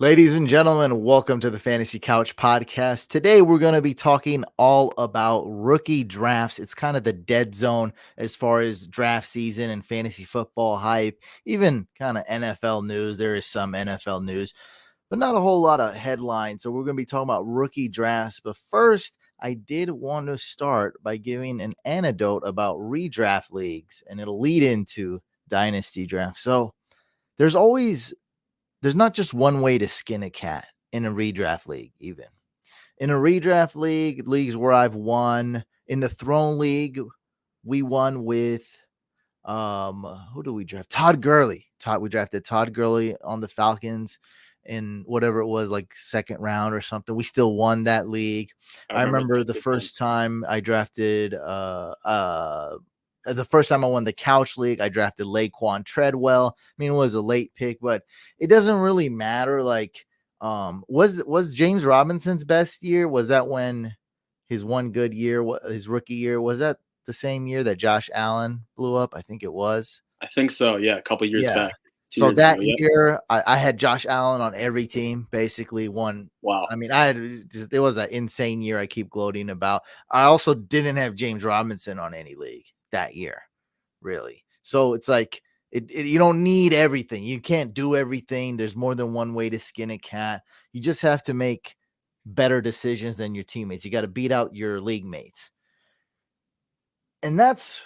Ladies and gentlemen, welcome to the Fantasy Couch Podcast. Today, we're going to be talking all about rookie drafts. It's kind of the dead zone as far as draft season and fantasy football hype, even kind of NFL news. There is some NFL news, but not a whole lot of headlines. So, we're going to be talking about rookie drafts. But first, I did want to start by giving an anecdote about redraft leagues, and it'll lead into dynasty drafts. So, there's always there's not just one way to skin a cat in a redraft league, even. In a redraft league, leagues where I've won, in the Throne League, we won with who do we draft? Todd Gurley. We drafted Todd Gurley on the Falcons in whatever it was, like second round or something. We still won that league. I remember the first time I drafted the first time I won the Couch League, I drafted Laquan Treadwell. I mean, it was a late pick, but it doesn't really matter. Like, was James Robinson's best year? Was that when his one good year, his rookie year? Was that the same year that Josh Allen blew up? I think it was. I think so. Yeah, a couple years back. So that year, I had Josh Allen on every team, basically one. Wow. I mean, it was an insane year I keep gloating about. I also didn't have James Robinson on any league that year, really. So it's like you don't need everything. You can't do everything. There's more than one way to skin a cat. You just have to make better decisions than your teammates. You got to beat out your league mates. And that's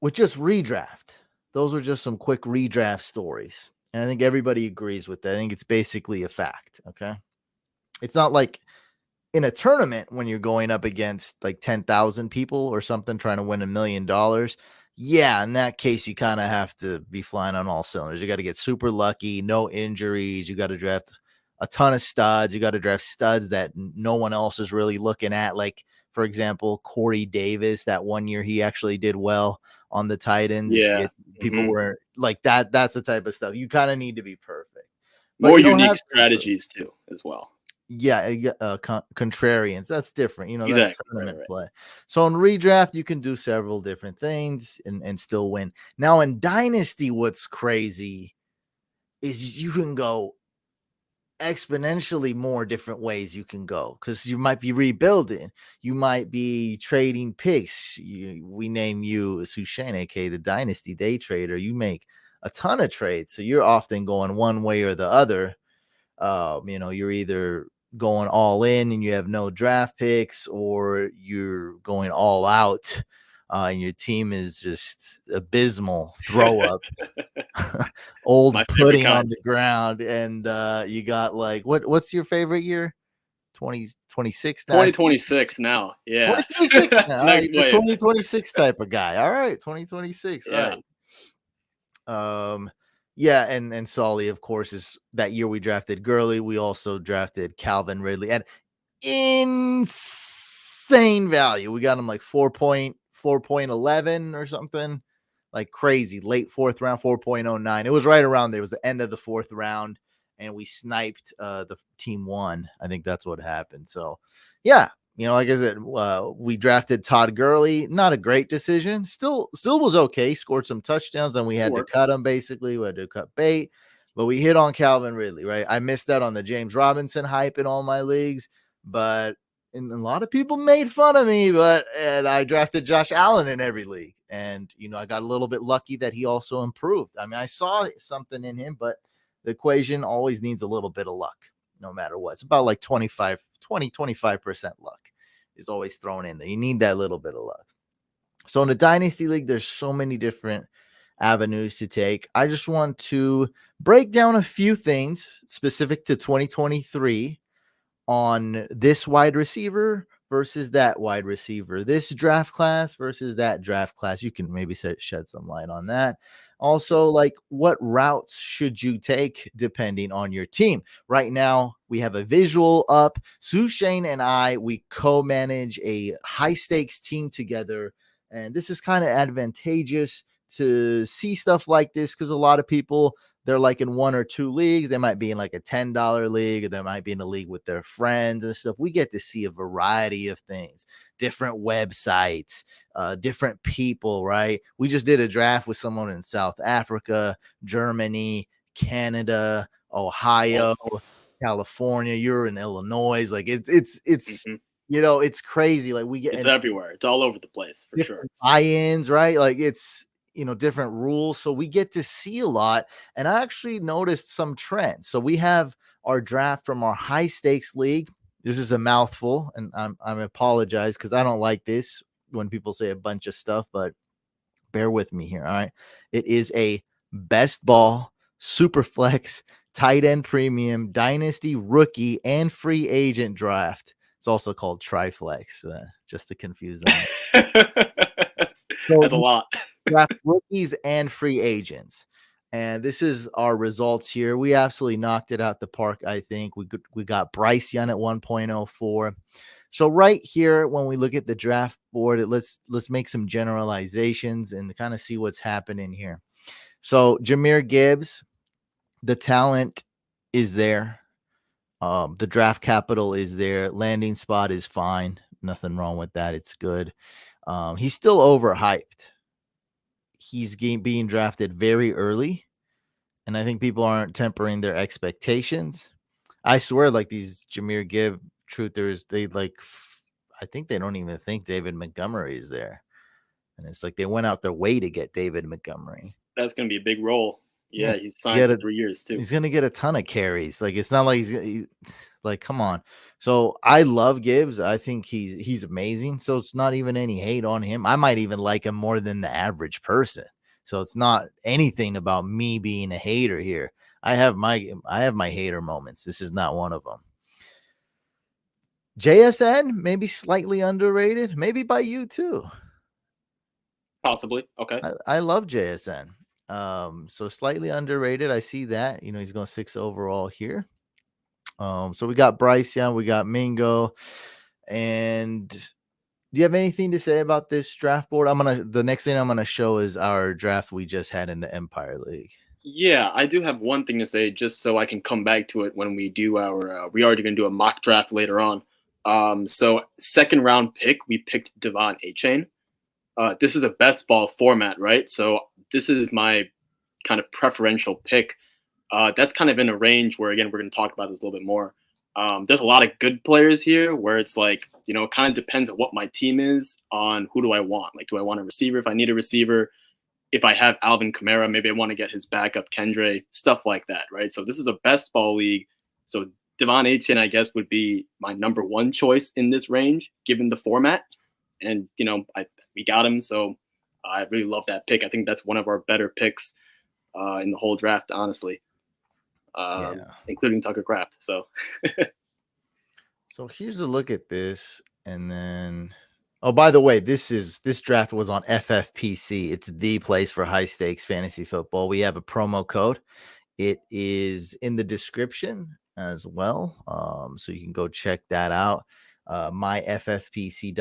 with just redraft. Those are just some quick redraft stories. And I think everybody agrees with that. I think it's basically a fact. Okay. It's not like in a tournament when you're going up against like 10,000 people or something trying to win $1 million. Yeah, in that case, you kind of have to be flying on all cylinders. You got to get super lucky, no injuries. You got to draft a ton of studs. You got to draft studs that no one else is really looking at. Like, for example, Corey Davis, that one year he actually did well on the Titans. Yeah. People were like that. That's the type of stuff. You kind of need to be perfect. But more unique strategies too, as well. Yeah, contrarians. That's different. You know, exactly. That's tournament play. So in redraft, you can do several different things and still win. Now in Dynasty, what's crazy is you can go exponentially more different ways you can go because you might be rebuilding. You might be trading picks. We name you Sushane, aka the Dynasty Day Trader. You make a ton of trades. So you're often going one way or the other. You're either going all in and you have no draft picks, or you're going all out and your team is just abysmal throw up, old pudding on the ground. And you got like, what's your favorite year? 2026 now? 2026 now. Yeah. 2026 now. Right, 2026 type of guy. All right. 2026. Yeah. All right. Yeah, and Solly, of course, is that year we drafted Gurley. We also drafted Calvin Ridley at insane value. We got him like 4.11 or something, like crazy. Late fourth round, 4.09. It was right around there. It was the end of the fourth round, and we sniped the team one. I think that's what happened. So, yeah. Like I said, we drafted Todd Gurley. Not a great decision. Still was okay. Scored some touchdowns, and we had to cut him, basically. We had to cut bait. But we hit on Calvin Ridley, right? I missed that on the James Robinson hype in all my leagues. And a lot of people made fun of me, and I drafted Josh Allen in every league. And, I got a little bit lucky that he also improved. I mean, I saw something in him, but the equation always needs a little bit of luck, no matter what. It's about like 25% luck is always thrown in there. You need that little bit of luck. So in the Dynasty League, there's so many different avenues to take. I just want to break down a few things specific to 2023 on this wide receiver versus that wide receiver, this draft class versus that draft class. You can maybe shed some light on that. Also, like, what routes should you take depending on your team? Right now, we have a visual up. Sushane and I, we co-manage a high-stakes team together, and this is kind of advantageous to see stuff like this because a lot of people, they're like in one or two leagues. They might be in like a $10 league, or they might be in a league with their friends and stuff. We get to see a variety of things, different websites, different people, right? We just did a draft with someone in South Africa, Germany, Canada, Ohio. California, you're in Illinois. Like it's Mm-hmm. it's crazy. Like we get It's everywhere. It's all over the place for sure. different buy-ins, right? Like it's different rules. So we get to see a lot. And I actually noticed some trends. So we have our draft from our high stakes league. This is a mouthful, and I'm apologize because I don't like this when people say a bunch of stuff, but bear with me here. All right. It is a best ball, super flex, tight end premium, dynasty, rookie, and free agent draft. It's also called Triflex, just to confuse them. That's a lot. Draft rookies and free agents. And this is our results here. We absolutely knocked it out the park, I think. We got Bryce Young at 1.04. So right here, when we look at the draft board, let's make some generalizations and kind of see what's happening here. So Jahmyr Gibbs, the talent is there. The draft capital is there. Landing spot is fine. Nothing wrong with that. It's good. He's still overhyped. He's being drafted very early, and I think people aren't tempering their expectations. I swear, like these Jahmyr Gibbs truthers, I think they don't even think David Montgomery is there, and it's like they went out their way to get David Montgomery. That's going to be a big role. Yeah, he's signed for 3 years too. He's going to get a ton of carries. Like it's not like he's like, come on. So I love Gibbs. I think he's amazing. So it's not even any hate on him. I might even like him more than the average person. So it's not anything about me being a hater here. I have my hater moments. This is not one of them. JSN, maybe slightly underrated, maybe by you too. Possibly. Okay. I love JSN. So slightly underrated. I see that. He's going 6 overall here. So we got Bryce Young, we got Mingo. And do you have anything to say about this draft board? The next thing I'm gonna show is our draft we just had in the Empire League. Yeah, I do have one thing to say, just so I can come back to it when we do our. We already gonna do a mock draft later on. So second round pick, we picked Devon Achane. This is a best ball format, right? So this is my kind of preferential pick. That's kind of in a range where, again, we're going to talk about this a little bit more. There's a lot of good players here where it's like, it kind of depends on what my team is on who do I want. Like, do I want a receiver? If I need a receiver, if I have Alvin Kamara, maybe I want to get his backup, Kendre, stuff like that, right? So this is a best ball league. So Devon Achane, I guess, would be my number one choice in this range, given the format. And, we got him. So I really love that pick. I think that's one of our better picks in the whole draft, honestly, including Tucker Kraft. So here's a look at this. And then, oh, by the way, this draft was on FFPC. It's the place for high stakes fantasy football. We have a promo code. It is in the description as well. So you can go check that out. myffpc.com,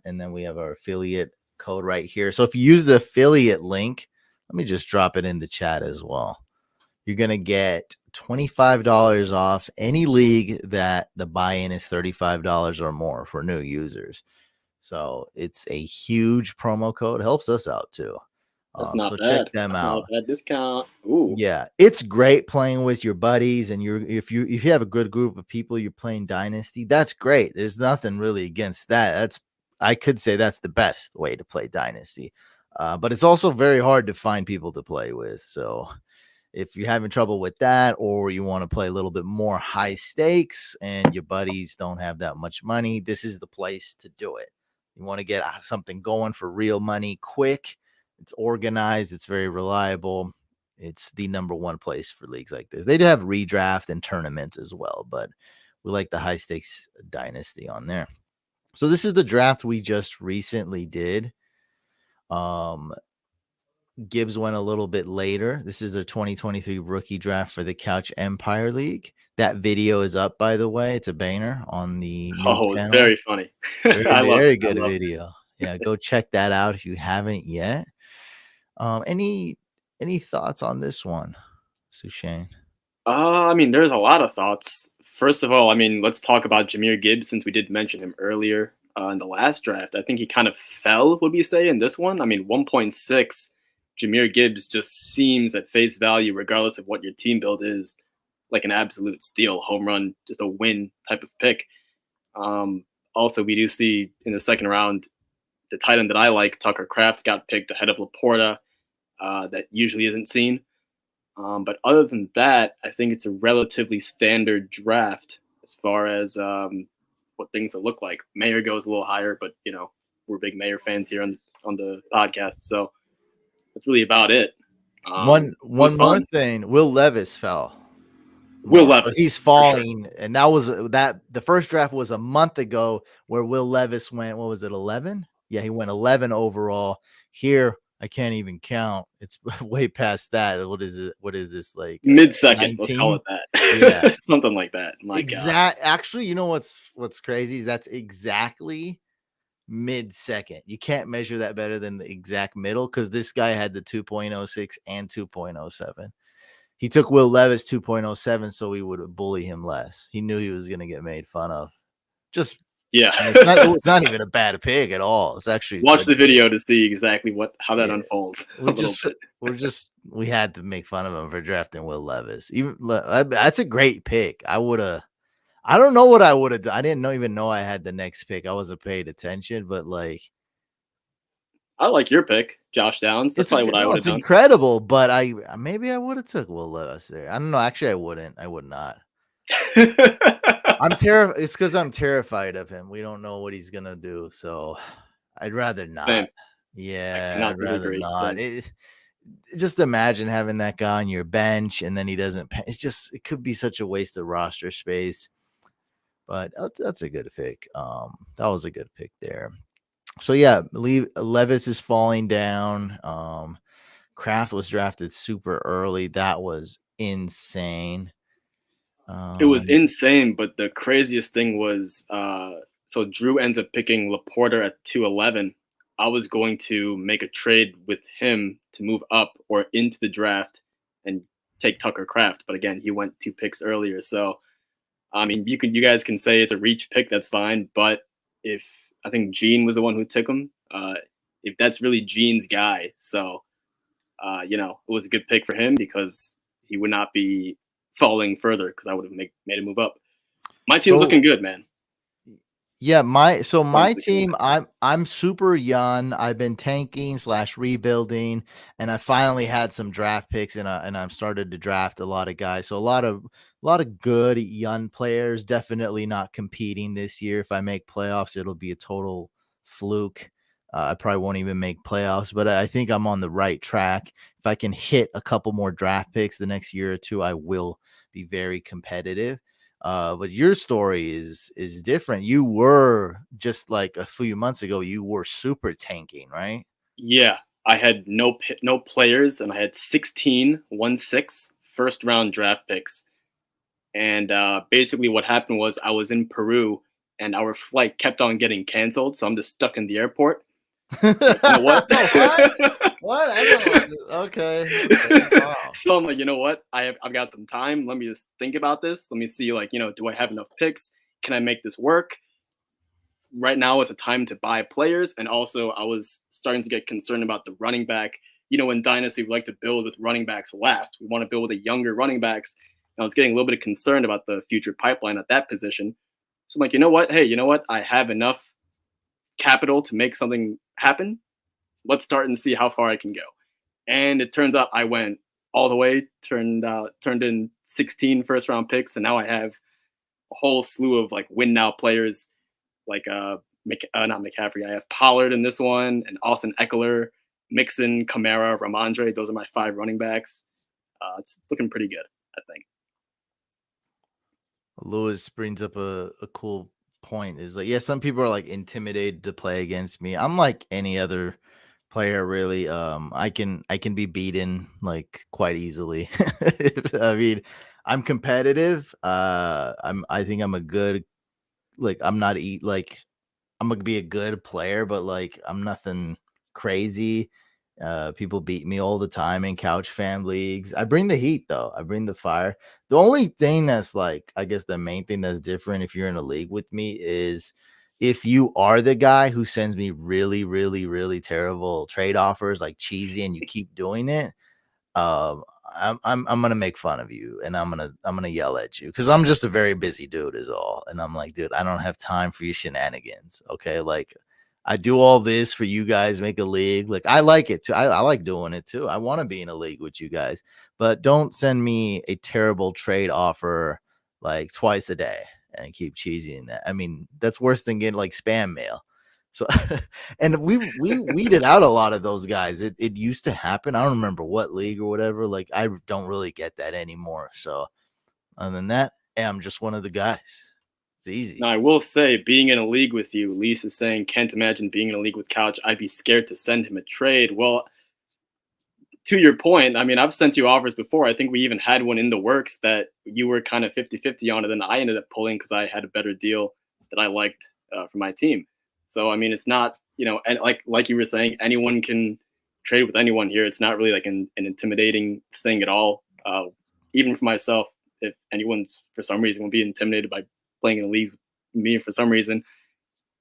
and then we have our affiliate code right here. So if you use the affiliate link, let me just drop it in the chat as well. You're going to get $25 off any league that the buy-in is $35 or more for new users. So it's a huge promo code. It helps us out too. That's not so bad. Check them That's out. Not a bad discount. Ooh. Yeah, it's great playing with your buddies, and if you have a good group of people you're playing Dynasty, that's great. There's nothing really against that. I could say that's the best way to play Dynasty. But it's also very hard to find people to play with. So if you're having trouble with that, or you want to play a little bit more high stakes and your buddies don't have that much money, this is the place to do it. You want to get something going for real money quick. It's organized. It's very reliable. It's the number one place for leagues like this. They do have redraft and tournaments as well, but we like the high stakes Dynasty on there. So this is the draft we just recently did. Gibbs went a little bit later. This is a 2023 rookie draft for the Couch Empire League. That video is up, by the way. It's a banger on the new channel. Very funny. Very good video. Yeah, go check that out if you haven't yet. Any thoughts on this one, Sushane? There's a lot of thoughts. First of all, let's talk about Jahmyr Gibbs, since we did mention him earlier in the last draft. I think he kind of fell, would we say, in this one? 1.6. Jahmyr Gibbs just seems at face value, regardless of what your team build is, like an absolute steal, home run, just a win type of pick. Also, we do see in the second round, the tight end that I like, Tucker Kraft, got picked ahead of Laporta. That usually isn't seen. But other than that, I think it's a relatively standard draft as far as what things will look like. Mayer goes a little higher, but we're big Mayer fans here on the podcast, so that's really about it. One more thing, Will Levis fell. Will Levis, he's falling, sure. And that was the first draft was a month ago where Will Levis went. What was it, 11? Yeah, he went 11 overall. Here, I can't even count. It's way past that. What is it? What is this, like mid-second? Let's call it that. Yeah, something like that. My God. Actually, you know what's crazy is that's exactly mid-second. You can't measure that better than the exact middle because this guy had the 2.06 and 2.07. He took Will Levis 2.07 so he would bully him less. He knew he was going to get made fun of. Just yeah, it's not even a bad pick at all. It's actually watch the video to see exactly how that unfolds. We had to make fun of him for drafting Will Levis. Even that's a great pick. I don't know what I would have done. I didn't even know I had the next pick. I wasn't paying attention, but like, I like your pick, Josh Downs. That's probably what I would have done. It's incredible, but maybe I would have took Will Levis there. I don't know. Actually, I wouldn't. I would not. I'm terrified. It's because I'm terrified of him. We don't know what he's gonna do, so I'd rather not. Same. Yeah, I'd rather not. Just imagine having that guy on your bench and then he doesn't. It could be such a waste of roster space. But that's a good pick. That was a good pick there. So yeah, Levis is falling down. Kraft was drafted super early. That was insane. It was insane, but the craziest thing was so Drew ends up picking Laporta at 211. I was going to make a trade with him to move up or into the draft and take Tucker Kraft, but again, he went 2 picks earlier. So I mean, you guys can say it's a reach pick, that's fine. But if I think Gene was the one who took him, if that's really Gene's guy, so it was a good pick for him because he would not be falling further because I would have made him move up. My team's looking good, man. Yeah, my team, I'm super young. I've been tanking / rebuilding, and I finally had some draft picks, and I've started to draft a lot of guys. So a lot of good young players. Definitely not competing this year. If I make playoffs, it'll be a total fluke. I probably won't even make playoffs, but I think I'm on the right track. If I can hit a couple more draft picks the next year or two, I will be very competitive. But your story is different. You were just like a few months ago, you were super tanking, right? Yeah, I had no players, and I had 16 first round draft picks. And basically what happened was I was in Peru and our flight kept on getting canceled. So I'm just stuck in the airport. You know what? What? I don't know. Okay. Wow. So I'm like, you know what? I've got some time. Let me just think about this. Let me see, do I have enough picks? Can I make this work? Right now is a time to buy players. And also I was starting to get concerned about the running back. In Dynasty, we like to build with running backs last. We want to build with the younger running backs. I was getting a little bit of concerned about the future pipeline at that position. So I'm like, you know what? Hey, you know what? I have enough capital to make something happen. Let's start and see how far I can go. And it turns out I went all the way, turned in 16 first round picks. And now I have a whole slew of win now players like not McCaffrey. I have Pollard in this one and Austin Eckler, Mixon, Kamara, Ramondre. Those are my 5 running backs. It's looking pretty good, I think. Lewis brings up a cool point. Is some people are intimidated to play against me. I'm like any other player, really. I can be beaten quite easily. I mean, I'm competitive. I think I'm a good I'm gonna be a good player, but I'm nothing crazy. People beat me all the time in couch fan leagues. I bring the heat though. I bring the fire. The only thing that's I guess the main thing that's different if you're in a league with me is if you are the guy who sends me really, really, really terrible trade offers cheesy and you keep doing it. I'm gonna make fun of you, and I'm gonna yell at you because I'm just a very busy dude, is all. And I'm like, dude, I don't have time for your shenanigans. Okay, like I do all this for you guys, make a league. Like I like it too. I like doing it too. I want to be in a league with you guys, but don't send me a terrible trade offer like twice a day and keep cheesing that. I mean, that's worse than getting like spam mail. So, and we weeded out a lot of those guys. It used to happen. I don't remember what league or whatever. Like I don't really get that anymore. So, other than that, I'm just one of the guys. It's easy. Now, I will say, being in a league with you, Lisa is saying, can't imagine being in a league with Couch. I'd be scared to send him a trade. Well, to your point, I mean, I've sent you offers before. I think we even had one in the works that you were kind of 50-50 on, and then I ended up pulling because I had a better deal that I liked for my team. So, I mean, it's not, and like you were saying, anyone can trade with anyone here. It's not really like an intimidating thing at all. Even for myself, if anyone for some reason will be intimidated by playing in a league with me for some reason,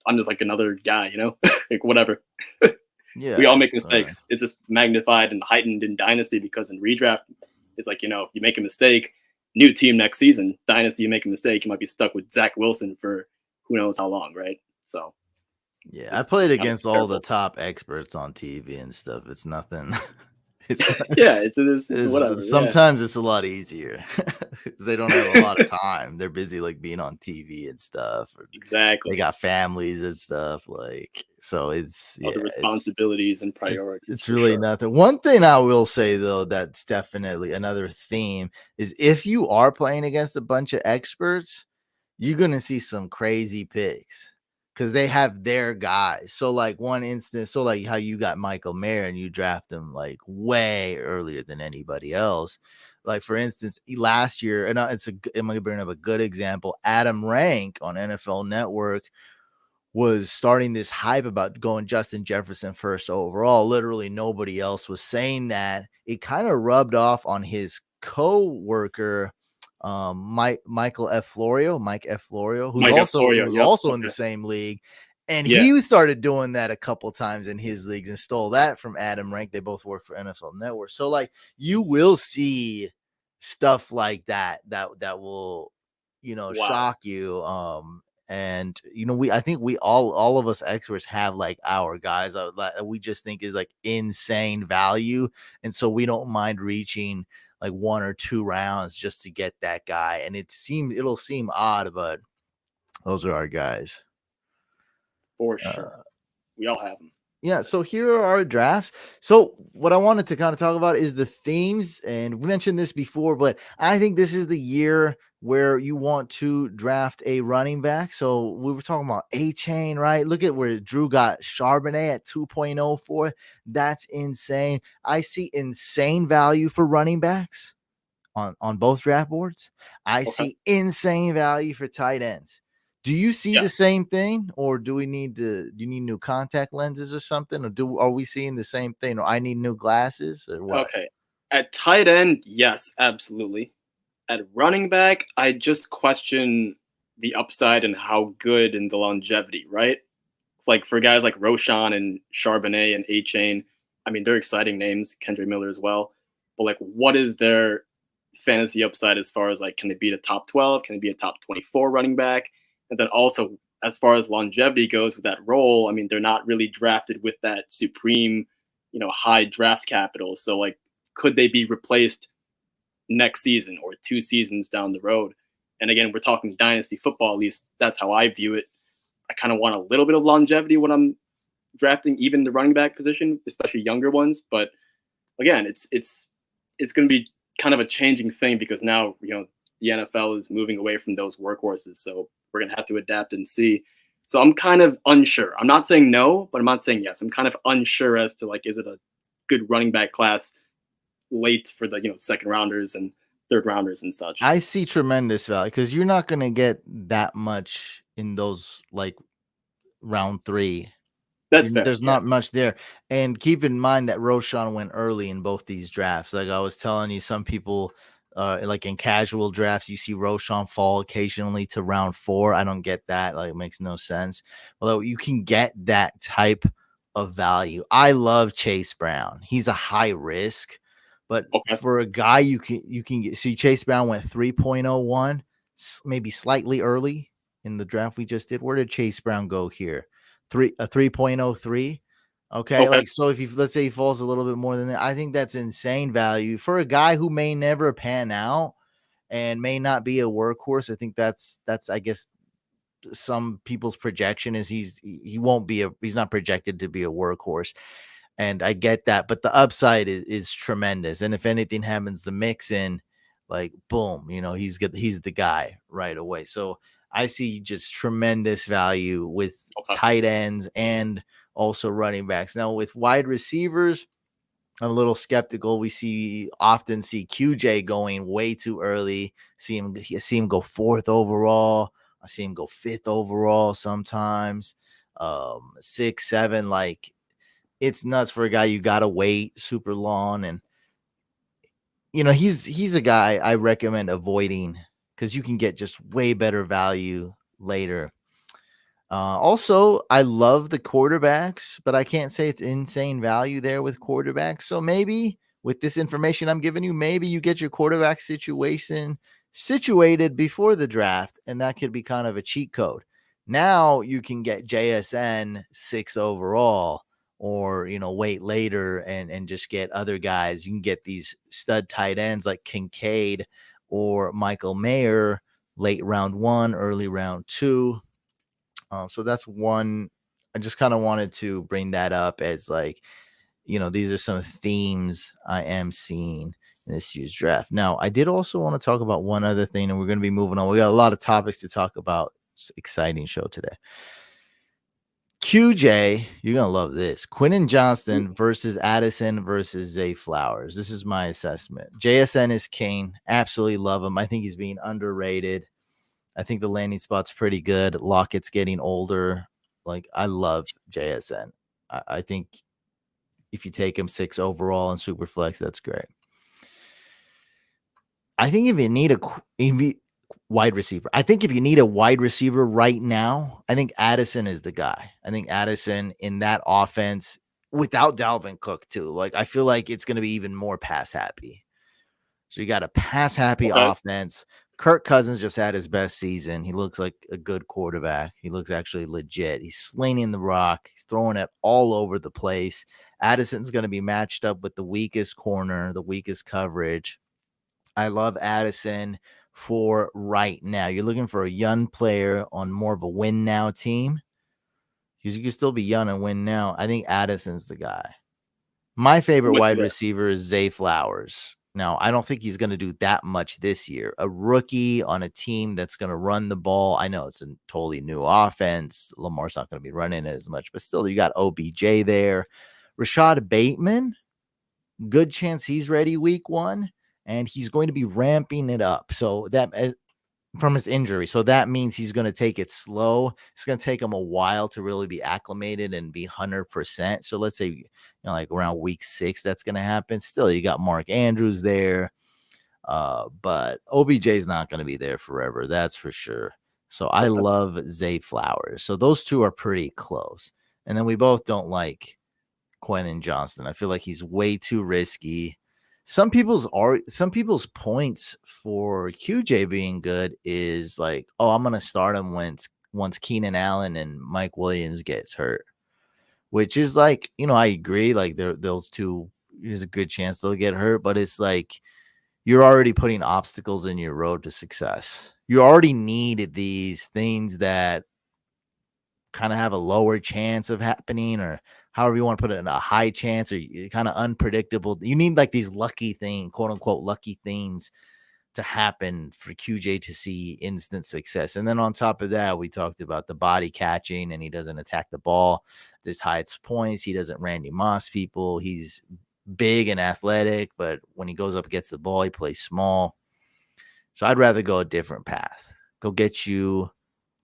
I'm just like another guy, like whatever. Yeah, we all make mistakes. It's just magnified and heightened in Dynasty because in redraft, it's like, if you make a mistake, new team next season, Dynasty, you make a mistake, you might be stuck with Zach Wilson for who knows how long, right? So, yeah, I played against all the top experts on TV and stuff. It's nothing. Yeah, it's whatever. Sometimes it's a lot easier because they don't have a lot of time. They're busy like being on TV and stuff. Exactly. They got families and stuff. Like, so it's other responsibilities and priorities. It's really nothing. One thing I will say though, that's definitely another theme is if you are playing against a bunch of experts, you're gonna see some crazy picks. Because they have their guys. So, like one instance, so like how you got Michael Mayer and you draft him like way earlier than anybody else. Like for instance, last year, and I'm gonna bring up a good example. Adam Rank on NFL Network was starting this hype about going Justin Jefferson first overall. Literally nobody else was saying that. It kind of rubbed off on his co-worker, Michael F. Florio, who's also in the same league. And he started doing that a couple times in his leagues and stole that from Adam Rank. They both work for NFL Network. So like you will see stuff like that will, shock you. And I think we all of us experts have like our guys we just think is like insane value, and so we don't mind reaching like 1 or 2 rounds just to get that guy. And it'll seem odd, but those are our guys for sure. We all have them. Yeah, so here are our drafts. So what I wanted to kind of talk about is the themes, and we mentioned this before, but I think this is the year where you want to draft a running back. So we were talking about A-Chain, right? Look at where Drew got Charbonnet at 2.04. That's insane. I see insane value for running backs on both draft boards. I see insane value for tight ends. Do you see the same thing, or do you need new contact lenses or something, or are we seeing the same thing, or I need new glasses or what? Okay. At tight end, yes, absolutely. At running back, I just question the upside and how good and the longevity, right? It's like for guys like Roshan and Charbonnet and A-Chain, I mean, they're exciting names, Kendra Miller as well. But like, what is their fantasy upside as far as like, can they be a top 12? Can they be a top 24 running back? And then also, as far as longevity goes with that role, I mean, they're not really drafted with that supreme, high draft capital. So, like, could they be replaced next season or 2 seasons down the road? And again, we're talking Dynasty football. At least that's how I view it. I kind of want a little bit of longevity when I'm drafting even the running back position, especially younger ones. But again, it's going to be kind of a changing thing because now, the NFL is moving away from those workhorses. So we're going to have to adapt and see. So I'm kind of unsure. I'm not saying no, but I'm not saying yes. I'm kind of unsure as to like, is it a good running back class late for the, second rounders and third rounders and such. I see tremendous value because you're not going to get that much in those like round 3. That's fair. There's not much there. And keep in mind that Roshan went early in both these drafts. Like I was telling you, some people like in casual drafts, you see Roshan fall occasionally to round 4. I don't get that. Like it makes no sense. Although you can get that type of value. I love Chase Brown. He's a high risk, But Okay. for a guy you can get, see Chase Brown went 3.01, maybe slightly early in the draft we just did. Where did Chase Brown go here? 3.03. Okay, like so if you let's say he falls a little bit more than that, I think that's insane value for a guy who may never pan out and may not be a workhorse. I think that's I guess some people's projection is he's not projected to be a workhorse. And I get that, but the upside is tremendous. And if anything happens to Mixon, like boom, he's good. He's the guy right away. So I see just tremendous value with tight ends and also running backs. Now with wide receivers, I'm a little skeptical. We often see QJ going way too early. See him go 4th overall. I see him go 5th overall sometimes. 6, 7, like it's nuts for a guy you gotta wait super long. And he's a guy I recommend avoiding because you can get just way better value later. Also, I love the quarterbacks, but I can't say it's insane value there with quarterbacks. So maybe with this information I'm giving you, maybe you get your quarterback situation situated before the draft, and that could be kind of a cheat code. Now you can get JSN 6 overall, or wait later and just get other guys. You can get these stud tight ends like Kincaid or Michael Mayer late round 1, early round 2. So that's one. I just kind of wanted to bring that up as these are some themes I am seeing in this year's draft. Now, I did also want to talk about one other thing, and we're going to be moving on. We got a lot of topics to talk about. It's an exciting show today. QJ, you're going to love this. Quentin Johnston versus Addison versus Zay Flowers. This is my assessment. JSN is king. Absolutely love him. I think he's being underrated. I think the landing spot's pretty good. Lockett's getting older. Like, I love JSN. I think if you take him 6 overall in Superflex, that's great. I think if you need a wide receiver, right now, I think Addison is the guy. I think Addison in that offense without Dalvin Cook too. Like, I feel like it's going to be even more pass happy. So you got a pass happy offense. Kirk Cousins just had his best season. He looks like a good quarterback. He looks actually legit. He's slinging the rock. He's throwing it all over the place. Addison's going to be matched up with the weakest corner, the weakest coverage. I love Addison for right now. You're looking for a young player on more of a win now team. Because you can still be young and win now. I think Addison's the guy. My favorite wide receiver is Zay Flowers. Now, I don't think he's going to do that much this year. A rookie on a team that's going to run the ball. I know it's a totally new offense. Lamar's not going to be running it as much, but still, you got OBJ there. Rashad Bateman, good chance he's ready week 1, and he's going to be ramping it up. So that from his injury. So that means he's going to take it slow. It's going to take him a while to really be acclimated and be 100%. So let's say, like around week 6, that's going to happen. Still, you got Mark Andrews there. But OBJ is not going to be there forever. That's for sure. So I love Zay Flowers. So those two are pretty close. And then we both don't like Quentin Johnston. I feel like he's way too risky. Some people's points for QJ being good is like, oh, I'm gonna start him once Keenan Allen and Mike Williams gets hurt, which is like, I agree. Like those two, there's a good chance they'll get hurt, but it's like you're already putting obstacles in your road to success. You already need these things that kind of have a lower chance of happening, or however you want to put it, in a high chance, or kind of unpredictable. You need like these lucky things, quote unquote, lucky things to happen for QJ to see instant success. And then on top of that, we talked about the body catching, and he doesn't attack the ball. This hides points. He doesn't Randy Moss people. He's big and athletic, but when he goes up against the ball, he plays small. So I'd rather go a different path. Go get you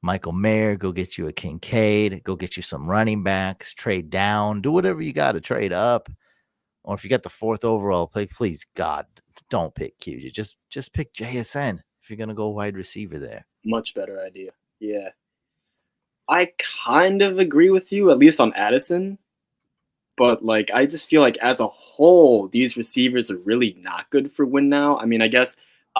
Michael Mayer, go get you a Kincaid, go get you some running backs, trade down, do whatever you got to trade up. Or if you got the 4th overall pick, please, God, don't pick QJ. Just pick JSN if you're going to go wide receiver there. Much better idea. Yeah. I kind of agree with you, at least on Addison. But like, I just feel like as a whole, these receivers are really not good for win now. I mean, I guess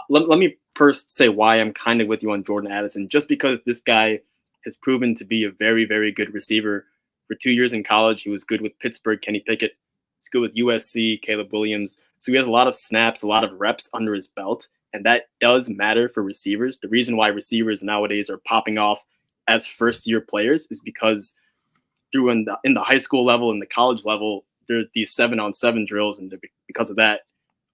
let me first say why I'm kind of with you on Jordan Addison, just because this guy has proven to be a very, very good receiver. For 2 years in college, he was good with Pittsburgh, Kenny Pickett. He's good with USC, Caleb Williams. So he has a lot of snaps, a lot of reps under his belt, and that does matter for receivers. The reason why receivers nowadays are popping off as first-year players is because through in the high school level and the college level, there's these 7-on-7 drills, and because of that,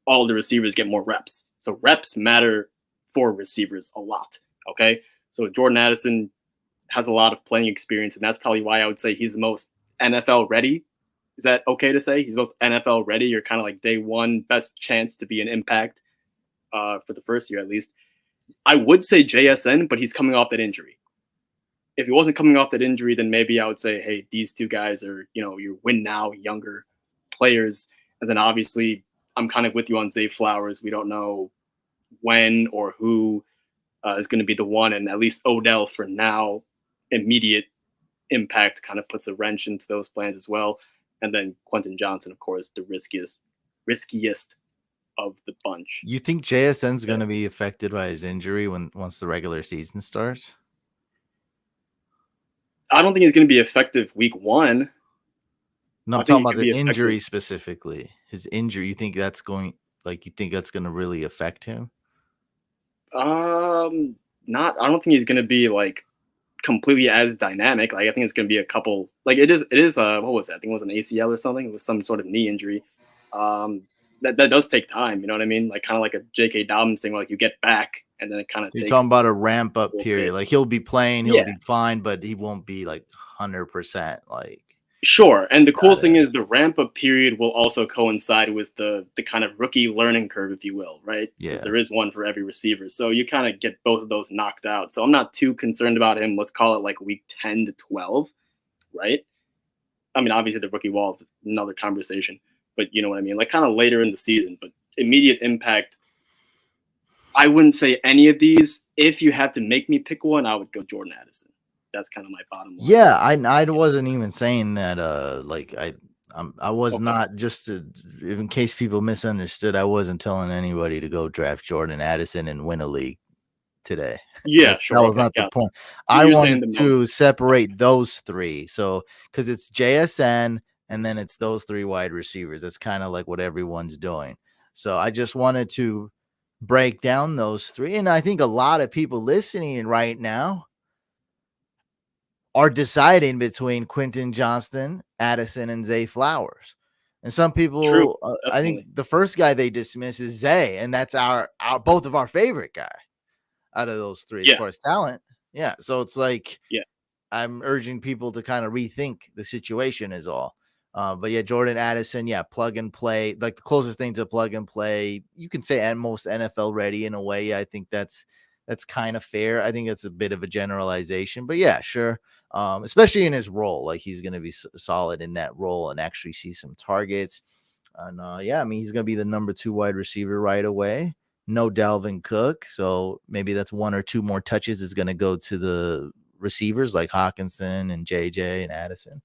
all the receivers get more reps. So reps matter for receivers a lot. Okay, so Jordan Addison has a lot of playing experience, and that's probably why I would say he's the most NFL ready. Is that okay to say he's most NFL ready? You're kind of like day one, best chance to be an impact for the first year at least. I would say JSN, but he's coming off that injury. If he wasn't coming off that injury, then maybe I would say, hey, these two guys are, your win now younger players. And then obviously I'm kind of with you on Zay Flowers. We don't know when or who is going to be the one. And at least Odell for now, immediate impact kind of puts a wrench into those plans as well. And then Quentin Johnson, of course, the riskiest of the bunch. You think JSN's going to be affected by his injury once the regular season starts? I don't think he's going to be effective week one. No, I'm talking about the injury specifically. His injury, you think that's going to really affect him? I don't think he's going to be like completely as dynamic. Like I think it's going to be a couple. Like it is. What was it? I think it was an ACL or something. It was some sort of knee injury. That does take time. You know what I mean? Like kind of like a J.K. Dobbins thing. Like you get back and then it kind of. You're talking about a ramp up period. Like he'll be playing, he'll be fine, but he won't be like 100%. Like sure. And the cool thing is the ramp up period will also coincide with the kind of rookie learning curve, if you will, right? Yeah. There is one for every receiver. So you kind of get both of those knocked out. So I'm not too concerned about him. Let's call it like week 10 to 12, right? I mean, obviously the rookie wall is another conversation, but you know what I mean? Like kind of later in the season, but immediate impact. I wouldn't say any of these. If you had to make me pick one, I would go Jordan Addison. That's kind of my bottom line. Yeah, I wasn't even saying that. I was not just in case people misunderstood. I wasn't telling anybody to go draft Jordan Addison and win a league today. Yeah, sure. That was not the point. I wanted to separate those three. So because it's JSN and then it's those three wide receivers. That's kind of like what everyone's doing. So I just wanted to break down those three, and I think a lot of people listening right now are deciding between Quentin Johnston, Addison, and Zay Flowers. And some people, I think the first guy they dismiss is Zay, and that's our both of our favorite guy out of those three as far as talent. Yeah, so it's like, I'm urging people to kind of rethink the situation is all. But yeah, Jordan Addison, plug and play, like the closest thing to plug and play. You can say at most NFL ready in a way. I think that's kind of fair. I think it's a bit of a generalization, but yeah, sure. Especially in his role, like he's going to be solid in that role and actually see some targets. And I mean, he's going to be the number 2 wide receiver right away. No Dalvin Cook, so maybe that's 1 or 2 more touches is going to go to the receivers like Hawkinson and JJ and Addison.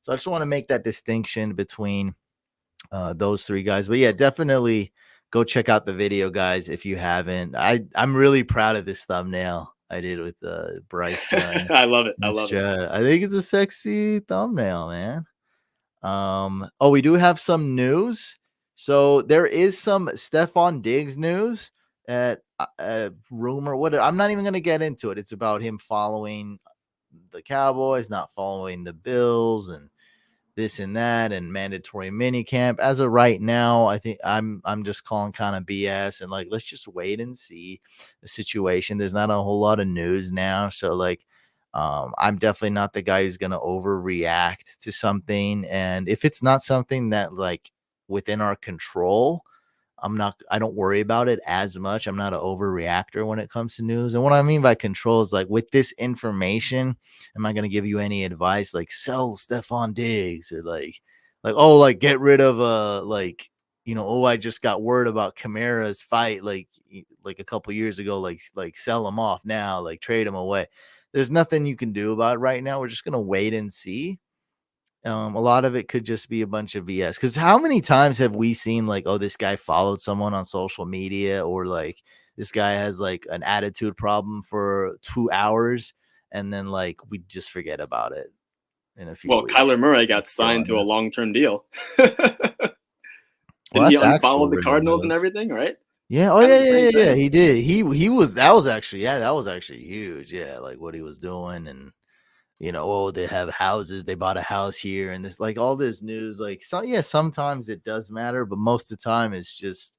So I just want to make that distinction between those 3 guys. But yeah, definitely go check out the video, guys, if you haven't. I'm really proud of this thumbnail I did with Bryce. I love it. I love it. I think it's a sexy thumbnail, man. We do have some news. So there is some Stephon Diggs news at rumor. I'm not even going to get into it. It's about him following the Cowboys, not following the Bills, and this and that, and mandatory minicamp. As of right now, I think I'm just calling kind of BS, and like, let's just wait and see the situation. There's not a whole lot of news now, so like, I'm definitely not the guy who's going to overreact to something. And if it's not something that like within our control, I don't worry about it as much. I'm not an overreactor when it comes to news. And what I mean by control is like, with this information, am I going to give you any advice? Like sell Stephon Diggs, or like get rid of I just got word about Kamara's fight. Like a couple years ago, like sell him off now, like trade him away. There's nothing you can do about it right now. We're just going to wait and see. A lot of it could just be a bunch of BS. Because how many times have we seen like, oh, this guy followed someone on social media, or like this guy has like an attitude problem for 2 hours, and then like we just forget about it in a few Well, Kyler weeks. Murray He's got still signed on to a there. long-term deal. Well, Didn't he that's actually unfollow the really Cardinals and nice. everything, right? Yeah. Oh, Kind yeah, of the yeah, same yeah, yeah. thing. He did. He was that was actually that was actually huge. Yeah, like what he was doing, and oh, they have houses. They bought a house here, and this like all this news. Like, so yeah, sometimes it does matter, but most of the time it's just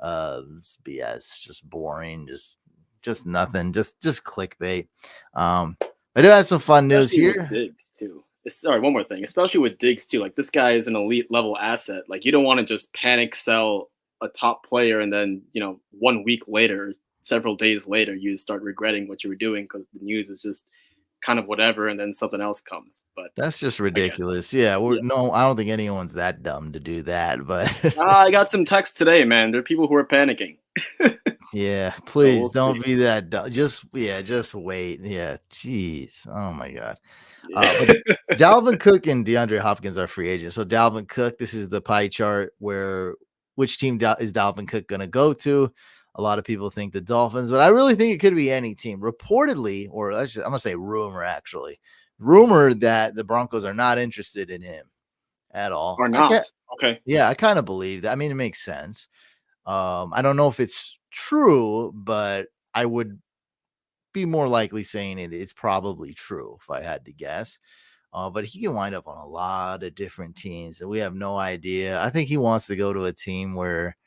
it's BS, just boring, just nothing, just clickbait. I do have some fun news Especially with here. Diggs too. Sorry, one more thing. Especially with Diggs too. Like this guy is an elite level asset. Like you don't want to just panic sell a top player and then 1 week later, several days later, you start regretting what you were doing because the news is just kind of whatever, and then something else comes. But That's just again, ridiculous. Yeah, yeah. no, I don't think anyone's that dumb to do that, but I got some texts today, man. There are people who are panicking. yeah, So please we'll see. don't be that dumb. Just wait. Yeah, jeez. Oh my god. But Yeah. Dalvin Cook and DeAndre Hopkins are free agents. So Dalvin Cook, this is the pie chart where which team is Dalvin Cook going to go to? A lot of people think the Dolphins, but I really think it could be any team. Reportedly, or actually, I'm going to say rumor, actually, rumored that the Broncos are not interested in him at all. Or I not. get, Okay. yeah, I kind of believe that. I mean, it makes sense. I don't know if it's true, but I would be more likely saying it's probably true if I had to guess. But he can wind up on a lot of different teams, and we have no idea. I think he wants to go to a team where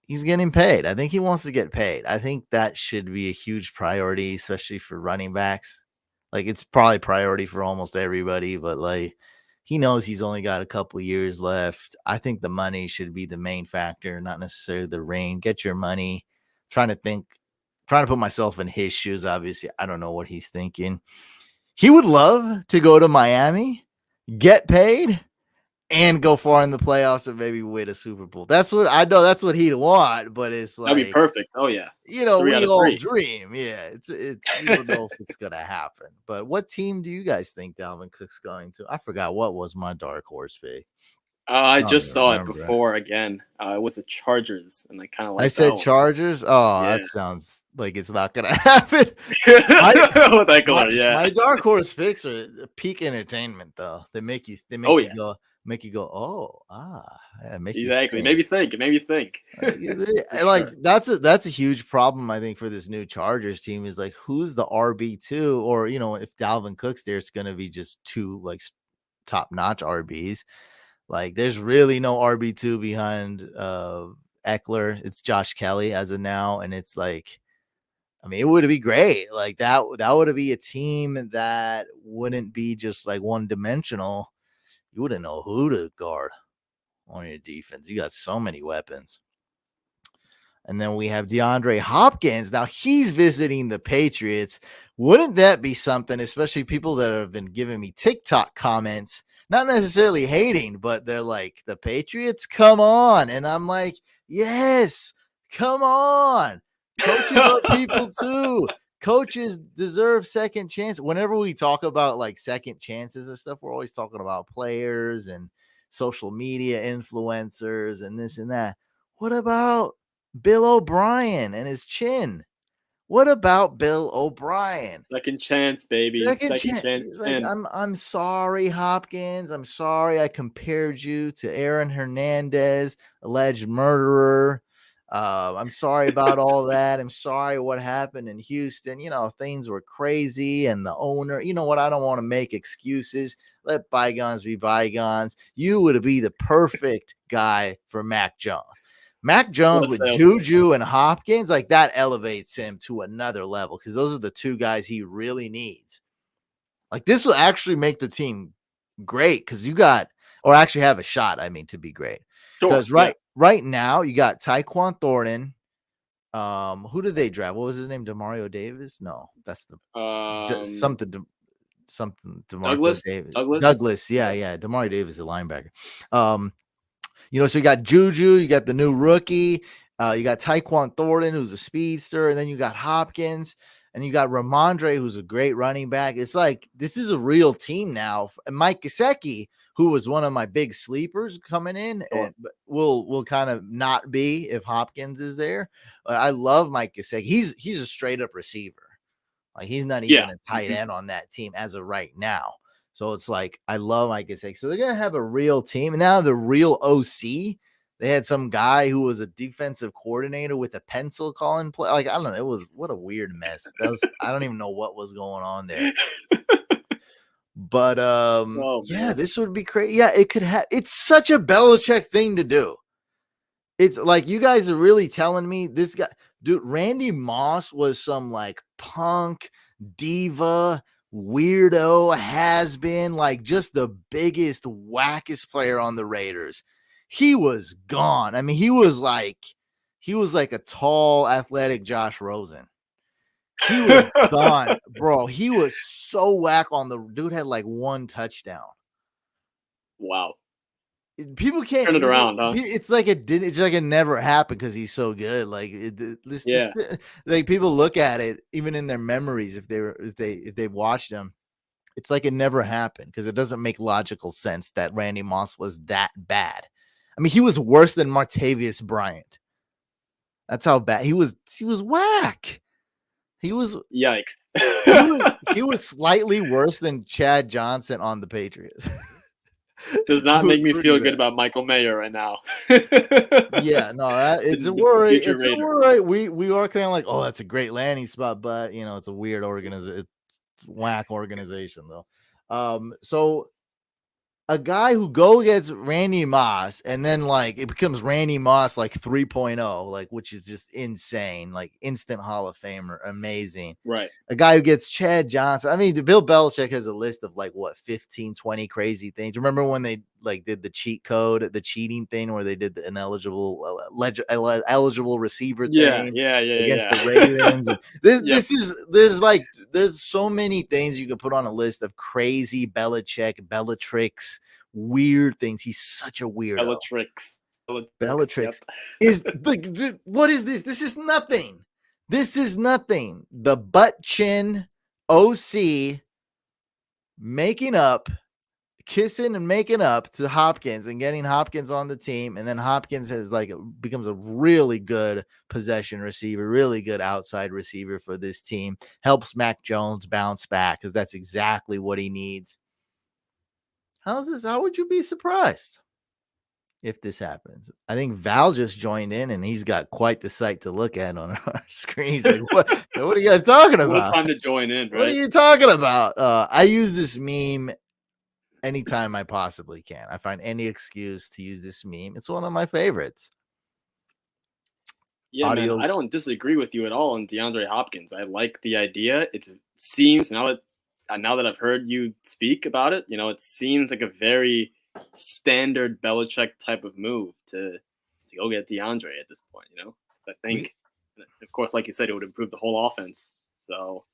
he's getting paid. I think he wants to get paid. I think that should be a huge priority, especially for running backs. Like it's probably priority for almost everybody, but like he knows he's only got a couple years left. I think the money should be the main factor, not necessarily the ring. Get your money. Trying to think, trying to put myself in his shoes. Obviously, I don't know what he's thinking. He would love to go to Miami, get paid, and go far in the playoffs and maybe win a Super Bowl. That's what I know. That's what he'd want, but it's That'd be like, perfect. Oh yeah. 3 out we of all 3. dream. Yeah, it's we don't know if it's gonna happen. But what team do you guys think Dalvin Cook's going to? I forgot what was my dark horse pick. I I don't just even saw it remember. before again. It was the Chargers, and I kind of I like that said one. Chargers. Oh, Yeah. that sounds like it's not gonna happen. My With my Eckler, yeah. my dark horse picks are peak entertainment though. They Oh make you yeah. go, oh, yeah, make you Exactly. think. Maybe think. Maybe think. For Like sure. that's a huge problem I think for this new Chargers team is like who's the RB2, or if Dalvin Cook's there, it's gonna be just two like top notch RBs. Like there's really no RB2 behind Eckler. It's Josh Kelly as of now, and it's like I mean, it would be great. Like that would be a team that wouldn't be just like one dimensional. You wouldn't know who to guard on your defense. You got so many weapons. And then we have DeAndre Hopkins. Now he's visiting the Patriots. Wouldn't that be something, especially people that have been giving me TikTok comments, not necessarily hating, but they're like, the Patriots, come on. And I'm like, yes, come on. Coaches are people too. Coaches deserve second chance. Whenever we talk about like second chances and stuff, we're always talking about players and social media influencers and this and that. What about Bill O'Brien and his chin? What about Bill O'Brien? Second chance, baby. Second Second chance. chance He's like, chin. I'm sorry, Hopkins. I'm sorry I compared you to Aaron Hernandez, alleged murderer. I'm sorry about all that. I'm sorry what happened in Houston. Things were crazy, and the owner. You know what? I don't want to make excuses. Let bygones be bygones. You would be the perfect guy for Mac Jones. Mac What Jones a with sales pitch. Juju and Hopkins, like that elevates him to another level because those are the two guys he really needs. Like this will actually make the team great because you got, or actually have a shot. I mean, to be great Sure. because Yeah. right now you got Tyquan Thornton. Who did they draft? What was his name? Demario Davis? No, that's Um, something. Demarco Douglas. Davis. Douglas. Douglas. Yeah, Yeah. yeah. Demario Davis is a linebacker. So you got Juju, you got the new rookie, you got Tyquan Thornton, who's a speedster, and then you got Hopkins. and you got Ramondre, who's a great running back. It's like this is a real team now. And Mike Gesicki, who was one of my big sleepers coming in, and will kind of not be if Hopkins is there. I love Mike Gesicki. He's a straight up receiver. Like he's not even a tight end on that team as of right now. So it's like I love Mike Gesicki. So they're gonna have a real team. And now the real OC. They had some guy who was a defensive coordinator with a pencil calling play. Like, I don't know. It was what a weird mess. I don't even know what was going on there. But yeah, this would be crazy. Yeah, it could have. It's such a Belichick thing to do. It's like you guys are really telling me this guy, dude. Randy Moss was some like punk diva weirdo has been, like just the biggest wackest player on the Raiders. He was gone. I mean, he was like a tall, athletic Josh Rosen. He was done, bro. He was so whack on the dude. Had like one touchdown. Wow. People can't turn it around, huh? It's like it never happened because he's so good. Like like people look at it even in their memories if they watched him. It's like it never happened because it doesn't make logical sense that Randy Moss was that bad. I mean, he was worse than Martavius Bryant. That's how bad he was. He was whack. He was yikes. he was slightly worse than Chad Johnson on the Patriots. Does not make me feel good about Michael Mayer right now. Yeah, no, it's a worry. It's a worry. We are kind of like, oh, that's a great landing spot, but you know, it's a weird organization. It's whack organization though. So a guy who go against Randy Moss and then like it becomes Randy Moss like 3.0, like which is just insane, like instant Hall of Famer, amazing. Right. A guy who gets Chad Johnson. I mean, Bill Belichick has a list of like what 15, 20 crazy things. Remember when they like did the cheat code, the cheating thing where they did the ineligible eligible receiver thing against the Ravens. There's so many things you could put on a list of crazy Bellatrix, weird things. He's such a weirdo. Bellatrix is like, what is this? This is nothing. This is nothing. The butt chin OC kissing and making up to Hopkins and getting Hopkins on the team. And then Hopkins becomes a really good possession receiver, really good outside receiver for this team. Helps Mac Jones bounce back because that's exactly what he needs. How would you be surprised if this happens? I think Val just joined in and he's got quite the sight to look at on our screen. He's like, what are you guys talking about? What a time to join in, right? What are you talking about? I use this meme anytime I possibly can. I find any excuse to use this meme. It's one of my favorites. Yeah, man, I don't disagree with you at all on DeAndre Hopkins. I like the idea. It seems now that I've heard you speak about it, it seems like a very standard Belichick type of move to go get DeAndre at this point. I think, of course, like you said, it would improve the whole offense. So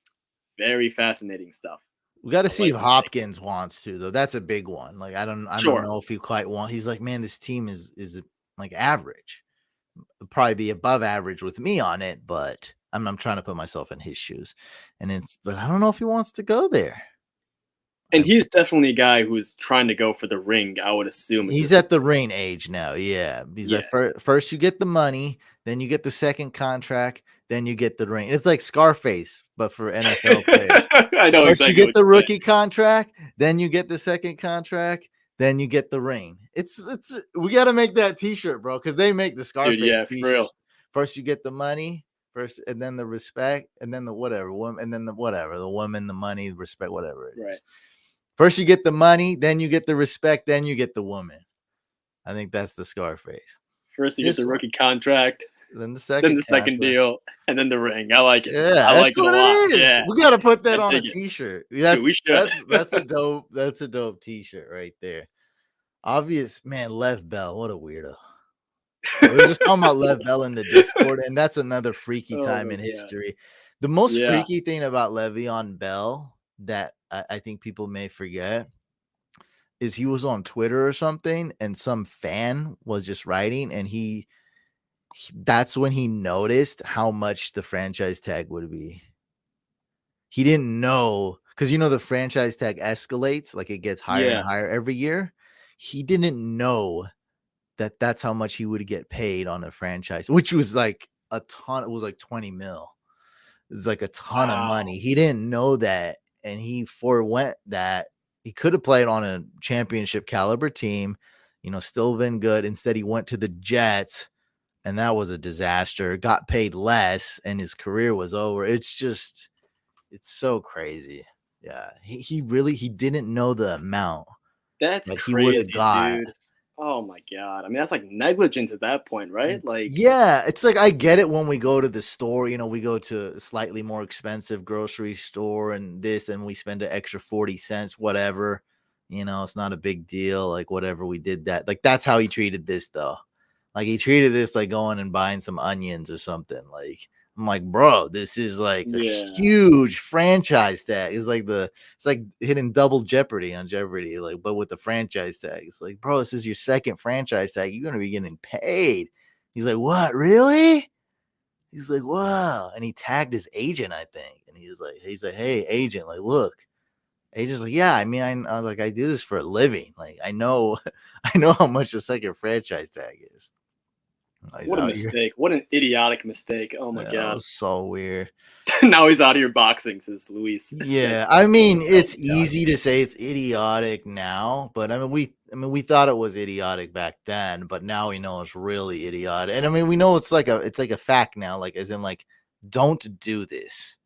very fascinating stuff. We got to see if Hopkins wants to, though. That's a big one. Like I don't know if he quite wants. He's like, man, this team is like average. It'll probably be above average with me on it, but I'm trying to put myself in his shoes. But I don't know if he wants to go there. And he's definitely a guy who's trying to go for the ring, I would assume. He's at the ring age now. Yeah. He's like, first you get the money, then you get the second contract, then you get the ring. It's like Scarface, but for NFL players. I know. First you get the rookie contract, then you get the second contract, then you get the ring. We got to make that t-shirt, bro, because they make the Scarface t-shirts. For real. First you get the money, and then the respect, and then the whatever, and then the whatever, the woman, the money, the respect, whatever it is. Right. First you get the money, then you get the respect, then you get the woman. I think that's the Scarface. First you get the rookie contract, then the second deal, and then the ring. I like it. Yeah, I like it a lot. Yeah. We got to put that on a t-shirt. We should. That's a dope t-shirt right there. Obvious, man, Lev Bell, what a weirdo. We were just talking about Lev Bell in the Discord, and that's another freaky time in history. The most freaky thing about LeVeon Bell that I think people may forget is he was on Twitter or something, and some fan was just writing, and that's when he noticed how much the franchise tag would be. he didn't know, because the franchise tag escalates, like it gets higher and Yeah. higher every year. He didn't know that that's how much he would get paid on a franchise, which was like a ton. It was like 20 mil. It's like a ton of Wow. money. He didn't know that, and he forewent that. He could have played on a championship caliber team, still been good. Instead, he went to the Jets, and that was a disaster. Got paid less, and his career was over. It's so crazy. Yeah, he didn't know the amount That's that he would have crazy, got. dude. Oh my god. I mean, that's like negligence at that point, right? Like, Yeah, it's like I get it when we go to the store, we go to a slightly more expensive grocery store and we spend an extra 40 cents, whatever. It's not a big deal. Like, whatever, we did that. Like, that's how he treated this, though. Like, he treated this like going and buying some onions or something. Like, I'm like, bro, this is like a yeah. huge franchise tag. It's like hitting double Jeopardy on Jeopardy, like, but with the franchise tag. It's like, bro, this is your second franchise tag. You're gonna be getting paid. He's like, what, really? He's like, wow. And he tagged his agent, I think. And he's like, hey, agent, like, look. Agent's like, yeah, I mean, I do this for a living. Like, I know how much a second franchise tag is. He's What a out here. mistake. What an idiotic mistake. Oh my Yeah, it god. was so weird. Now he's out of your boxing, says Luis. Yeah, I mean, it's Italian. easy to say it's idiotic now, but we thought it was idiotic back then, but now we know it's really idiotic. And I mean, we know it's like a fact now, like, as in, like, don't do this.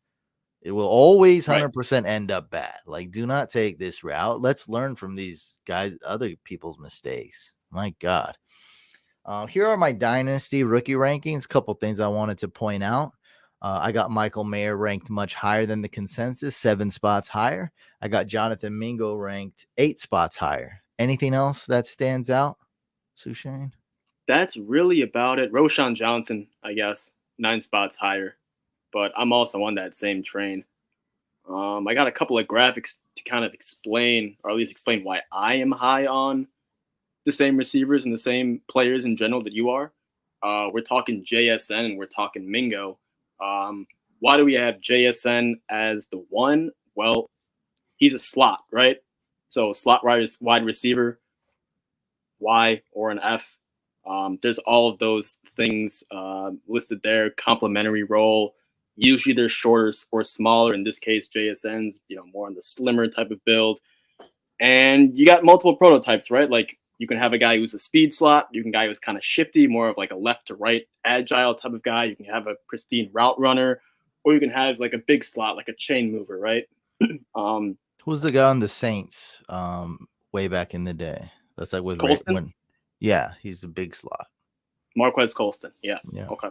It will always Right. 100% end up bad. Like, do not take this route. Let's learn from these guys, other people's mistakes. My God. Here are my dynasty rookie rankings. Couple things I wanted to point out. I got Michael Mayer ranked much higher than the consensus, 7 spots higher. I got Jonathan Mingo ranked 8 spots higher. Anything else that stands out, Sushane? That's really about it. Roshan Johnson, I guess, 9 spots higher. But I'm also on that same train. I got a couple of graphics to kind of explain, or at least explain why I am high on the same receivers and the same players in general that you are. We're talking JSN and we're talking Mingo. Why do we have JSN as the one? Well, he's a slot, right? So slot wide receiver, Y or an F. There's all of those things listed there. Complementary role. Usually they're shorter or smaller. In this case, JSN's more on the slimmer type of build. And you got multiple prototypes, right? Like you can have a guy who's a speed slot. You can guy who's kind of shifty, more of like a left to right agile type of guy. You can have a pristine route runner, or you can have like a big slot, like a chain mover, right? Who's the guy on the Saints way back in the day? That's like with Colston, yeah, he's a big slot. Marquez Colston. Yeah. Yeah. Okay.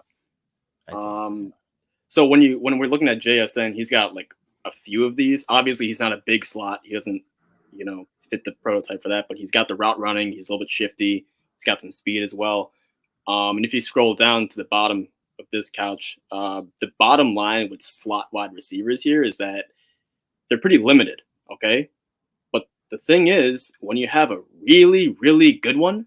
So when we're looking at JSN, he's got like a few of these. Obviously, he's not a big slot. He doesn't, fit the prototype for that. But he's got the route running. He's a little bit shifty. He's got some speed as well. And if you scroll down to the bottom of this couch, the bottom line with slot wide receivers here is that they're pretty limited. Okay, but the thing is, when you have a really, really good one,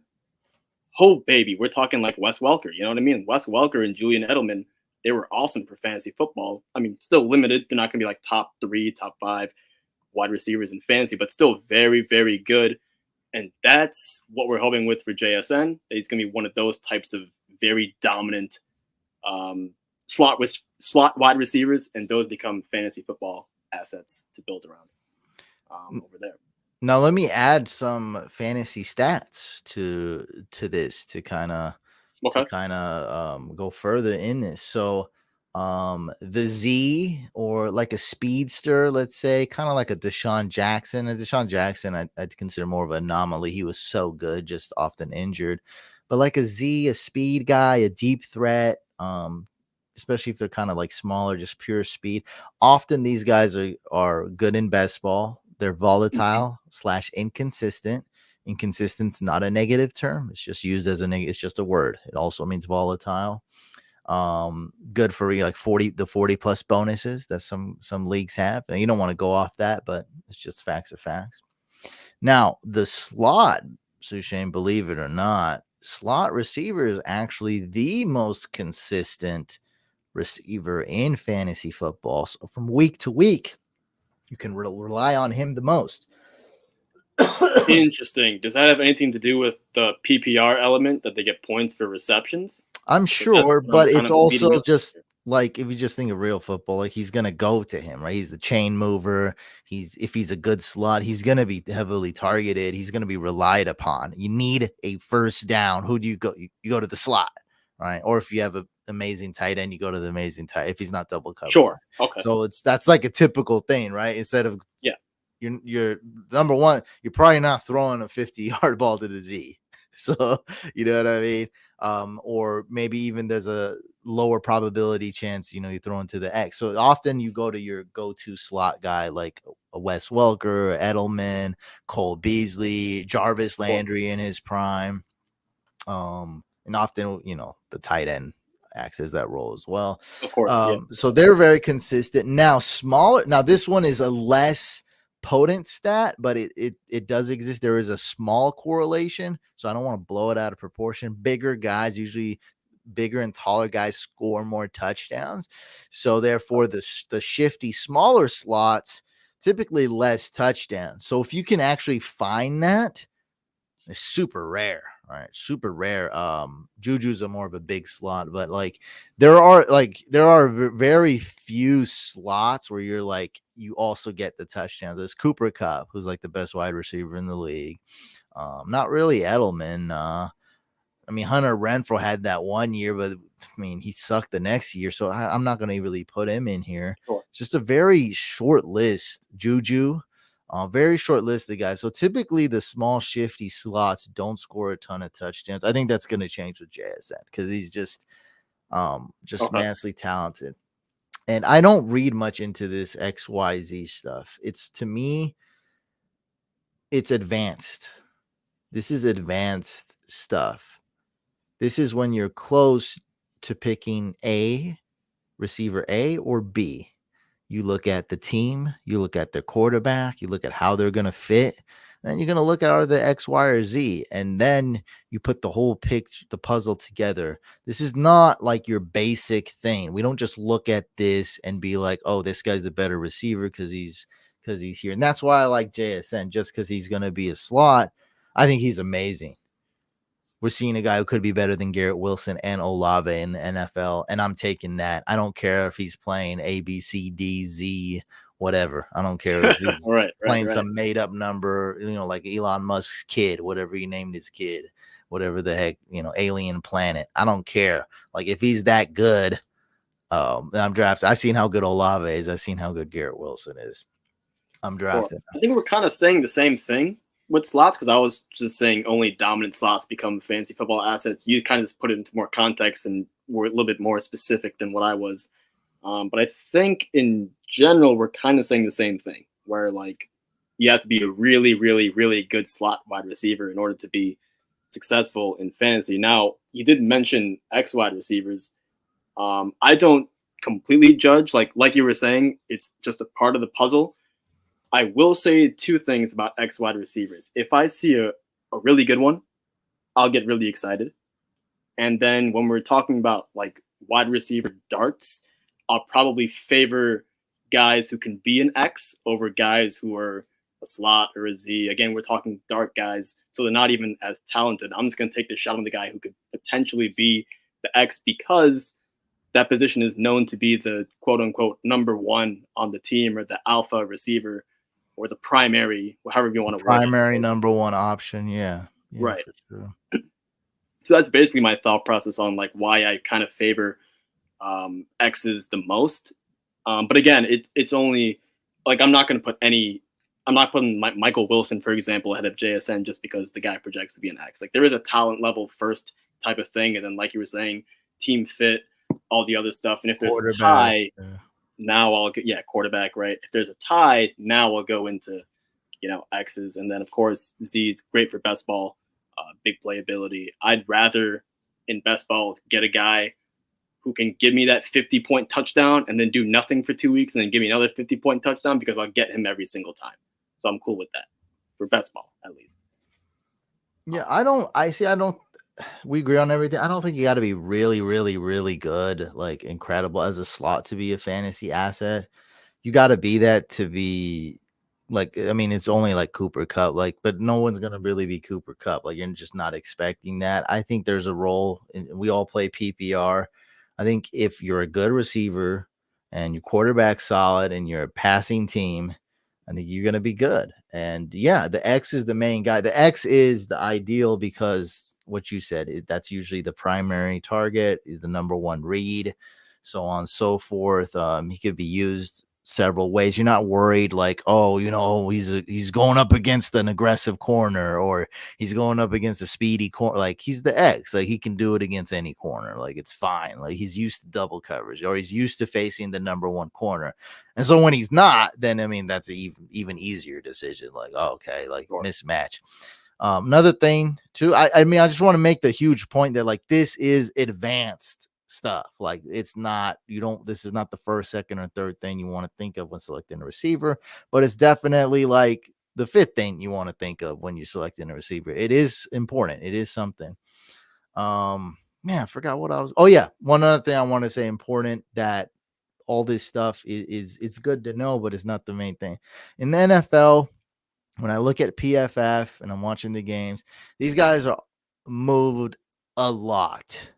oh baby, we're talking like Wes Welker. You know what I mean? Wes Welker and Julian Edelman, they were awesome for fantasy football. I mean, still limited. They're not going to be like top 3, top 5 wide receivers in fantasy, but still very, very good. And that's what we're hoping with for JSN. He's going to be one of those types of very dominant slot wide receivers, and those become fantasy football assets to build around over there. Now let me add some fantasy stats to this to kind of go further in this. So the Z, or like a speedster, let's say, kind of like a Deshaun Jackson. And Deshaun Jackson, I'd consider more of an anomaly. He was so good, just often injured. But like a Z, a speed guy, a deep threat, especially if they're kind of like smaller, just pure speed. Often these guys are good in best ball. They're volatile / inconsistent. Inconsistent's not a negative term. It's just used as it's just a word. It also means volatile. Good for like 40 plus bonuses that some leagues have. And you don't want to go off that, but it's just facts are facts. Now, the slot, Sushane, believe it or not, slot receiver is actually the most consistent receiver in fantasy football. So from week to week, you can rely on him the most. Interesting. Does that have anything to do with the PPR element that they get points for receptions? I'm sure, What I'm but kind it's of leading also up just to. like if you just think of real football, like he's gonna go to him, right? He's the chain mover. If he's a good slot, he's gonna be heavily targeted. He's gonna be relied upon. You need a first down. Who do you go? You go to the slot, right? Or if you have an amazing tight end, you go to the amazing tight. If he's not double covered, Sure. Okay. so that's like a typical thing, right? Instead of Yeah. you're number one, you're probably not throwing a 50-yard ball to the Z. So you know what I mean? Or maybe even there's a lower probability chance, you throw into the X. So often you go to your go-to slot guy like a Wes Welker, Edelman, Cole Beasley, Jarvis Landry in his prime. And often, the tight end acts as that role as well. Of course. Yeah. So they're very consistent. Now, smaller. Now, this one is a less potent stat, but it does exist. There is a small correlation, so I don't want to blow it out of proportion. Bigger guys, usually bigger and taller guys, score more touchdowns. So therefore, the shifty smaller slots typically less touchdowns. So if you can actually find that, it's super rare. All right, super rare. Juju's a more of a big slot, but there are very few slots where you're like you also get the touchdowns. There's Cooper Kupp, who's like the best wide receiver in the league. Not really Edelman. Hunter Renfrow had that one year, but he sucked the next year, so I'm not going to really put him in here. Sure. It's just a very short list. Juju. Very short list of guys. So typically the small shifty slots don't score a ton of touchdowns. I think that's going to change with JSN because he's just immensely talented. And I don't read much into this XYZ stuff. To me, it's advanced. This is advanced stuff. This is when you're close to picking receiver A or B. You look at the team, you look at their quarterback, you look at how they're going to fit. Then you're going to look at are the X, Y, or Z. And then you put the whole picture, the puzzle together. This is not like your basic thing. We don't just look at this and be like, oh, this guy's the better receiver because he's here. And that's why I like JSN, just because he's going to be a slot. I think he's amazing. We're seeing a guy who could be better than Garrett Wilson and Olave in the NFL, and I'm taking that. I don't care if he's playing A, B, C, D, Z, whatever. I don't care if he's playing some made-up number, like Elon Musk's kid, whatever he named his kid, whatever the heck, alien planet. I don't care. Like, if he's that good, I'm drafting. I've seen how good Olave is. I've seen how good Garrett Wilson is. I'm drafting. I think we're kind of saying the same thing with slots, because I was just saying only dominant slots become fantasy football assets. You kind of just put it into more context and were a little bit more specific than what I was. But I think in general, we're kind of saying the same thing, where you have to be a really, really, really good slot wide receiver in order to be successful in fantasy. Now, you did mention X wide receivers. I don't completely judge. Like you were saying, it's just a part of the puzzle. I will say two things about X wide receivers. If I see a really good one, I'll get really excited. And then when we're talking about wide receiver darts, I'll probably favor guys who can be an X over guys who are a slot or a Z. Again, we're talking dart guys, so they're not even as talented. I'm just going to take the shot on the guy who could potentially be the X because that position is known to be the quote-unquote number one on the team, or the alpha receiver, or the primary, however you want to word it. Primary number one option, yeah. Right. For sure. So that's basically my thought process on why I kind of favor X's the most. But again, it's only I'm not going to put I'm not putting Michael Wilson, for example, ahead of JSN just because the guy projects to be an X. There is a talent level first type of thing, and then like you were saying, team fit, all the other stuff. And if there's a tie, now I'll get quarterback, right? If there's a tie, now we'll go into X's, and then of course Z's great for best ball, big playability. I'd rather in best ball get a guy who can give me that 50-point touchdown and then do nothing for 2 weeks and then give me another 50-point touchdown, because I'll get him every single time. So I'm cool with that for best ball, at least. Yeah, I don't we agree on everything. I don't think you got to be really, really, really good, like incredible as a slot to be a fantasy asset. You got to be that to be like, I mean, it's only like Cooper Cup, like, but no one's going to really be Cooper Cup. Like, you're just not expecting that. I think there's a role, and we all play PPR. I think if you're a good receiver and your quarterback solid and you're a passing team, I think you're going to be good. And yeah, the X is the main guy. The X is the ideal because what you said, that's usually the primary target, is the number one read, so on and so forth. He could be used several ways. You're not worried like, oh, he's going up against an aggressive corner, or he's going up against a speedy corner. Like, he's the X. Like, he can do it against any corner. Like, it's fine. Like, he's used to double coverage, or he's used to facing the number one corner. And so when he's not, then I mean, that's an even easier decision. Like, oh, okay, like mismatch. Another thing too, I mean, I just want to make the huge point that like this is advanced stuff. Like, it's not, this is not the first, second, or third thing you want to think of when selecting a receiver, but it's definitely like the fifth thing you want to think of when you're selecting a receiver. It is important. It is something. Man, I forgot what I was. Oh yeah, one other thing I want to say important, that all this stuff is it's good to know, but it's not the main thing. In the NFL, when I look at PFF and I'm watching the games, these guys are moved a lot.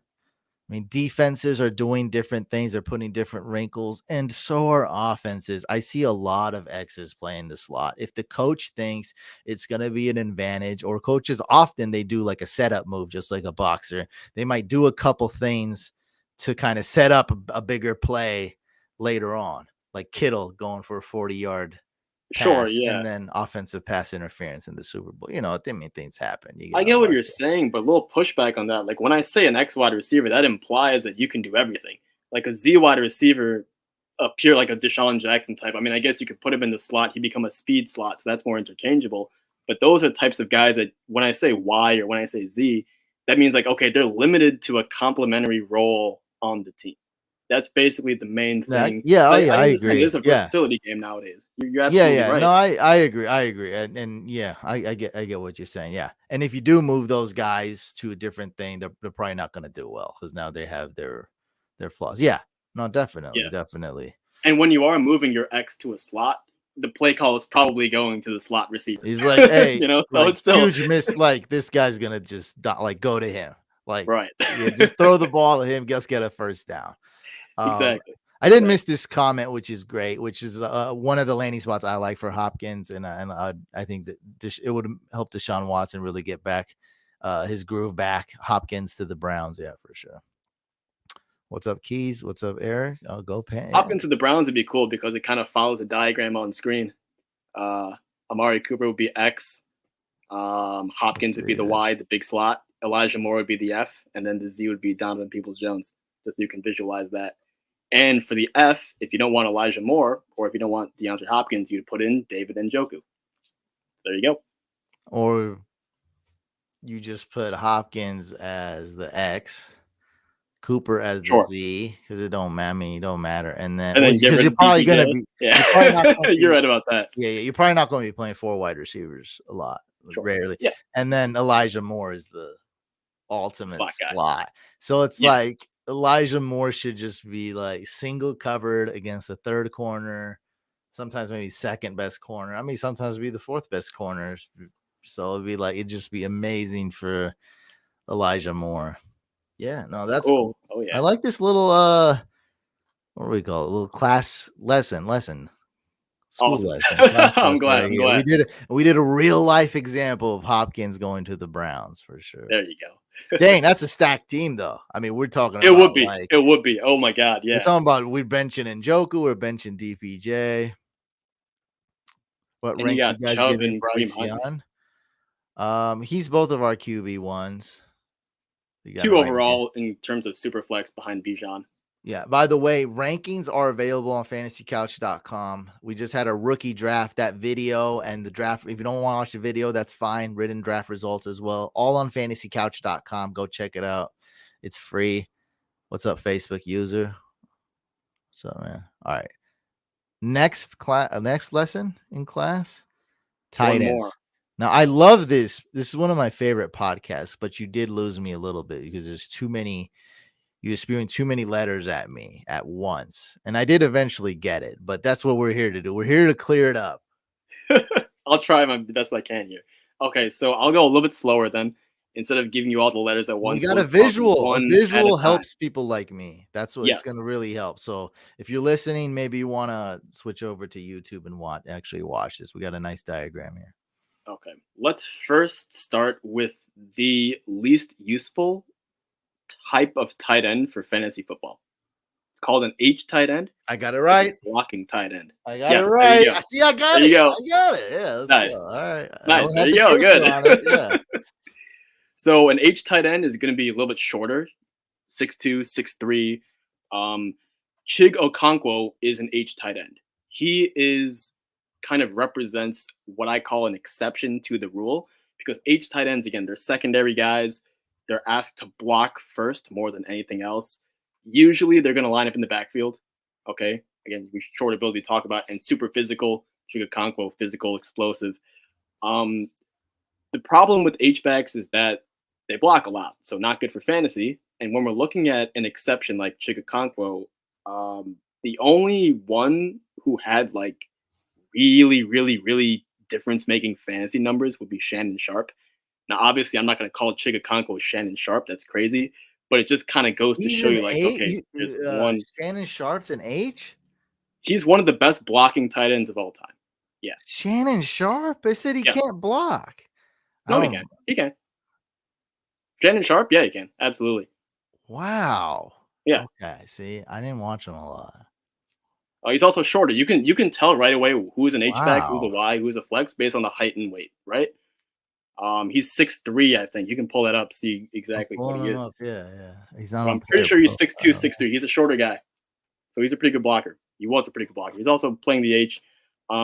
I mean, defenses are doing different things. They're putting different wrinkles, and so are offenses. I see a lot of X's playing the slot. If the coach thinks it's going to be an advantage, or coaches often, they do like a setup move, just like a boxer. They might do a couple things to kind of set up a bigger play later on, like Kittle going for a 40-yard pass, and then offensive pass interference in the Super Bowl. I mean, things happen. I get what you're saying, but a little pushback on that. Like, when I say an X wide receiver, that implies that you can do everything. Like a Z wide receiver, appear like a Deshaun Jackson type. I mean, I guess you could put him in the slot. He become a speed slot, so that's more interchangeable. But those are types of guys that when I say Y or when I say Z, that means like, okay, they're limited to a complementary role on the team. That's basically the main thing. I agree. It's a versatility game nowadays. You're absolutely right. No, I agree. And yeah, I get what you're saying. Yeah. And if you do move those guys to a different thing, they're probably not going to do well because now they have their flaws. Yeah. No, definitely. And when you are moving your X to a slot, the play call is probably going to the slot receiver. He's like, hey, so like, it's still huge miss. Like, this guy's gonna just like go to him. Like, right. Yeah, just throw the ball at him. Just get a first down. Exactly. I didn't miss this comment, which is great, which is one of the landing spots I like for Hopkins, and I think that it would help Deshaun Watson really get back his groove back. Hopkins to the Browns, yeah, for sure. What's up, Keys? What's up, Eric? I'll go Pan. Hopkins to the Browns would be cool because it kind of follows a diagram on screen. Amari Cooper would be X. Hopkins would be the Y, the big slot. Elijah Moore would be the F, and then the Z would be Donovan Peoples-Jones, just so you can visualize that. And for the F, if you don't want Elijah Moore, or if you don't want DeAndre Hopkins, you'd put in David Njoku. There you go. Or you just put Hopkins as the X, Cooper as the Z, because it don't matter. And then because you're probably going to be, you're right about that. Yeah, you're probably not going to be playing 4 wide receivers a lot, rarely. Yeah. And then Elijah Moore is the ultimate slot. So it's like Elijah Moore should just be like single covered against the third corner, sometimes maybe second best corner. I mean, sometimes it'd be the fourth best corner. So it'd just be amazing for Elijah Moore. Yeah, no, that's cool. Oh yeah. I like this little what do we call it? A little class lesson. School lesson. I'm glad. We did a real life example of Hopkins going to the Browns for sure. There you go. Dang, that's a stacked team, though. I mean, we're talking. It would be. It would be. Oh my God, yeah. We're talking about we're benching Njoku, we're benching DPJ. What rank you guys giving Bryce Young? He's both of our QB1s. 2 overall in terms of Superflex behind Bijan. Yeah. By the way, rankings are available on fantasycouch.com. We just had a rookie draft, that video and the draft. If you don't want to watch the video, that's fine. Written draft results as well. All on fantasycouch.com. Go check it out. It's free. What's up, Facebook user? What's up, man? All right. Next lesson in class. Tight ends. Now I love this. This is one of my favorite podcasts, but you did lose me a little bit because there's too many. You're spewing too many letters at me at once, and I did eventually get it. But that's what we're here to do. We're here to clear it up. I'll try the best I can here. Okay, so I'll go a little bit slower then. Instead of giving you all the letters at We once, got we'll a just talk visual. A one at a visual time. helps people like me. That's what it's Yes. going to really help. So if you're listening, maybe you want to switch over to YouTube and actually watch this. We got a nice diagram here. Okay. Let's first start with the least useful type of tight end for fantasy football. It's called an H tight end. I got it right. Blocking tight end. I got it right. I see. I got there it. You go. I got it. Yeah. Nice. Go. All right. Nice. There you go. Good. Yeah. So an H tight end is going to be a little bit shorter, 6'2", 6'3". Chig Okonkwo is an H tight end. He is kind of represents what I call an exception to the rule because H tight ends, again, they're secondary guys. They're asked to block first more than anything else. Usually they're going to line up in the backfield. Okay. Again, short ability to talk about and super physical. Chig Okonkwo, physical, explosive. The problem with H-backs is that they block a lot, so not good for fantasy. And when we're looking at an exception like Chig Okonkwo, the only one who had like really, really, really difference-making fantasy numbers would be Shannon Sharp. Now, obviously, I'm not going to call Chig Okonkwo Shannon Sharp. That's crazy. But it just kind of goes to show you, like, okay, there's one. Shannon Sharp's an H? He's one of the best blocking tight ends of all time. Yeah. Shannon Sharp? I said he can't block. No, he can. He can. Shannon Sharp? Yeah, he can. Absolutely. Wow. Yeah. Okay. See, I didn't watch him a lot. He's also shorter. You can tell right away who's an H-back, who's a Y, who's a flex based on the height and weight, right? He's 6'3", I think. You can pull that up, see exactly what he is. Yeah. He's not. I'm pretty sure he's 6'2", 6'3". He's a shorter guy, so he's a pretty good blocker. He was a pretty good blocker. He's also playing the H.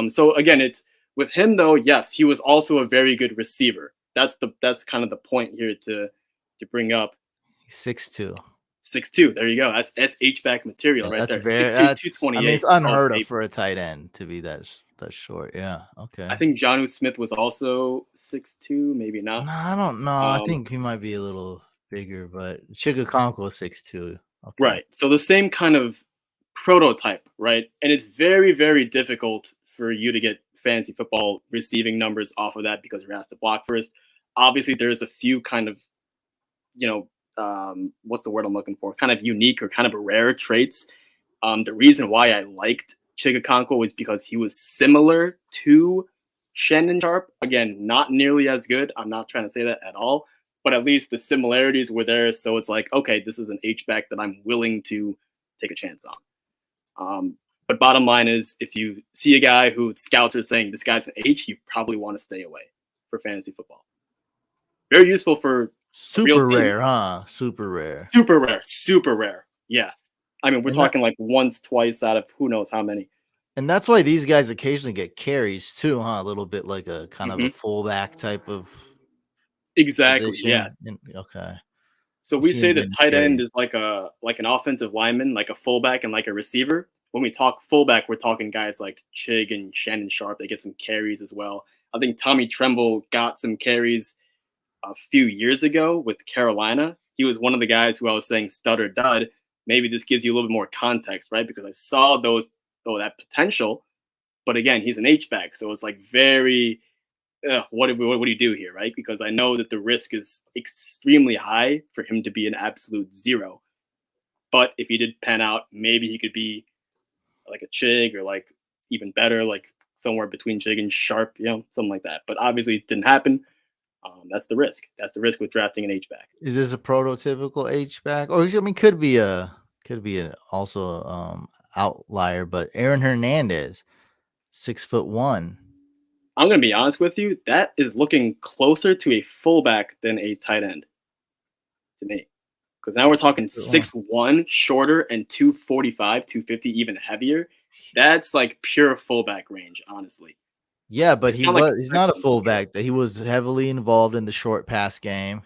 So again, it's with him though. Yes, he was also a very good receiver. That's kind of the point here to bring up. He's 6'2". 6'2". There you go. That's H-back material right there. 6'2", 228. I mean, it's unheard of for a tight end to be that short. Yeah. Okay. I think Jonnu Smith was also 6'2", maybe not. No, I don't know. I think he might be a little bigger, but Chig Okonkwo 6'2". Okay. Right. So the same kind of prototype, right? And it's very, very difficult for you to get fantasy football receiving numbers off of that because you're asked to block first. Obviously, there's a few kind of, what's the word I'm looking for? Kind of unique or kind of rare traits. The reason why I liked Chig Okonkwo was because he was similar to Shannon Sharp. Again, not nearly as good. I'm not trying to say that at all, but at least the similarities were there. So it's like, okay, this is an H-back that I'm willing to take a chance on. But bottom line is, if you see a guy who scouts are saying this guy's an H, you probably want to stay away for fantasy football. Very useful for super rare, huh? Super rare. Super rare. Yeah. I mean, we're talking like once, twice out of who knows how many. And that's why these guys occasionally get carries too, huh? A little bit like a kind of a fullback type of exactly position. Yeah. Okay. So we say that tight end is like an offensive lineman, like a fullback and like a receiver. When we talk fullback, we're talking guys like Chig and Shannon Sharp. They get some carries as well. I think Tommy Tremble got some carries a few years ago with Carolina. He was one of the guys who I was saying stud or dud. Maybe this gives you a little bit more context, right? Because I saw that potential, but again, he's an H-back, so it's like very, what do you do here, right? Because I know that the risk is extremely high for him to be an absolute zero. But if he did pan out, maybe he could be like a Chig or like even better, like somewhere between Chig and Sharp, something like that. But obviously it didn't happen. That's the risk. That's the risk with drafting an H-back. Is this a prototypical H-back? Or I mean, could be also outlier, but Aaron Hernandez, 6'1". I'm gonna be honest with you, that is looking closer to a fullback than a tight end to me. Because now we're talking 6'1", shorter, and 245, 250, even heavier. That's like pure fullback range, honestly. Yeah, but he's not a fullback. That he was heavily involved in the short pass game.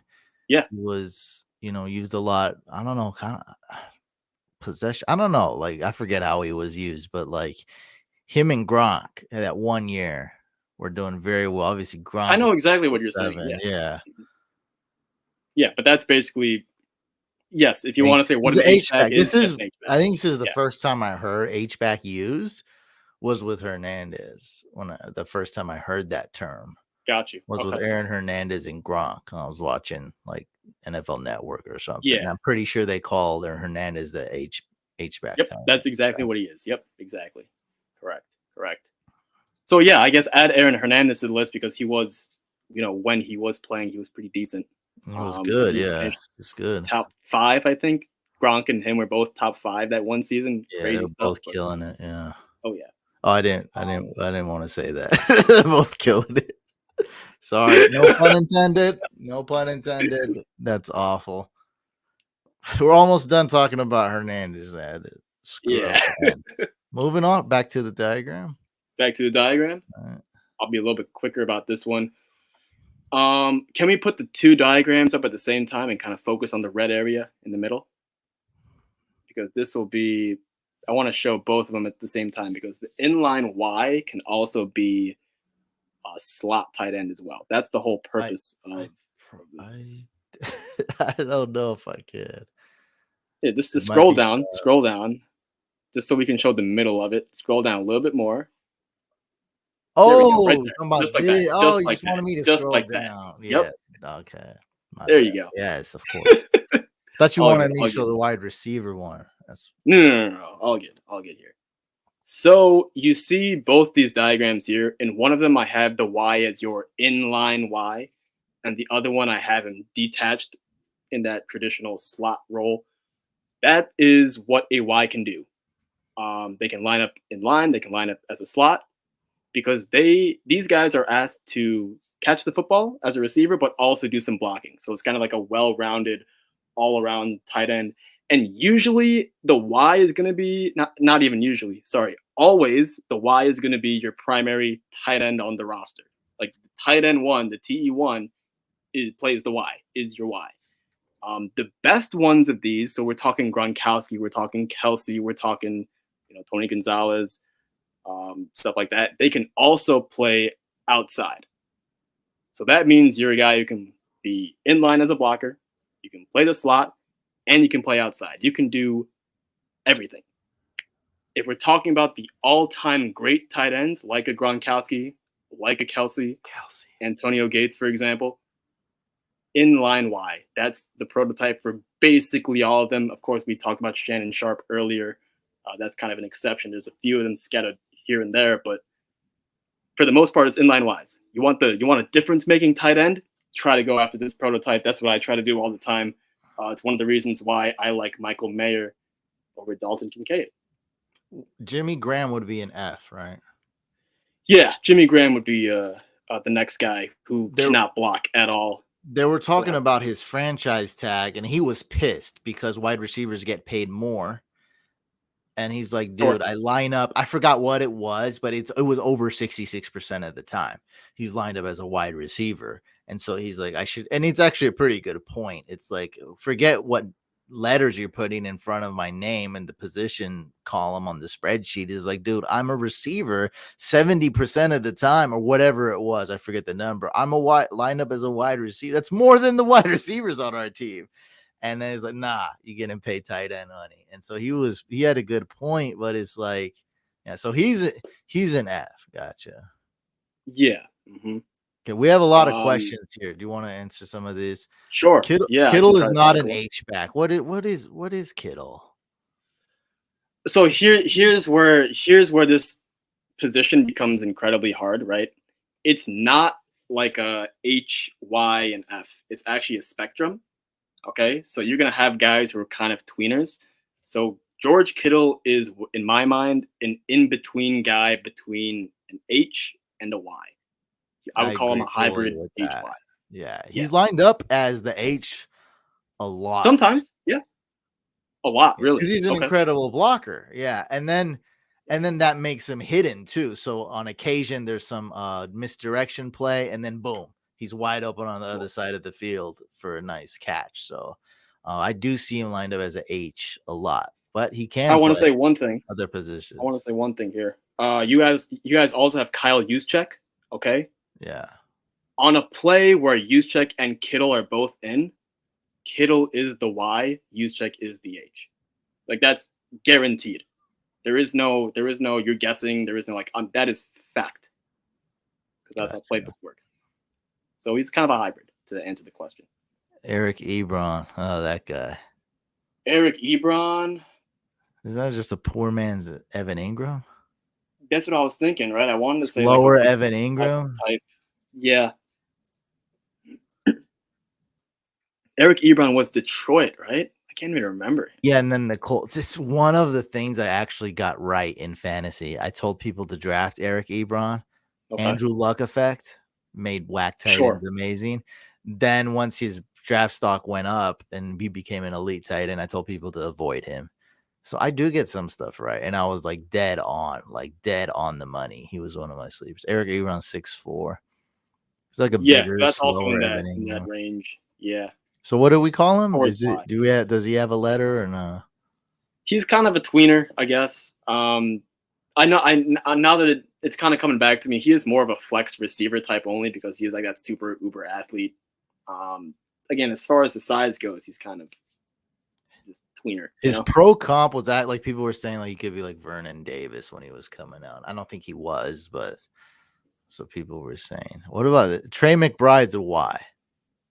Yeah, he was used a lot. I don't know, kind of possession. I don't know, like I forget how he was used, but like him and Gronk that 1 year we're doing very well. Obviously, I Gronk know is exactly what you're saying. 7. Yeah. Yeah. Yeah, but that's basically yes. If you want to say what It's an the H-back H-back. is, This that's is, an H-back. I think this is the Yeah. first time I heard H-back used was with Hernandez. The first time I heard that term Got you. was with Okay. Aaron Hernandez and Gronk. I was watching like NFL Network or something. Yeah. I'm pretty sure they call Aaron Hernandez the H-back. Yep. Time. That's exactly what he is. Yep. Exactly. Correct. So yeah, I guess add Aaron Hernandez to the list because he was, when he was playing, he was pretty decent. It was good. He Yeah, finished it's good. top 5, I think. Gronk and him were both top 5 that one season. Yeah, Crazy they were stuff. both killing it. Yeah. Oh yeah. Oh, I didn't want to say that. They're both killing it. Sorry, no pun intended. No pun intended. That's awful. We're almost done talking about Hernandez. I had to screw up the end. Moving on back to the diagram. Back to the diagram. Right. I'll be a little bit quicker about this one. Can we put the 2 diagrams up at the same time and kind of focus on the red area in the middle? Because this will be, I want to show both of them at the same time because the inline Y can also be a slot tight end as well. That's the whole purpose of I don't know if I can. Yeah, just scroll down, just so we can show the middle of it. Scroll down a little bit more. Oh, right there. just like that. You just wanted me to scroll like down. That. Yep. Yeah. Okay. There you go. Yes, of course. Thought you wanted me to show good. the wide receiver one. That's No. All good here. So you see both these diagrams here. In one of them, I have the Y as your inline Y, and the other one I have him detached in that traditional slot role. That is what a Y can do. They can line up in line. They can line up as a slot because these guys are asked to catch the football as a receiver, but also do some blocking. So it's kind of like a well-rounded, all-around tight end. And usually the Y is going to be not even usually. Sorry, always the Y is going to be your primary tight end on the roster. Like tight end 1, the TE1, plays the Y, is your Y. The best ones of these, so we're talking Gronkowski, we're talking Kelsey, we're talking, Tony Gonzalez, stuff like that. They can also play outside. So that means you're a guy who can be in line as a blocker, you can play the slot, and you can play outside. You can do everything. If we're talking about the all-time great tight ends, like a Gronkowski, like a Kelsey. Antonio Gates, for example, inline Y. That's the prototype for basically all of them. Of course, we talked about Shannon Sharp earlier. That's kind of an exception. There's a few of them scattered here and there, but for the most part, it's inline Ys. You want a difference-making tight end? Try to go after this prototype. That's what I try to do all the time. It's one of the reasons why I like Michael Mayer over Dalton Kincaid. Jimmy Graham would be an F, right? Yeah, Jimmy Graham would be the next guy who cannot block at all. They were talking about his franchise tag, and he was pissed because wide receivers get paid more. And he's like, dude, I line up. I forgot what it was, but it was over 66% of the time. He's lined up as a wide receiver. And so he's like, I should. And it's actually a pretty good point. It's like, forget what letters you're putting in front of my name and the position column on the spreadsheet. Is like, dude, I'm a receiver 70% of the time or whatever it was. I forget the number. I'm lined up as a wide receiver. That's more than the wide receivers on our team. And then he's like, nah, you're getting paid tight end money. And so he had a good point, but it's like, yeah, so he's an F. Gotcha. Yeah. Mm-hmm. Okay, we have a lot of questions here. Do you want to answer some of these? Sure. Kittle is not an H-back. What is Kittle? So here's where this position becomes incredibly hard, right? It's not like a H, Y, and F. It's actually a spectrum. Okay, so you're going to have guys who are kind of tweeners. So George Kittle is, in my mind, an in-between guy between an H and a Y. I would call him a hybrid H-Y. Yeah, he's lined up as the H a lot. Sometimes, yeah. A lot, really. Because he's an incredible blocker. Yeah, and then that makes him hidden, too. So on occasion, there's some misdirection play, and then boom. He's wide open on the other side of the field for a nice catch. So I do see him lined up as an H a lot, but he can. I want to say one thing. Other positions. I want to say one thing here. You guys also have Kyle Juszczyk Okay. Yeah. On a play where Juszczyk and Kittle are both in, Kittle is the Y, Juszczyk is the H. Like that's guaranteed. There is no you're guessing. There is no like that is fact because that's how Gotcha. playbook works. So he's kind of a hybrid to answer the question. Eric Ebron. Oh, that guy. Eric Ebron. Isn't that just a poor man's Evan Ingram? That's what I was thinking, right? I wanted to say like Slower a Evan Ingram. type. Yeah. Eric Ebron was Detroit, right? I can't even remember. Yeah, and then the Colts. It's one of the things I actually got right in fantasy. I told people to draft Eric Ebron. Okay. Andrew Luck effect made whack tight Sure. ends amazing. Then once his draft stock went up and he became an elite tight end, I told people to avoid him. So I do get some stuff right. And I was like dead on the money. He was one of my sleepers. Eric Ebron 6'4". He's like a Yeah, bigger, that's also slower in Evan that Ingram. range. Yeah. So what do we call him? Towards Y. Does he have a letter or no? He's kind of a tweener, I guess. I know. Now that it's kind of coming back to me, he is more of a flex receiver type only because he is like that super uber athlete. Again, as far as the size goes, he's kind of just tweener. His pro comp was that like people were saying like he could be like Vernon Davis when he was coming out. I don't think he was, but so people were saying. What about it? Trey McBride's a Y.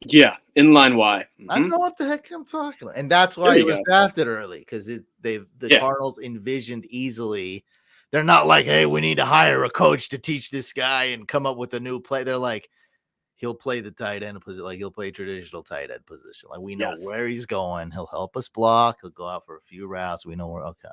Yeah, inline Y. I don't know what the heck I'm talking about. And that's why he was drafted early because the Cardinals envisioned easily. They're not like, hey, we need to hire a coach to teach this guy and come up with a new play. They're like, he'll play the tight end position, like he'll play traditional tight end position. Like we know where he's going. He'll help us block. He'll go out for a few routes. We know where. Okay.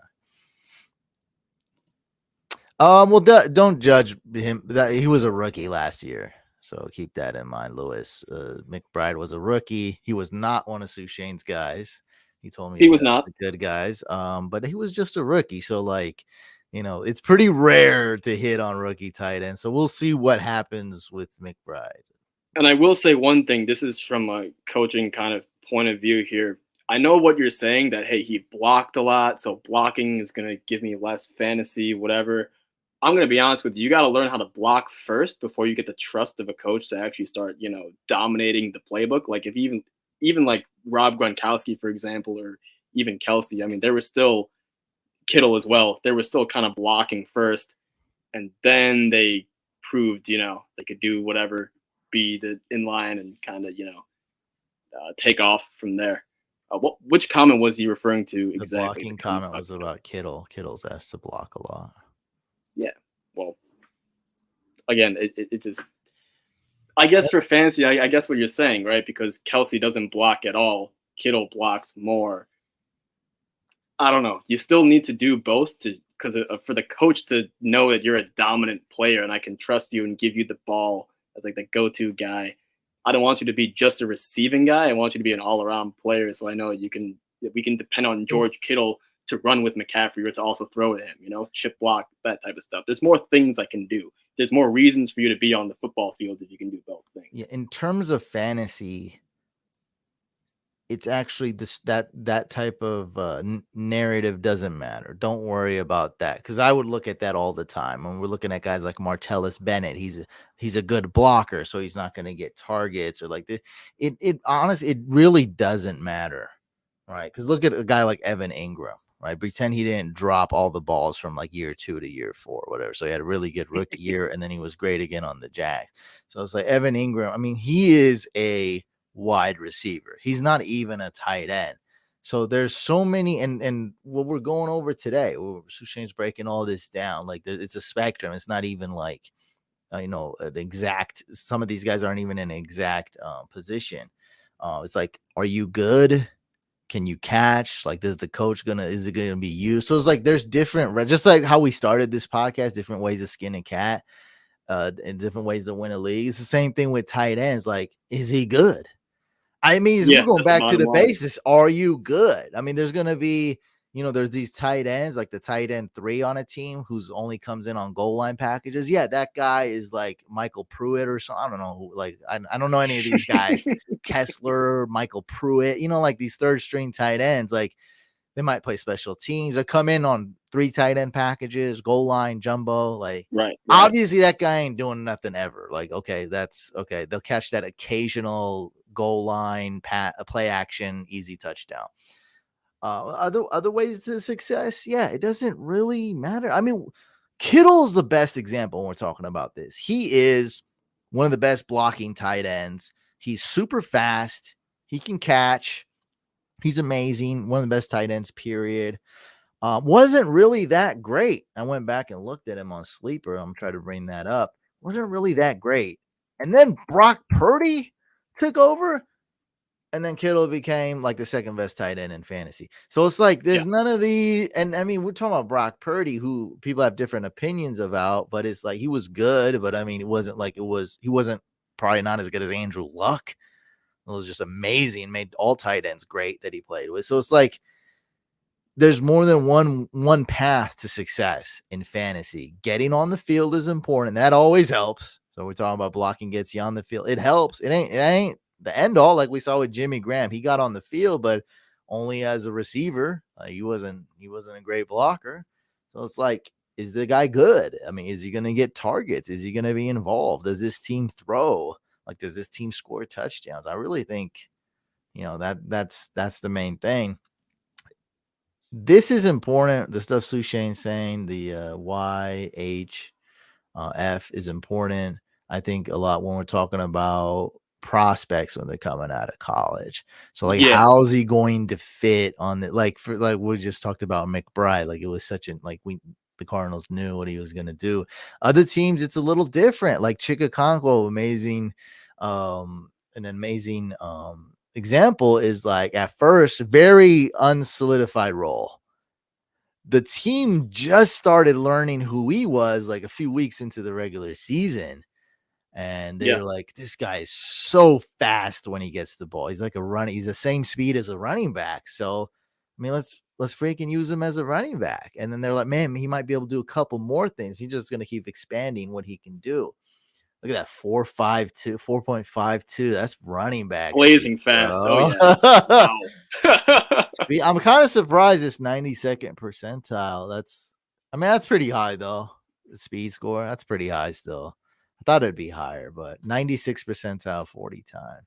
Well, don't judge him. That he was a rookie last year. So keep that in mind, Lewis. McBride was a rookie. He was not one of Sushane's guys. He told me he was not the good guys. But he was just a rookie. So like, it's pretty rare to hit on rookie tight end. So we'll see what happens with McBride. And I will say one thing. This is from a coaching kind of point of view here. I know what you're saying that, hey, he blocked a lot. So blocking is going to give me less fantasy, whatever. I'm going to be honest with you. You got to learn how to block first before you get the trust of a coach to actually start, dominating the playbook. Like if even like Rob Gronkowski, for example, or even Kelsey, I mean, there was still Kittle as well. They were still kind of blocking first. And then they proved, they could do whatever, be the inline and kind of, take off from there. Which comment was he referring to exactly? The blocking comment was about Kittle. Kittle's asked to block a lot. Yeah, well, again, it just, I guess for fantasy, I guess what you're saying, right? Because Kelsey doesn't block at all. Kittle blocks more. I don't know. You still need to do both because for the coach to know that you're a dominant player and I can trust you and give you the ball as like the go-to guy. I don't want you to be just a receiving guy. I want you to be an all-around player. So I know we can depend on George Kittle to run with McCaffrey or to also throw to him, chip block, that type of stuff. There's more things I can do. There's more reasons for you to be on the football field if you can do both things. Yeah, in terms of fantasy, it's actually that type of narrative doesn't matter. Don't worry about that because I would look at that all the time when we're looking at guys like Martellus Bennett. He's a good blocker, so he's not going to get targets or like this. It honestly, it really doesn't matter, right? Because look at a guy like Evan Ingram. Right, pretend he didn't drop all the balls from like year 2 to year 4, whatever. So he had a really good rookie year, and then he was great again on the Jags. So it's like Evan Ingram. I mean, he is a wide receiver. He's not even a tight end. So there's so many, and what we're going over today, Sushane's breaking all this down. Like it's a spectrum. It's not even like an exact. Some of these guys aren't even in an exact position. It's like, are you good? Can you catch? Like, is it gonna be you? So it's like there's different, just like how we started this podcast, different ways to skin a cat, and different ways to win a league. It's the same thing with tight ends. Like, is he good? I mean, we're going back to the basis. Are you good? I mean, there's gonna be, there's these tight ends, like the tight end 3 on a team who's only comes in on goal line packages. Yeah, that guy is like Michael Pruitt or something. I don't know who, like I don't know any of these guys. Kessler, Michael Pruitt, like these third string tight ends. Like They might play special teams. They come in on 3 tight end packages, goal line, jumbo. Like, Right. obviously that guy ain't doing nothing ever. Like, okay, that's okay. They'll catch that occasional goal line, play action, easy touchdown. Other ways to success, yeah, it doesn't really matter. I mean, Kittle's the best example when we're talking about this. He is one of the best blocking tight ends. He's super fast. He can catch. He's amazing. One of the best tight ends, period. Wasn't really that great. I went back and looked at him on Sleeper. I'm trying to bring that up. Wasn't really that great. And then Brock Purdy took over. And then Kittle became like the second best tight end in fantasy. So it's like there's none of the, and I mean, we're talking about Brock Purdy, who people have different opinions about, but it's like he was good, but I mean, he wasn't probably not as good as Andrew Luck. It was just amazing, made all tight ends great that he played with. So it's like there's more than one path to success in fantasy. Getting on the field is important. That always helps. So we're talking about blocking gets you on the field. It helps. It ain't the end all, like we saw with Jimmy Graham. He got on the field, but only as a receiver. He wasn't a great blocker. So it's like, is the guy good? I mean, is he going to get targets? Is he going to be involved? Does this team throw? Like, does this team score touchdowns? I really think, that's the main thing. This is important. The stuff Sushane's saying, the YHF is important. I think a lot when we're talking about prospects when they're coming out of college. So like, how's he going to fit on the, like we just talked about McBride, like it was such an, like the Cardinals knew what he was going to do. Other teams, it's a little different. Like Chicago, an amazing example is like at first, very unsolidified role. The team just started learning who he was like a few weeks into the regular season. And they were like, this guy is so fast when he gets the ball. He's like he's the same speed as a running back. So, I mean, let's freaking use him as a running back. And then they're like, man, he might be able to do a couple more things. He's just going to keep expanding what he can do. Look at that 4.52. That's running back. Blazing speed, fast. bro. Oh, yeah. I'm kind of surprised this 92nd percentile. That's pretty high, though. The speed score, that's pretty high still. I thought it'd be higher, but 96 percentile 40 time.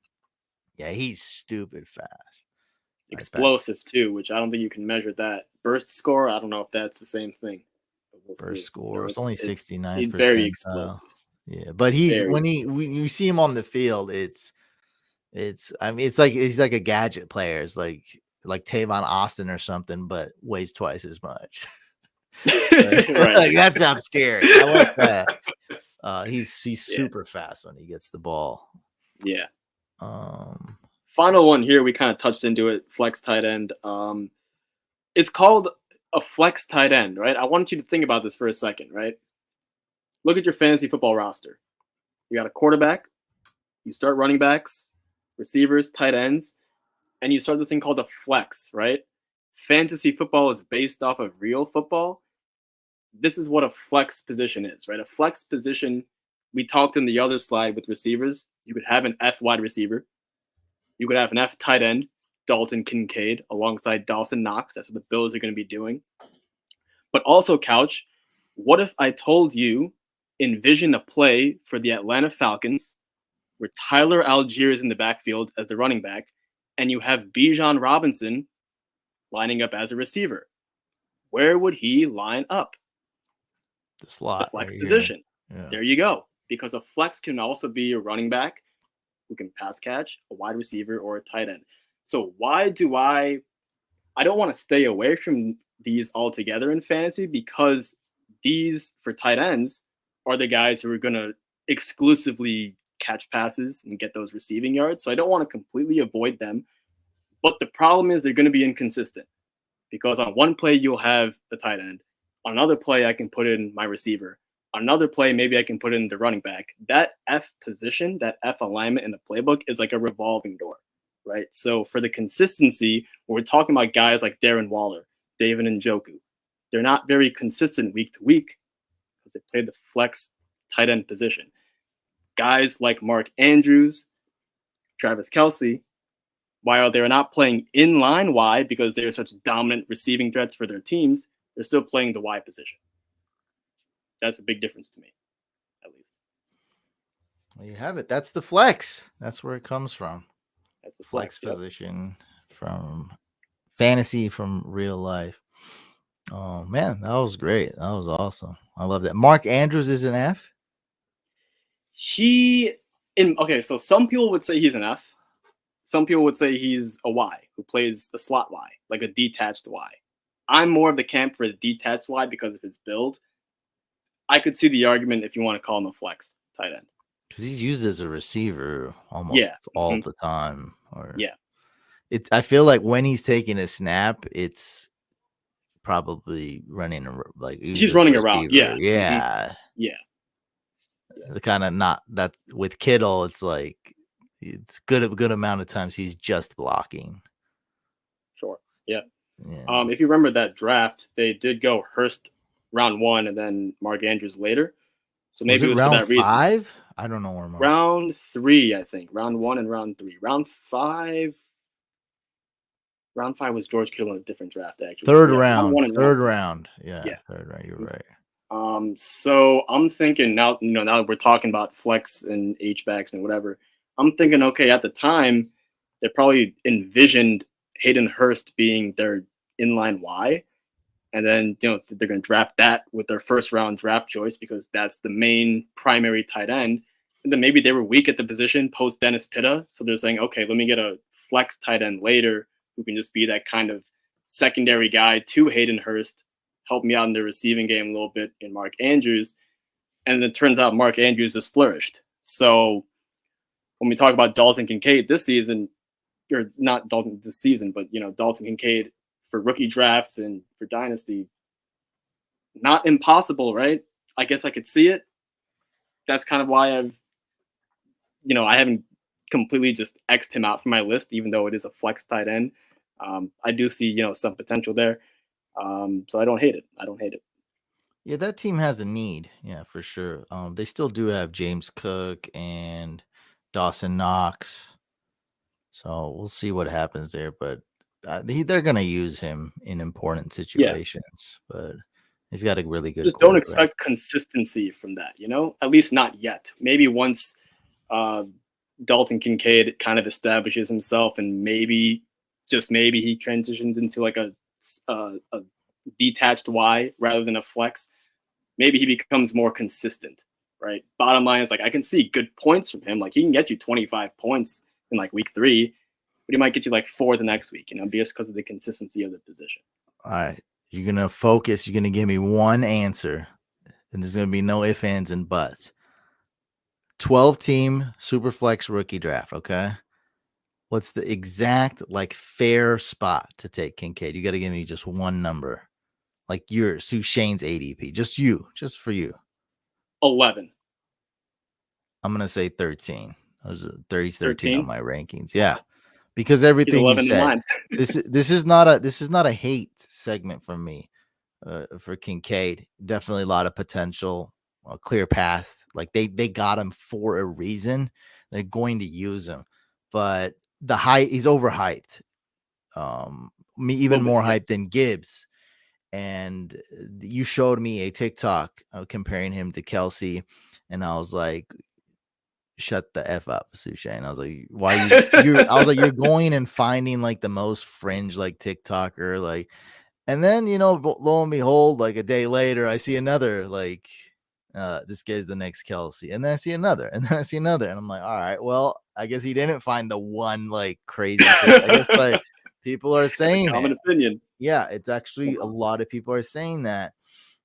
Yeah, he's stupid fast. Explosive too, which I don't think you can measure that. Burst score, I don't know if that's the same thing. Burst score, it's only 69%. He's very explosive. Yeah, but when you see him on the field, it's like he's like a gadget player. It's like Tavon Austin or something, but weighs twice as much. Right. Like, that sounds scary. I like that. He's super fast when he gets the ball. Yeah. Final one here, we kind of touched into it. Flex tight end. It's called a flex tight end, right? I want you to think about this for a second, right? Look at your fantasy football roster. You got a quarterback. You start running backs, receivers, tight ends, and you start this thing called a flex, right? Fantasy football is based off of real football. This is what a flex position is, right? A flex position, we talked in the other slide with receivers. You could have an F wide receiver. You could have an F tight end, Dalton Kincaid, alongside Dawson Knox. That's what the Bills are going to be doing. But also, Couch, what if I told you, envision a play for the Atlanta Falcons where Tyler Algier is in the backfield as the running back, and you have Bijan Robinson lining up as a receiver? Where would he line up? The slot. The flex position. Yeah. There you go. Because a flex can also be a running back who can pass catch, a wide receiver, or a tight end. So why do I don't want to stay away from these altogether in fantasy, because these, for tight ends, are the guys who are going to exclusively catch passes and get those receiving yards. So I don't want to completely avoid them. But the problem is they're going to be inconsistent, because on one play you'll have the tight end. On another play I can put in my receiver. On another play maybe I can put in the running back. That F position, that F alignment in the playbook is like a revolving door, right? So for the consistency, when we're talking about guys like Darren Waller, David Njoku, they're not very consistent week to week because they play the flex tight end position. Guys like Mark Andrews, Travis Kelce, while they're not playing inline wide because they're such dominant receiving threats for their teams, they're still playing the wide position. That's a big difference to me, at least. Well, you have it. That's the flex. That's where it comes from. That's the Flex yep. position from fantasy, from real life. Oh man, that was great. That was awesome. I love that. Mark Andrews is an F. Okay, so some people would say he's an F. Some people would say he's a Y who plays the slot Y, like a detached Y. I'm more of the camp for the detached Y because of his build. I could see the argument if you want to call him a flex tight end. Because he's used as a receiver almost all the time. I feel like when he's taking a snap, it's probably running like he's running around. Yeah. Yeah. The kind of not that with Kittle, it's like it's a good amount of times he's just blocking. Sure. Yeah. If you remember that draft, they did go Hurst round 1 and then Mark Andrews later. So maybe it was round for that reason. 5? I don't know where round 3, I think. Round 1 and round 3. Round 5 was George Kittle in a different draft, actually. Third round. Yeah. Third round. You're right. So I'm thinking now that we're talking about flex and H-backs and whatever, I'm thinking, okay, at the time, they probably envisioned Hayden Hurst being their inline Y. And then, they're going to draft that with their first round draft choice because that's the main primary tight end. And then maybe they were weak at the position post Dennis Pitta. So they're saying, okay, let me get a flex tight end later who can just be that kind of secondary guy to Hayden Hurst, help me out in the receiving game a little bit in Mark Andrews. And it turns out Mark Andrews has flourished. So when we talk about Dalton Kincaid this season, or not Dalton this season, but, Dalton Kincaid for rookie drafts and for Dynasty, not impossible, right? I guess I could see it. That's kind of why I haven't completely just X'd him out from my list, even though it is a flex tight end. I do see, some potential there. So I don't hate it. Yeah, that team has a need. Yeah, for sure. They still do have James Cook and Dawson Knox. So we'll see what happens there. But they're going to use him in important situations. But he's got a really good just don't expect consistency from that, at least not yet. Maybe once Dalton Kincaid kind of establishes himself and maybe he transitions into like a detached Y rather than a flex, maybe he becomes more consistent, right? Bottom line is, like, I can see good points from him. Like, he can get you 25 points in like week 3, but he might get you like 4 the next week, just because of the consistency of the position. All right. You're going to focus. You're going to give me one answer, and there's going to be no ifs, ands, and buts. 12-team Superflex rookie draft, okay? What's the exact, fair spot to take Kincaid? You got to give me just one number. Like your Sue Shane's ADP. Just for you. 11. I'm going to say 13. He's 13 on my rankings. Yeah. Because everything you said. this is not a hate segment from me for Kincaid. Definitely a lot of potential, a clear path. Like they got him for a reason. They're going to use him. But he's overhyped. Even more hyped than Gibbs. And you showed me a TikTok comparing him to Kelsey, and I was like, shut the F up, Sushane. And I was like, why I was like, you're going and finding like the most fringe TikToker, and then lo and behold, like a day later, I see another this guy's the next Kelsey, and then I see another, and then I see another, and I'm like, all right, well, I guess he didn't find the one crazy thing. I guess people are saying common opinion. Yeah, it's actually a lot of people are saying that,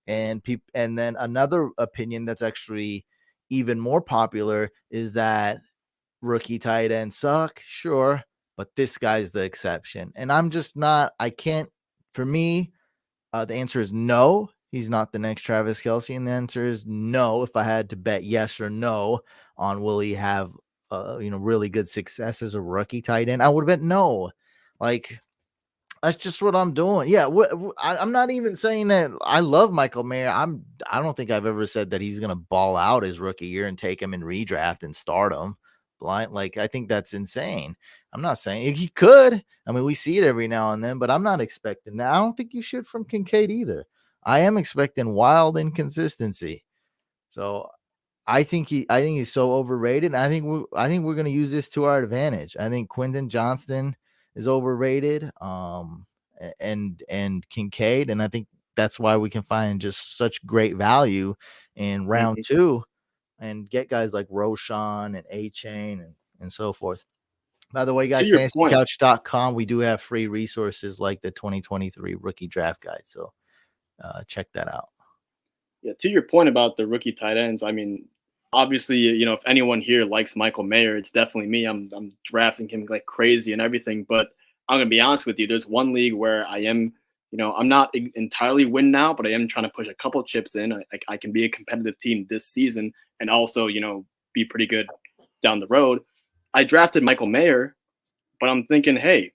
and then another opinion that's actually even more popular is that rookie tight ends suck, sure, but this guy's the exception. And I'm just not. I can't. For me, the answer is no. He's not the next Travis Kelce, and the answer is no. If I had to bet yes or no on will he have really good success as a rookie tight end, I would bet no. That's just what I'm doing. Yeah, I'm not even saying that I love Michael Mayer. I don't think I've ever said that he's going to ball out his rookie year and take him in redraft and start him. blind. Like, I think that's insane. I'm not saying he could. I mean, we see it every now and then, but I'm not expecting that. I don't think you should from Kincaid either. I am expecting wild inconsistency. So I think he's so overrated. I think we're going to use this to our advantage. I think Quentin Johnston is overrated. And Kincaid, and I think that's why we can find just such great value in round 2 and get guys like Roshan and A-Chain and so forth. By the way, guys, fantasycouch.com, we do have free resources like the 2023 rookie draft guide. So check that out. Yeah, to your point about the rookie tight ends, I mean, obviously, if anyone here likes Michael Mayer, it's definitely me. I'm drafting him like crazy and everything. But I'm going to be honest with you. There's one league where I am, I'm not entirely win now, but I am trying to push a couple chips in. I can be a competitive team this season and also, be pretty good down the road. I drafted Michael Mayer, but I'm thinking, hey,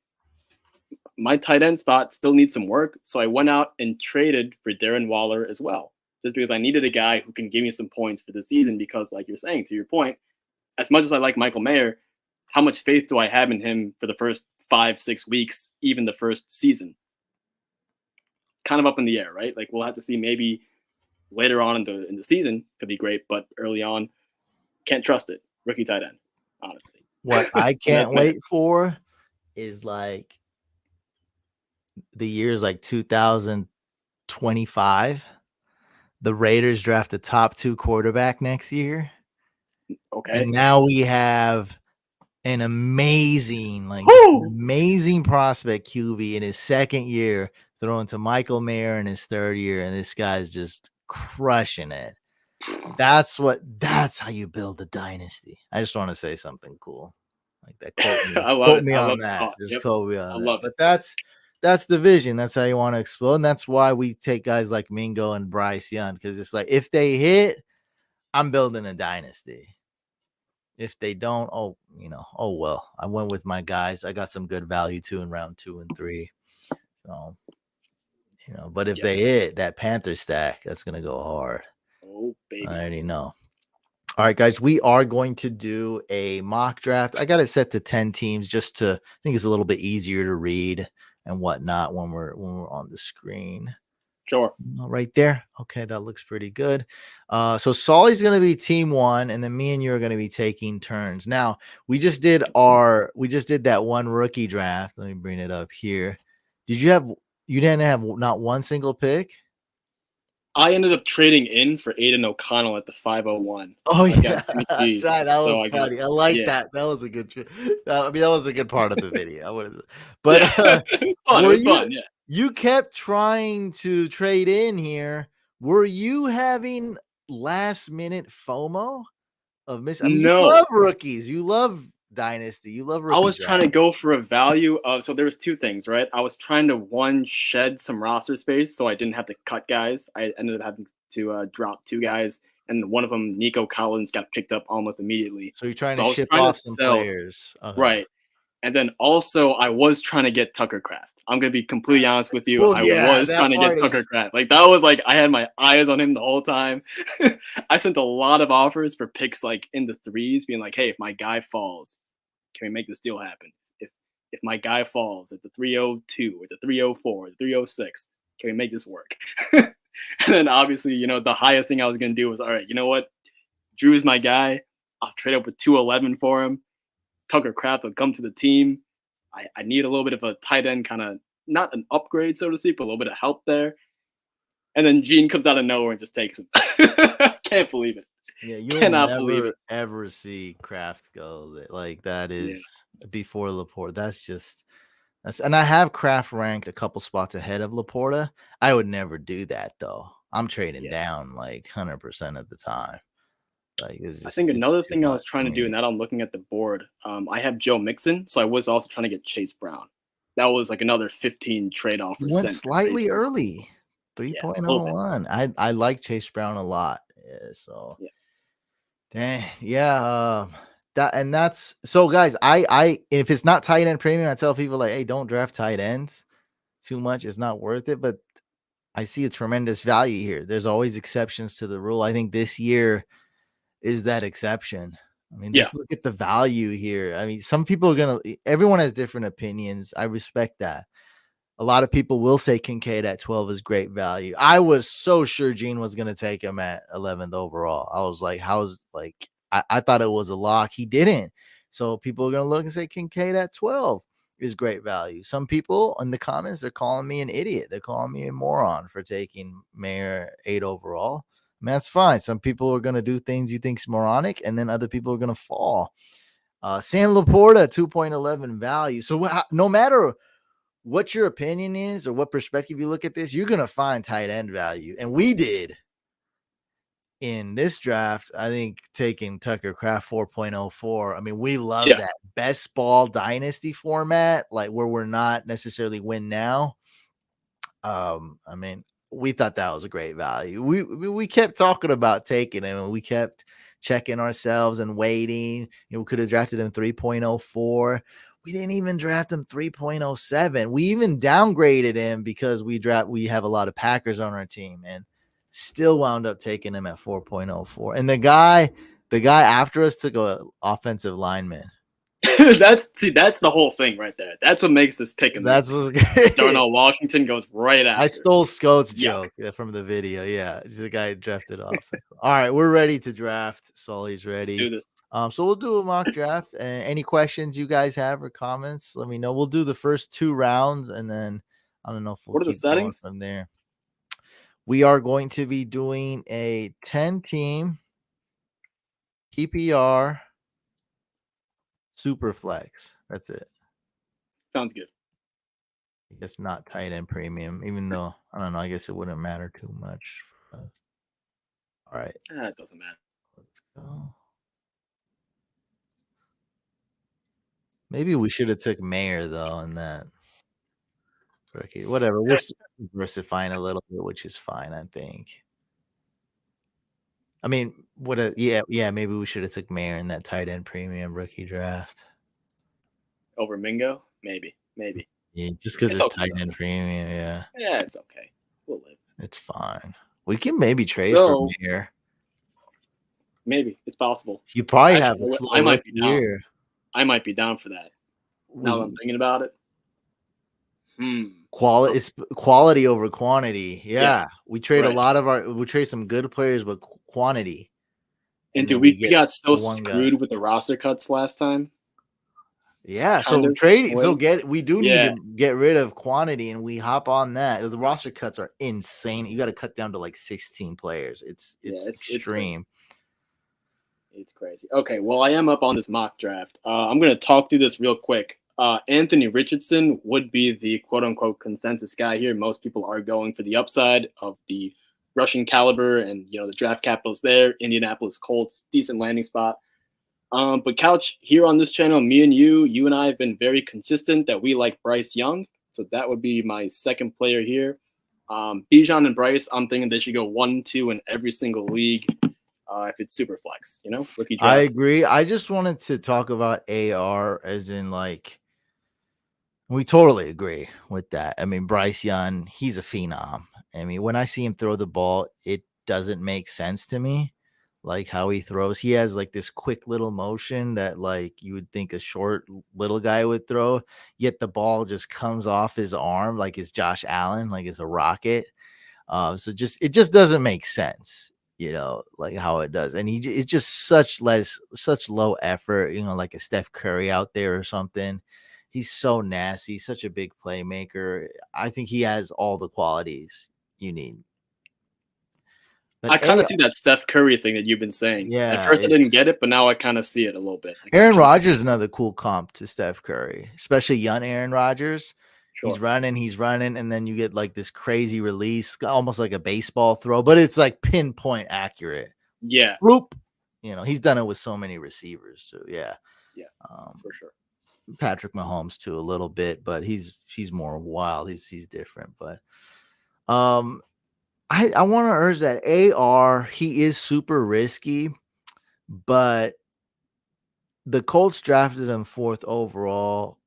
my tight end spot still needs some work. So I went out and traded for Darren Waller as well, just because I needed a guy who can give me some points for the season. Because like you're saying, to your point, as much as I like Michael Mayer, how much faith do I have in him for the first 5-6 weeks, even the first season? Kind of up in the air, right? Like we'll have to see. Maybe later on in the season could be great, but early on, can't trust it. Rookie tight end, honestly. What I can't wait for is like the years like 2025. The Raiders draft the top 2 quarterback next year. Okay. And now we have an amazing prospect QB in his second year, throwing to Michael Mayer in his third year, and this guy's just crushing it. That's how you build a dynasty. I just want to say something cool like that. Quote me on that. Just quote me on that. But that's the vision. That's how you want to explode. And that's why we take guys like Mingo and Bryce Young, because it's like if they hit, I'm building a dynasty. If they don't, oh well. I went with my guys. I got some good value too in round 2 and 3. So, but if they hit that Panther stack, that's gonna go hard. Oh, baby. I already know. All right, guys, we are going to do a mock draft. I got it set to 10 teams just to, I think it's a little bit easier to read and whatnot when we're on the screen. Sure. Right there. Okay, that looks pretty good. So Solly's going to be team 1, and then me and you are going to be taking turns. Now, we just did that one rookie draft. Let me bring it up here. You didn't have not one single pick? I ended up trading in for Aiden O'Connell at the 501. Oh, yeah. That's right. That was funny. I like that. That was a good that was a good part of the video. But it was fun. Yeah. You kept trying to trade in here. Were you having last minute FOMO of miss? I mean, no. You love rookies. You love Dynasty. You love rookies. I was trying to go for a value of, so there was 2 things, right? I was trying to shed some roster space so I didn't have to cut guys. I ended up having to drop 2 guys, and one of them, Nico Collins, got picked up almost immediately. So you're trying to ship off some players. Right. And then also I was trying to get Tucker Kraft. I'm going to be completely honest with you. I was trying to get Tucker Kraft. Like that was like, I had my eyes on him the whole time. I sent a lot of offers for picks like in the 3s, being like, hey, if my guy falls, can we make this deal happen? If my guy falls at the 302 or the 304 or the 306, can we make this work? And then obviously, the highest thing I was going to do was, all right, you know what? Drew's my guy. I'll trade up with 211 for him. Tucker Kraft will come to the team. I need a little bit of a tight end, kind of not an upgrade, so to speak, but a little bit of help there. And then Gene comes out of nowhere and just takes him. Can't believe it. Yeah, you cannot believe it. Ever see Kraft go like that is before Laporta. That's and I have Kraft ranked a couple spots ahead of Laporta. I would never do that though. I'm trading down like 100% of the time. Like I think another thing I was trying to do, and that I'm looking at the board, I have Joe Mixon, so I was also trying to get Chase Brown. That was like another 15 trade offers. Went slightly early, 3.01. I like Chase Brown a lot. Yeah, so dang, that's so guys. I if it's not tight end premium, I tell people like, hey, don't draft tight ends too much. It's not worth it. But I see a tremendous value here. There's always exceptions to the rule. I think this year is that exception. I mean, just look at the value here. I mean, some people are everyone has different opinions. I respect that. A lot of people will say Kincaid at 12 is great value. I was so sure Gene was going to take him at 11th overall. I was like, I thought it was a lock. He didn't. So people are going to look and say Kincaid at 12 is great value. Some people in the comments, they're calling me an idiot. They're calling me a moron for taking Mayer 8 overall. And that's fine. Some people are going to do things you think's moronic, and then other people are going to fall. Sam Laporta, 2.11 value. So no matter what your opinion is or what perspective you look at this, you're going to find tight end value. And we did in this draft, I think, taking Tucker Kraft 4.04. I mean, we love that best ball dynasty format, like where we're not necessarily win now. I mean, we thought that was a great value. We kept talking about taking him, and we kept checking ourselves and waiting. We could have drafted him 3.04. We didn't even draft him 3.07. We even downgraded him because we have a lot of Packers on our team, and still wound up taking him at 4.04. And the guy after us took a offensive lineman. That's the whole thing right there. That's what makes this pick. That's Darnell Washington goes right after. I stole Scott's joke from the video. Yeah, the guy drafted off. All right, we're ready to draft. Sully's ready. Let's do this. So we'll do a mock draft. And any questions you guys have or comments, let me know. We'll do the first 2 rounds, and then I don't know if we'll keep going from there. We are going to be doing a 10-team PPR super flex. That's it. Sounds good. I guess not tight end premium, even though I don't know. I guess it wouldn't matter too much. All right. It doesn't matter. Let's go. Maybe we should have took Mayer though in that. Okay, whatever. We're diversifying a little bit, which is fine, I think. I mean, maybe we should have took Mayer in that tight end premium rookie draft. Over Mingo? Maybe. Yeah, just because it's tight end premium, yeah. Yeah, it's okay. We'll live. It's fine. We can maybe trade for Mayer. Maybe. It's possible. You probably have a slow year. I might be down for that. Now that I'm thinking about it. It's quality over quantity. Yeah. We trade a lot of we trade some good players with quantity. And we got so screwed with the roster cuts last time. Yeah, so trading. So we do need to get rid of quantity, and we hop on that. The roster cuts are insane. You got to cut down to like 16 players. It's extreme. It's crazy. Okay, well, I am up on this mock draft. I'm going to talk through this real quick. Anthony Richardson would be the quote-unquote consensus guy here. Most people are going for the upside of the rushing caliber, and the draft capital's there. Indianapolis Colts, decent landing spot. But Couch, here on this channel, me and you and I have been very consistent that we like Bryce Young. So that would be my second player here. Bijan and Bryce, I'm thinking they should go 1-2 in every single league. If it's super flex, rookie draft. I agree. I just wanted to talk about AR as in we totally agree with that. I mean, Bryce Young, he's a phenom. I mean, when I see him throw the ball, it doesn't make sense to me. Like how he throws. He has like this quick little motion that like you would think a short little guy would throw, yet the ball just comes off his arm like it's Josh Allen, like it's a rocket. So it just doesn't make sense, like how it does. And it's just such low effort, like a Steph Curry out there or something. He's so nasty, such a big playmaker. I think he has all the qualities you need. But I kind of see that Steph Curry thing that you've been saying. Yeah. At first I didn't get it, but now I kind of see it a little bit. Aaron Rodgers is another cool comp to Steph Curry, especially young Aaron Rodgers. Sure. He's running, and then you get like this crazy release, almost like a baseball throw, but it's like pinpoint accurate. Yeah. Whoop. He's done it with so many receivers too. Yeah. Yeah. For sure. Patrick Mahomes too a little bit, but he's more wild. He's different, but I want to urge that AR, he is super risky, but the Colts drafted him 4th overall.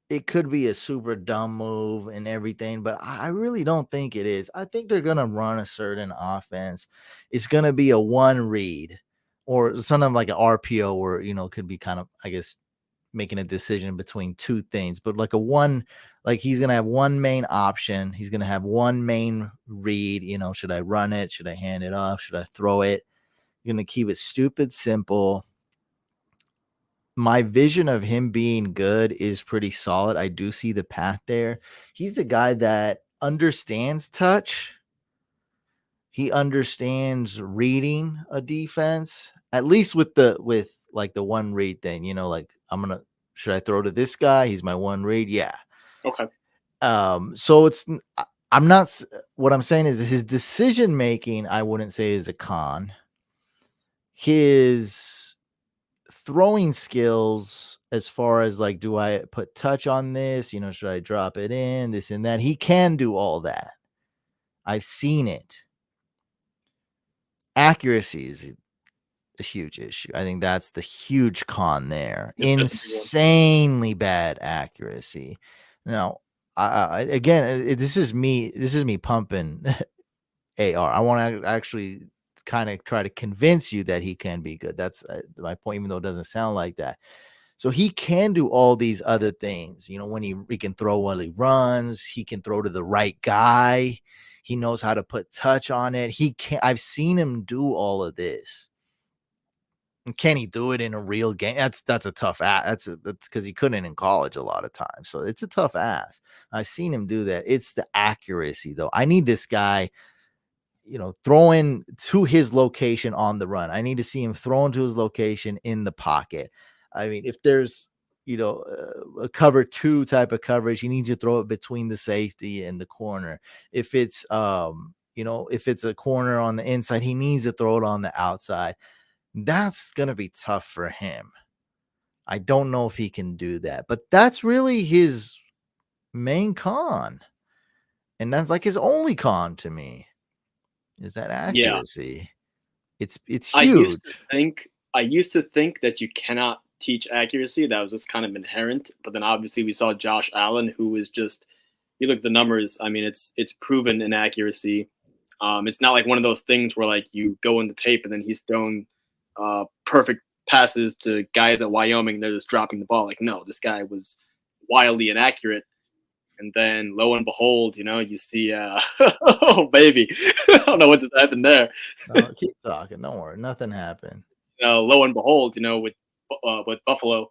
It could be a super dumb move and everything, but I really don't think it is. I think they're going to run a certain offense. It's going to be a one read. or something like an RPO where, could be kind of, I guess, making a decision between two things, but like he's going to have one main option. He's going to have one main read, should I run it? Should I hand it off? Should I throw it? You're going to keep it stupid simple. My vision of him being good is pretty solid. I do see the path there. He's the guy that understands touch. He understands reading a defense, at least with the one read thing, like should I throw to this guy? He's my one read. Yeah. Okay. So I'm not, what I'm saying is his decision making, I wouldn't say is a con. His throwing skills, as far as like, do I put touch on this? Should I drop it in, this and that? He can do all that. I've seen it. Accuracy is a huge issue. I think that's the huge con there. Insanely bad accuracy. Now, again, this is me pumping AR. I want to actually kind of try to convince you that he can be good. That's my point, even though it doesn't sound like that. So he can do all these other things. When he can throw while he runs, he can throw to the right guy. He knows how to put touch on it. I've seen him do all of this. And can he do it in a real game? That's a tough ass. That's because he couldn't in college a lot of times. So it's a tough ass. I've seen him do that. It's the accuracy, though. I need this guy, throwing to his location on the run. I need to see him throwing to his location in the pocket. I mean, if there's, a cover 2 type of coverage, you need to throw it between the safety and the corner. If it's, if it's a corner on the inside, he needs to throw it on the outside. That's going to be tough for him. I don't know if he can do that, but that's really his main con. And that's like his only con to me, is that accuracy. Yeah. It's huge. I used to think that you cannot teach accuracy. That was just kind of inherent. But then obviously we saw Josh Allen, who is just, you look at the numbers. I mean, it's proven inaccuracy. It's not like one of those things where like you go in the tape and then he's thrown perfect passes to guys at Wyoming. They're just dropping the ball. Like, no, this guy was wildly inaccurate. And then lo and behold, you see, oh baby, I don't know what just happened there. Keep talking. Don't worry, nothing happened. Lo and behold, with Buffalo,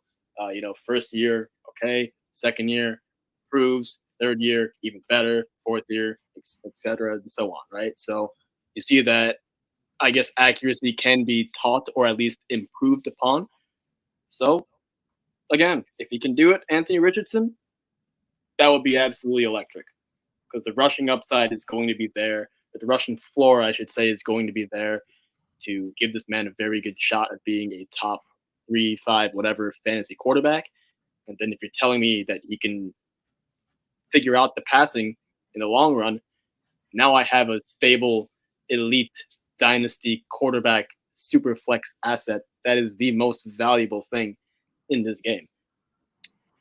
first year, okay, second year proves, third year even better, fourth year, etc., and so on, right? So you see that, I guess, accuracy can be taught or at least improved upon. So again, if he can do it, Anthony Richardson, that would be absolutely electric, because the rushing upside is going to be there. The rushing floor, I should say, is going to be there to give this man a very good shot at being a top 3, 5, whatever fantasy quarterback. And then if you're telling me that he can figure out the passing in the long run, now I have a stable, elite dynasty quarterback super flex asset that is the most valuable thing in this game.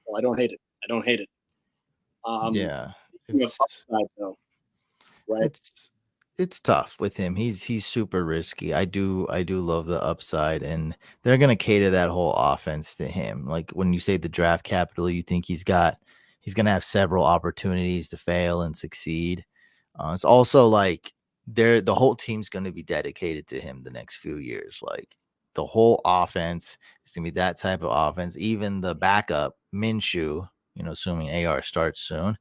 So I don't hate it. Yeah, upside, though, right? It's tough with him. He's super risky. I do love the upside, and they're gonna cater that whole offense to him. Like when you say the draft capital, you think he's gonna have several opportunities to fail and succeed. It's also like the whole team's gonna be dedicated to him the next few years. Like the whole offense is gonna be that type of offense. Even the backup Minshew, assuming AR starts soon,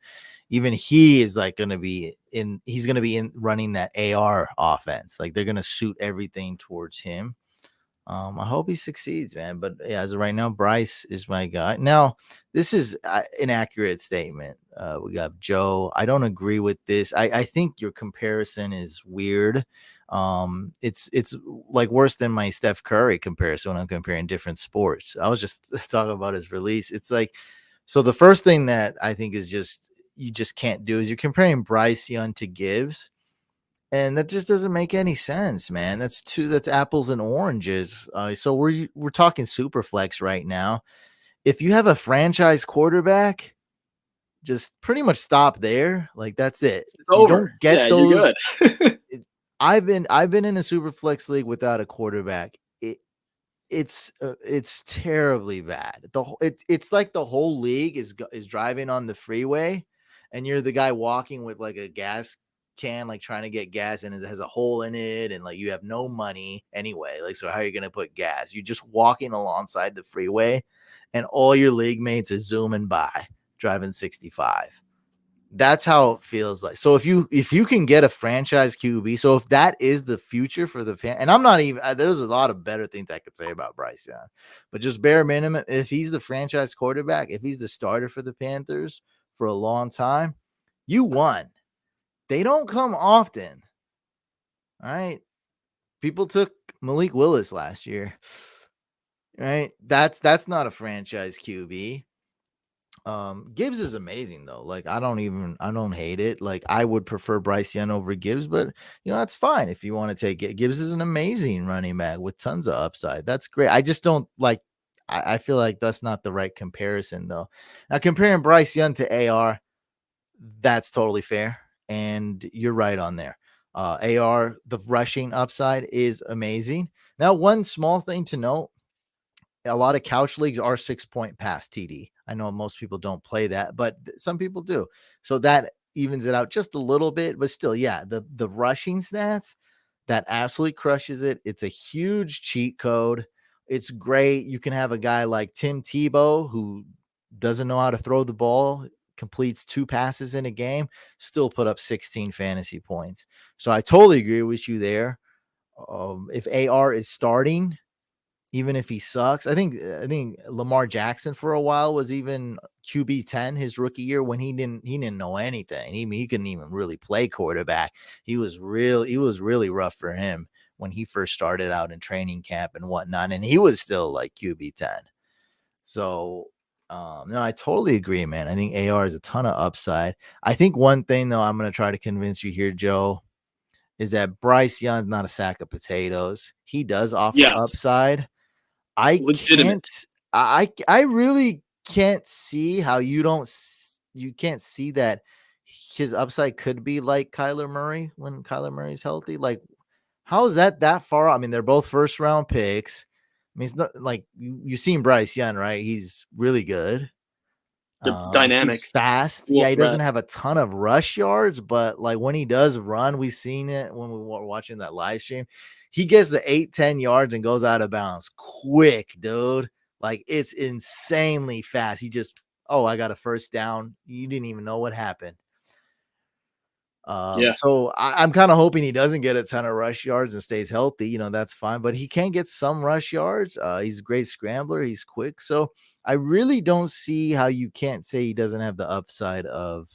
even he is like going to be he's going to be in running that AR offense. Like they're going to suit everything towards him. I hope he succeeds, man. But yeah, as of right now, Bryce is my guy. Now, this is an accurate statement. We got Joe. I don't agree with this. I think your comparison is weird. It's like worse than my Steph Curry comparison when I'm comparing different sports. I was just talking about his release. It's like, so the first thing that I think is you just can't do is you're comparing Bryce Young to Gibbs. And that just doesn't make any sense, man. That's apples and oranges. So we're talking super flex right now. If you have a franchise quarterback, just pretty much stop there. Like that's it. It's over. You don't get those. You're good. I've been in a super flex league without a quarterback. it's terribly bad. It's like the whole league is driving on the freeway, and you're the guy walking with like a gas can, like trying to get gas, and it has a hole in it, and like you have no money anyway. Like, so how are you gonna put gas? You're just walking alongside the freeway, and all your league mates are zooming by, driving 65. That's how it feels like. So if you can get a franchise QB, so if that is the future for the fan, and I'm not even, there's a lot of better things I could say about Bryce Young, but just bare minimum, if he's the franchise quarterback, if he's the starter for the Panthers for a long time, you won. They don't come often. All right. People took Malik Willis last year. Right. That's not a franchise QB. Gibbs is amazing though. Like I don't hate it. Like I would prefer Bryce Young over Gibbs, but that's fine if you want to take it. Gibbs is an amazing running back with tons of upside. That's great. I just don't like. I feel like that's not the right comparison though. Now comparing Bryce Young to AR, that's totally fair, and you're right on there. AR, the rushing upside is amazing. Now, one small thing to note: a lot of couch leagues are 6-point pass TD. I know most people don't play that, but some people do. So that evens it out just a little bit, but still, yeah, the rushing stats, that absolutely crushes it. It's a huge cheat code. It's great. You can have a guy like Tim Tebow who doesn't know how to throw the ball, completes 2 passes in a game, still put up 16 fantasy points. So I totally agree with you there. If AR is starting, even if he sucks, I think Lamar Jackson for a while was even QB 10 his rookie year when he didn't know anything. He couldn't even really play quarterback. He was really rough for him when he first started out in training camp and whatnot, and he was still like QB 10. So no, I totally agree, man. I think AR is a ton of upside. I think one thing though, I'm gonna try to convince you here, Joe, is that Bryce Young's not a sack of potatoes. He does offer Yes, upside. I can't. legitimate. I really can't see how you can't see that his upside could be like Kyler Murray when Kyler Murray's healthy. Like, how is that far? I mean, they're both first round picks. I mean, it's not like you've seen Bryce Young, right? He's really good. He's Dynamic, fast. dual Yeah, he doesn't threat. have a ton of rush yards, but like when he does run, we've seen it when we were watching that live stream. He gets the 8-10 yards and goes out of bounds quick, dude. Like it's insanely fast. He just, oh, I got a first down. You didn't even know what happened. Yeah, So I'm kind of hoping he doesn't get a ton of rush yards and stays healthy. That's fine, but he can get some rush yards. He's a great scrambler. He's quick. So I really don't see how you can't say he doesn't have the upside of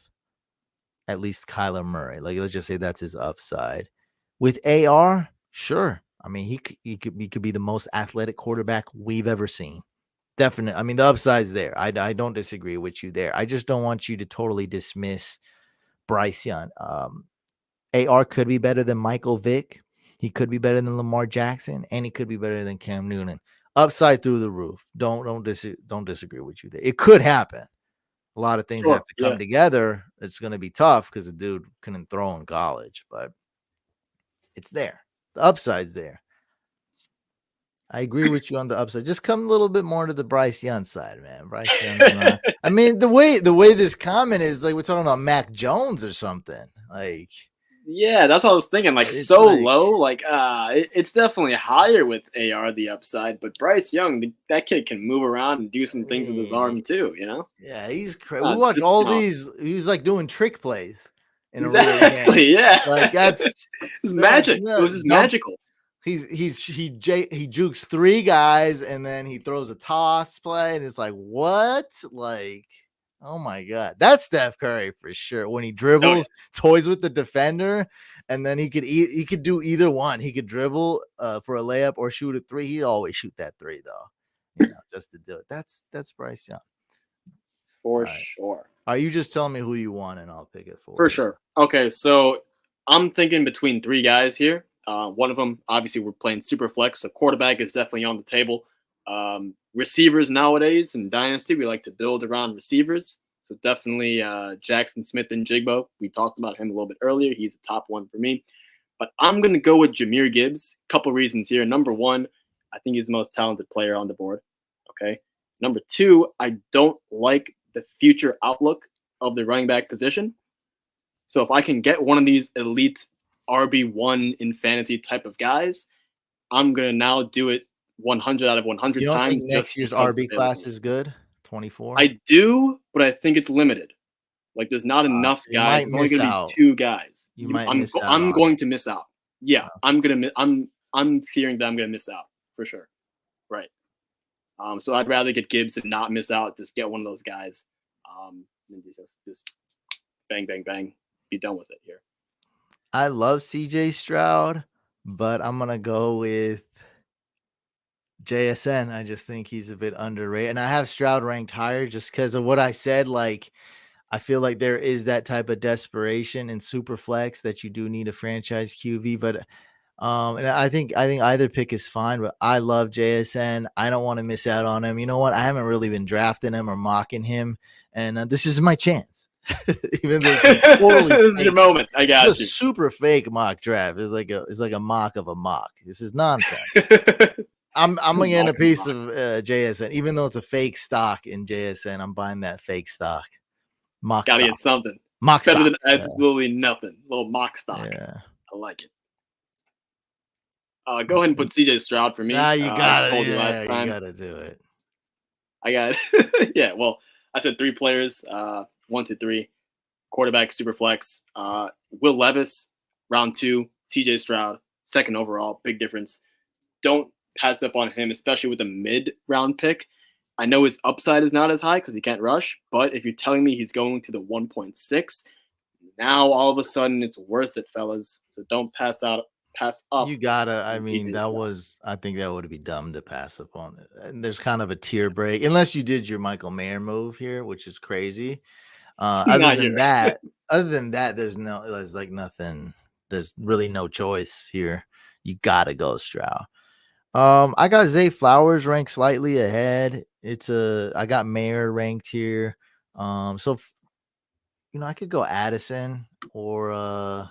at least Kyler Murray. Like, let's just say that's his upside. With AR, sure. I mean, he could be the most athletic quarterback we've ever seen. Definitely. I mean, the upside's there. I don't disagree with you there. I just don't want you to totally dismiss Bryce Young. AR could be better than Michael Vick. He could be better than Lamar Jackson, and he could be better than Cam Newton. Upside through the roof. Don't disagree with you there. It could happen. A lot of things have sure. to Yeah, come together. It's going to be tough because the dude couldn't throw in college, but it's there. The upside's there. I agree with you on the upside. Just come a little bit more to the Bryce Young side, man. Bryce Young's not. I mean, the way this comment is like we're talking about Mac Jones or something. Like yeah. That's what I was thinking. Like it's so like low. Like it's definitely higher with AR the upside, but Bryce Young, that kid can move around and do some things with his arm too. yeah, he's crazy. We watch Just all these. He's like doing trick plays in a real game. exactly. Yeah, Like it's that's magic. It no was just dump. magical. He jukes 3 guys and then he throws a toss play and it's like what? Like oh my god, that's Steph Curry for sure. When he Oh yeah. dribbles, toys with the defender, and then he could do either one. He could dribble for a layup or shoot a 3. He always shoot that 3 though, just to do it. That's Bryce Young. All For right. sure. Are you just telling me who you want and I'll pick it for For you? sure. Okay, so I'm thinking between 3 guys here. One of them, obviously, we're playing super flex, so quarterback is definitely on the table. Receivers nowadays in Dynasty, we like to build around receivers. So definitely Jackson Smith and Jigbo. We talked about him a little bit earlier. He's a top one for me. But I'm going to go with Jahmyr Gibbs. Couple reasons here. Number one, I think he's the most talented player on the board. Okay. Number 2, I don't like the future outlook of the running back position. So if I can get one of these elite RB1 in fantasy type of guys, I'm going to now do it 100 out of 100 You don't times. think next year's because RB class is good? 24. I do, but I think it's limited. Like there's not enough So you guys. might There's only miss going to be out. 2 guys. You might I'm miss out I'm on going it. to miss out. Yeah, I'm fearing that I'm going to miss out for sure. Right. So I'd rather get Gibbs and not miss out. Just get one of those guys. And just bang, bang, bang. Be done with it here. I love CJ Stroud, but I'm gonna go with JSN. I just think he's a bit underrated, and I have Stroud ranked higher just because of what I said. Like, I feel like there is that type of desperation in super flex that you do need a franchise QB, but and I think either pick is fine, but I love JSN. I don't want to miss out on him. You know what? I haven't really been drafting him or mocking him, and this is my chance. Even though this is totally this is your moment. I got it's you. a super fake mock draft. It's like a mock of a mock. This is nonsense. I'm gonna get a piece of JSN, even though it's a fake stock in JSN. I'm buying that fake stock. Mock Gotta stock. get something. Mock Better stock. than absolutely nothing. A little mock stock. Yeah. I like it. Go ahead and put CJ Stroud for me. Nah, you got I told it. you Yeah, last time. you gotta do it. I got yeah. Well, I said 3 players. 1, 2, 3. Quarterback, super flex. Will Levis, round 2. CJ Stroud, 2nd overall. Big difference. Don't pass up on him, especially with a mid-round pick. I know his upside is not as high because he can't rush, but if you're telling me he's going to the 1.6, now all of a sudden it's worth it, fellas. So don't pass up. You gotta. I mean, I think that would be dumb to pass up on it. And there's kind of a tier break, unless you did your Michael Mayer move here, which is crazy. Other than that, there's like nothing. There's really no choice here. You gotta go Stroud. I got Zay Flowers ranked slightly ahead. I got Mayer ranked here. So I could go Addison or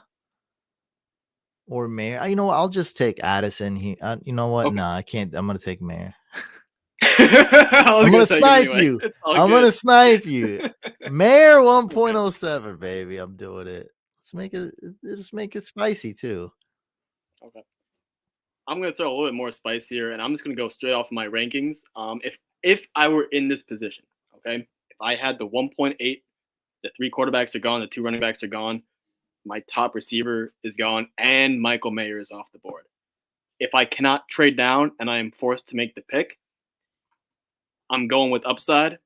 Mayer. You know what? I'll just take Addison here. You know what? Okay. No, I can't. I'm gonna take Mayer. I'm gonna snipe you. I'm gonna snipe you. Mayer 1.07, baby. I'm doing it. Let's make it spicy too. Okay. I'm gonna throw a little bit more spice here, and I'm just gonna go straight off my rankings. If I were in this position, okay, if I had the 1.8, the 3 quarterbacks are gone, the 2 running backs are gone, my top receiver is gone, and Michael Mayer is off the board. If I cannot trade down and I am forced to make the pick, I'm going with upside.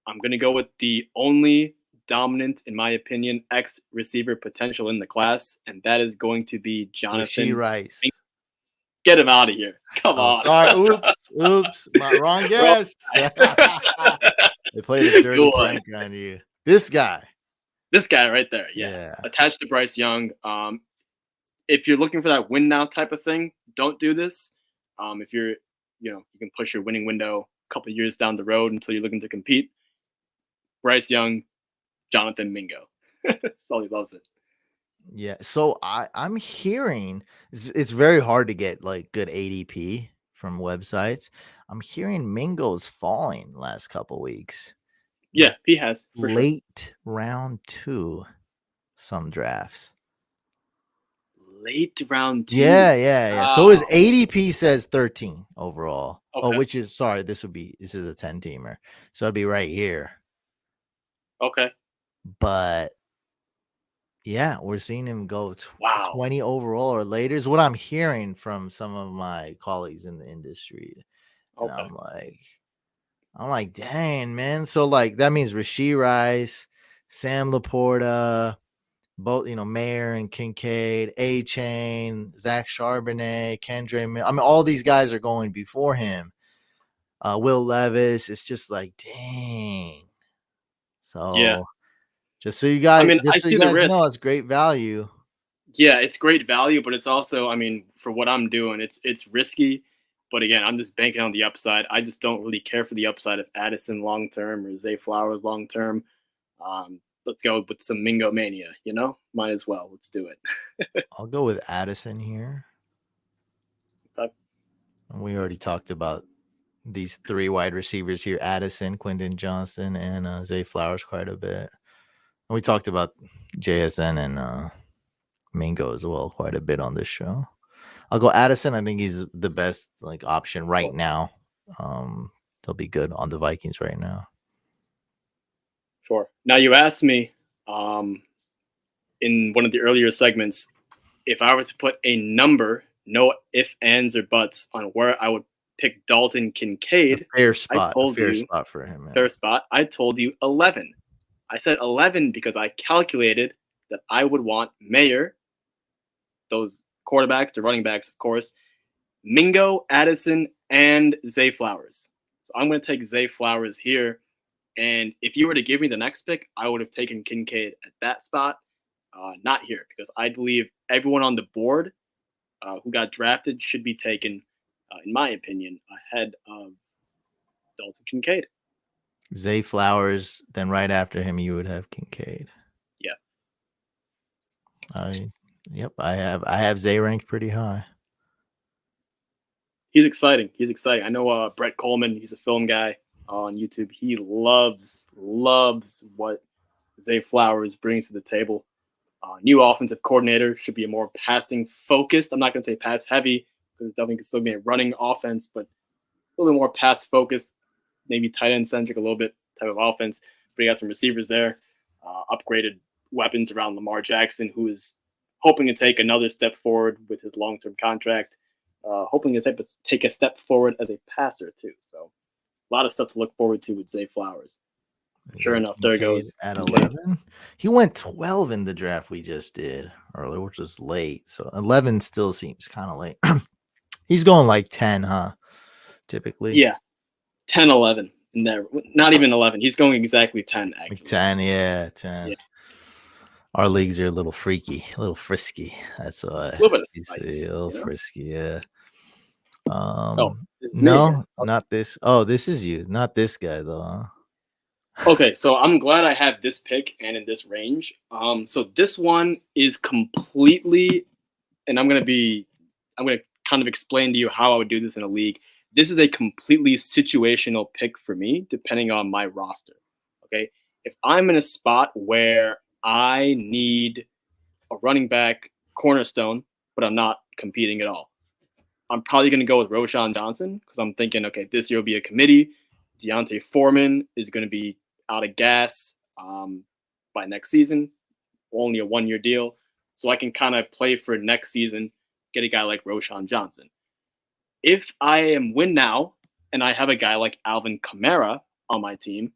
I'm gonna go with the only dominant, in my opinion, X receiver potential in the class, and that is going to be Jonathan Rashee Rice. Get him out of here. Come on. Sorry. Oops. Wrong guess. They played a dirty prank on you. This guy right there. Yeah. Attached to Bryce Young. If you're looking for that win now type of thing, don't do this. If you're, you can push your winning window a couple of years down the road until you're looking to compete. Bryce Young, Jonathan Mingo. Sully loves it. Yeah. So I'm hearing it's very hard to get like good ADP from websites. I'm hearing Mingo's falling the last couple weeks. Yeah, he has. Late round 2, some drafts. Late round 2. Yeah. So his ADP says 13 overall. Okay. Which is this is a 10-teamer. So it'd be right here. Okay. But yeah, we're seeing him go 20 overall or later is what I'm hearing from some of my colleagues in the industry. And okay. I'm like, dang, man. So like that means Rashee Rice, Sam Laporta, both, Mayer and Kincaid, A-Chain, Zach Charbonnet, Kendre Mill. I mean, all these guys are going before him. Will Levis. It's just like, dang. So yeah. Just so you guys, know, it's great value. Yeah, it's great value, but it's also, for what I'm doing, it's risky. But again, I'm just banking on the upside. I just don't really care for the upside of Addison long term or Zay Flowers long term. Let's go with some Mingo mania. Might as well. Let's do it. I'll go with Addison here. Okay. we already talked about these 3 wide receivers here: Addison, Quentin Johnson, and Zay Flowers quite a bit. And we talked about JSN and Mingo as well quite a bit on this show. I'll go Addison. I think he's the best like option right now. They'll be good on the Vikings right now. Sure. Now you asked me in one of the earlier segments if I were to put a number, no ifs, ands, or buts, on where I would pick Dalton Kincaid. Fair spot. Fair spot for him. Fair spot. I told you 11. I said 11 because I calculated that I would want Mayer, those quarterbacks, the running backs, of course, Mingo, Addison, and Zay Flowers. So I'm going to take Zay Flowers here. And if you were to give me the next pick, I would have taken Kincaid at that spot, not here, because I believe everyone on the board who got drafted should be taken, in my opinion, ahead of Dalton Kincaid. Zay Flowers, then right after him, you would have Kincaid. Yeah. I have Zay ranked pretty high. He's exciting. I know Brett Coleman, he's a film guy on YouTube. He loves what Zay Flowers brings to the table. New offensive coordinator, should be a more passing focused. I'm not going to say pass heavy because it's definitely still be a running offense, but a little bit more pass focused, maybe tight end centric a little bit type of offense. But he got some receivers there, upgraded weapons around Lamar Jackson, who is hoping to take another step forward with his long-term contract, hoping to take a step forward as a passer too. So a lot of stuff to look forward to with Zay Flowers. Sure enough, there goes. At 11. He went 12 in the draft we just did earlier, which was late. So 11 still seems kind of late. He's going like 10, huh? Typically. Yeah. 10, 11 in there. Not even 11. He's going exactly 10, actually. Like 10, yeah, 10. Yeah. Our leagues are a little freaky, a little frisky. That's why. A little bit of spice, a little frisky, yeah. No, not this. Oh, this is you. Not this guy, though, huh? Okay, so I'm glad I have this pick and in this range. So this one is completely, and I'm gonna kind of explain to you how I would do this in a league. This is a completely situational pick for me, depending on my roster. Okay, if I'm in a spot where I need a running back cornerstone, but I'm not competing at all, I'm probably gonna go with Roschon Johnson because I'm thinking, okay, this year will be a committee. Deontay Foreman is going to be out of gas by next season, only a 1-year deal. So I can kind of play for next season, get a guy like Roschon Johnson. If I am win now and I have a guy like Alvin Kamara on my team,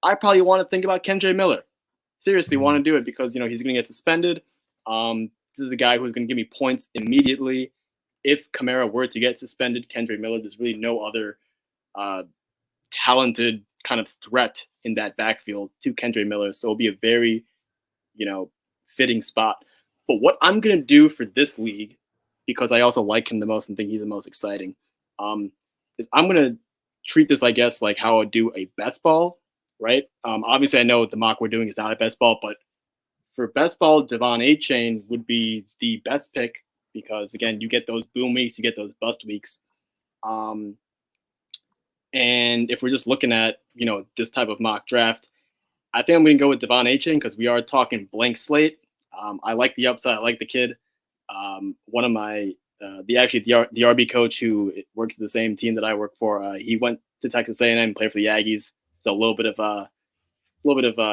I probably want to think about Kendre Miller. Seriously, want to do it because, he's going to get suspended. This is a guy who's going to give me points immediately. If Kamara were to get suspended, Kendre Miller, there's really no other talented kind of threat in that backfield to Kendre Miller. So it'll be a very, fitting spot. But what I'm going to do for this league, because I also like him the most and think he's the most exciting, is I'm going to treat this, I guess, like how I would do a best ball, right? Obviously, I know the mock we're doing is not a best ball, but for best ball, Devon A-Chain would be the best pick because, again, you get those boom weeks, you get those bust weeks. And if we're just looking at, this type of mock draft, I think I'm going to go with Devon A-Chain because we are talking blank slate. I like the upside. I like the kid. One of my, the RB coach who works at the same team that I work for, he went to Texas A&M and played for the Aggies. So a little bit of I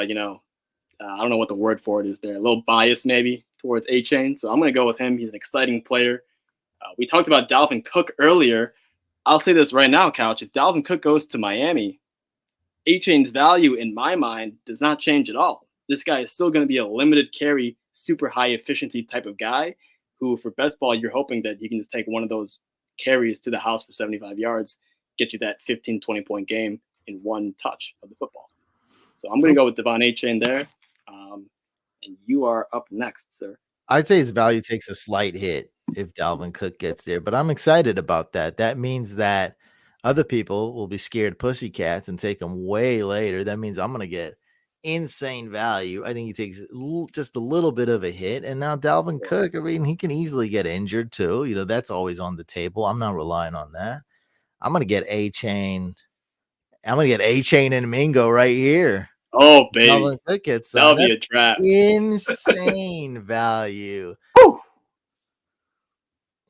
don't know what the word for it is there. A little bias maybe towards A-Chain. So I'm going to go with him. He's an exciting player. We talked about Dalvin Cook earlier. I'll say this right now, Couch. If Dalvin Cook goes to Miami, A-Chain's value in my mind does not change at all. This guy is still going to be a limited carry, super high efficiency type of guy who for best ball, you're hoping that you can just take one of those carries to the house for 75 yards, get you that 15, 20-point game in one touch of the football. So I'm going to go with Devon A-Chain there. And you are up next, sir. I'd say his value takes a slight hit if Dalvin Cook gets there, but I'm excited about that. That means that other people will be scared pussycats and take him way later. That means I'm going to get insane value. I think he takes just a little bit of a hit. And now Dalvin Cook, I mean, he can easily get injured too. You know, that's always on the table. I'm not relying on that. I'm going to get A-Chain. I'm going to get A-Chain and Mingo right here. Oh, baby. Dalvin Cook gets That'll be a draft. Insane value. Woo!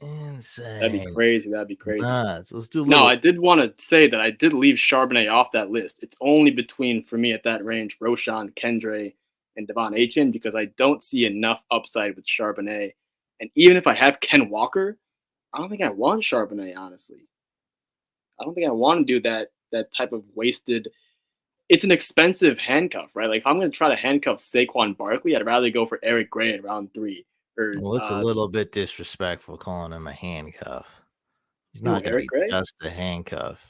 Insane. That'd be crazy. Nuts. Let's do a No, little. I did want to say that I did leave Charbonnet off that list. It's only between, for me at that range, Roshan, Kendre, and Devon Achane, because I don't see enough upside with Charbonnet. And even if I have Ken Walker, I don't think I want Charbonnet, honestly. I don't think I want to do that type of wasted. It's an expensive handcuff, right? Like if I'm going to try to handcuff Saquon Barkley, I'd rather go for Eric Gray in round 3. Well, it's a little bit disrespectful calling him a handcuff. He's not going to be Gray? just a handcuff.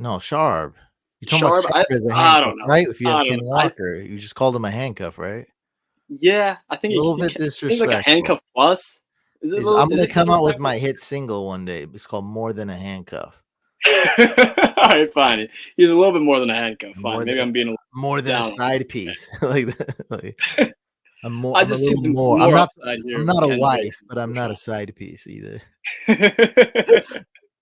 No, Sharp. You're talking Sharp, about Sharp as a handcuff, I don't know. Right? If you have Ken Walker, you just called him a handcuff, right? Yeah, I think a little bit disrespectful. Like a handcuff plus. I'm going to come out with my hit single one day. It's called More Than a Handcuff. All right, fine. He's a little bit more than a handcuff. Fine. Maybe I'm being a more than a side piece. like I'm more. I just I'm a little more. I'm not a wife, but I'm not a side piece either. A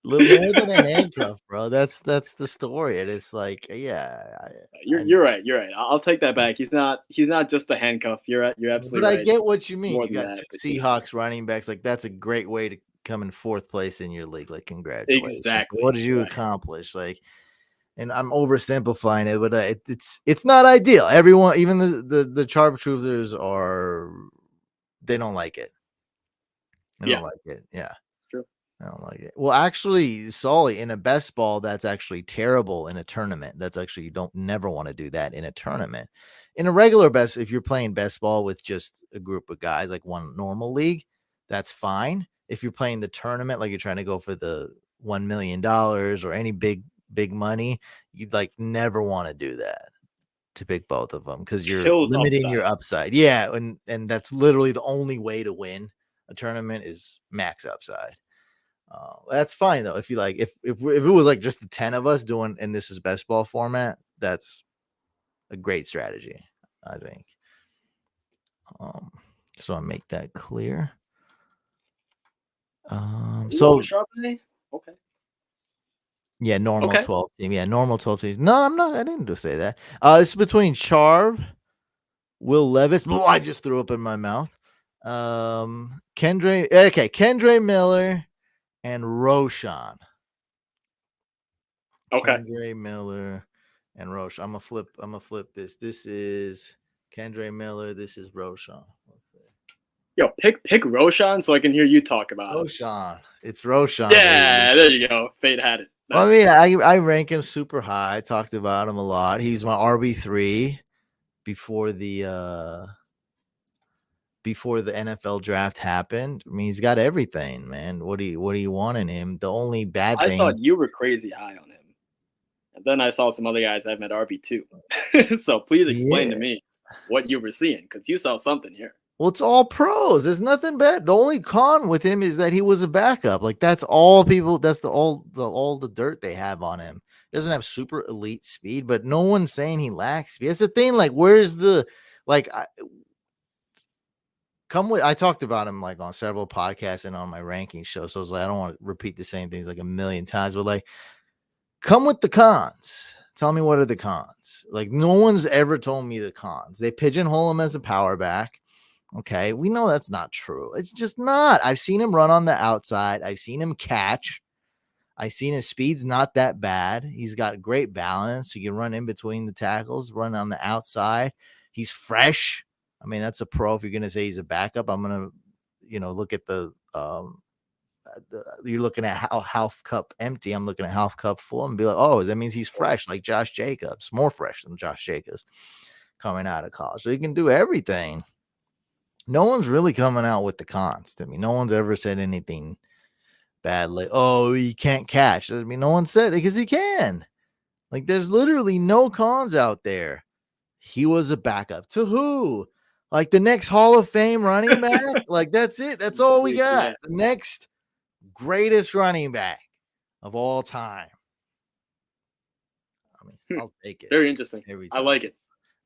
little more than a handcuff, bro. That's the story. And it's like, yeah. You're right. You're right. I'll take that back. He's not just a handcuff. You're absolutely right. But I get what you mean. You got Seahawks running backs. Like that's a great way to come in 4th place in your league. Like congratulations. Exactly. What did you accomplish? Like, and I'm oversimplifying it, but it's not ideal. Everyone, even the sharpshooters they don't like it. They don't like it. Yeah. True. I don't like it. Well, actually, Solly, in a best ball, that's actually terrible in a tournament. That's actually, you don't never want to do that in a tournament. In a regular best, if you're playing best ball with just a group of guys, like one normal league, that's fine. If you're playing the tournament, like you're trying to go for the $1 million or any big money, you'd like never want to do that, to pick both of them, because you're limiting your upside. Yeah, and that's literally the only way to win a tournament is max upside. That's fine though. If you like, if it was like just the 10 of us doing, and this is best ball format, that's a great strategy, I think. So I make that clear. So okay. Yeah, normal 12 team. Yeah, normal 12 teams. No, I'm not. I didn't just say that. This is between Charv, Will Levis. Oh, I just threw up in my mouth. Kendre Miller and Roshan. Okay. Kendre Miller and Roshan. I'm gonna flip this. This is Kendre Miller. This is Roshan. Let's see. Yo, pick Roshan so I can hear you talk about Roshan. It's Roshan. Yeah, there you go. Fate had it. Well, I mean, I rank him super high. I talked about him a lot. He's my RB3 before the NFL draft happened. I mean, he's got everything, man. What do you want in him? The only bad thing, I thought you were crazy high on him, and then I saw some other guys have him at RB2. So please explain to me what you were seeing, because you saw something here. Well, it's all pros. There's nothing bad. The only con with him is that he was a backup. Like that's all people. That's all the dirt they have on him. He doesn't have super elite speed, but no one's saying he lacks speed. That's the thing. Like, where's the I talked about him like on several podcasts and on my ranking show. So I was like, I don't want to repeat the same things like a million times, but like, come with the cons. Tell me what are the cons. Like, no one's ever told me the cons. They pigeonhole him as a power back. Okay, we know that's not true. It's just not. I've seen him run on the outside. I've seen him catch. I've seen his speed's not that bad. He's got great balance. He can run in between the tackles, run on the outside. He's fresh. I mean, that's a pro. If you're going to say he's a backup, I'm going to, look at you're looking at how half cup empty. I'm looking at half cup full and be like, oh, that means he's fresh, like Josh Jacobs, more fresh than Josh Jacobs coming out of college. So he can do everything. No one's really coming out with the cons to me. No one's ever said anything bad, like, oh, he can't catch. I mean, no one said it because he can. Like, there's literally no cons out there. He was a backup to who? Like the next Hall of Fame running back? Like, that's it. That's all we got. Yeah. The next greatest running back of all time. I mean, I'll take it. Very interesting. I like it.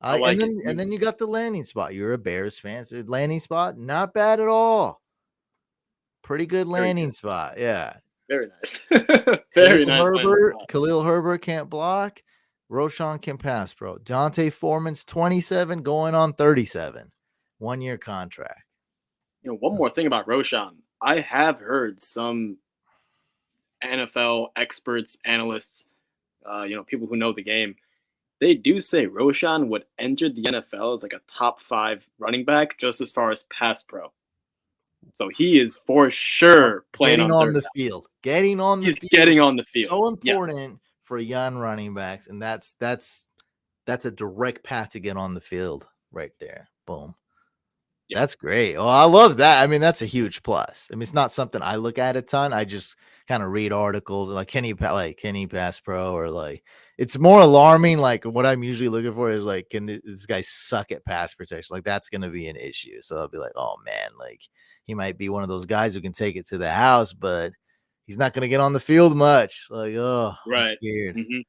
I like and then you got the landing spot. You're a Bears fan. So landing spot, not bad at all. Pretty good landing spot. Yeah. Very nice. Very nice. Khalil Herbert can't block. Roschon can pass, bro. Dante Foreman's 27 going on 37. 1-year contract. One more thing about Roschon. I have heard some NFL experts, analysts, people who know the game. They do say Roschon would enter the NFL as like a top 5 running back just as far as pass pro. So he is for sure playing on the field. Getting on the field. So important for young running backs, and that's a direct path to get on the field right there. Boom. Yep. That's great. Oh, I love that. I mean, that's a huge plus. I mean, it's not something I look at a ton. I just kind of read articles like can he pass pro, or like it's more alarming. Like what I'm usually looking for is like, can this guy suck at pass protection? Like that's going to be an issue. So I'll be like, oh man, like he might be one of those guys who can take it to the house, but he's not going to get on the field much. Like, oh, right. I'm scared. Mm-hmm.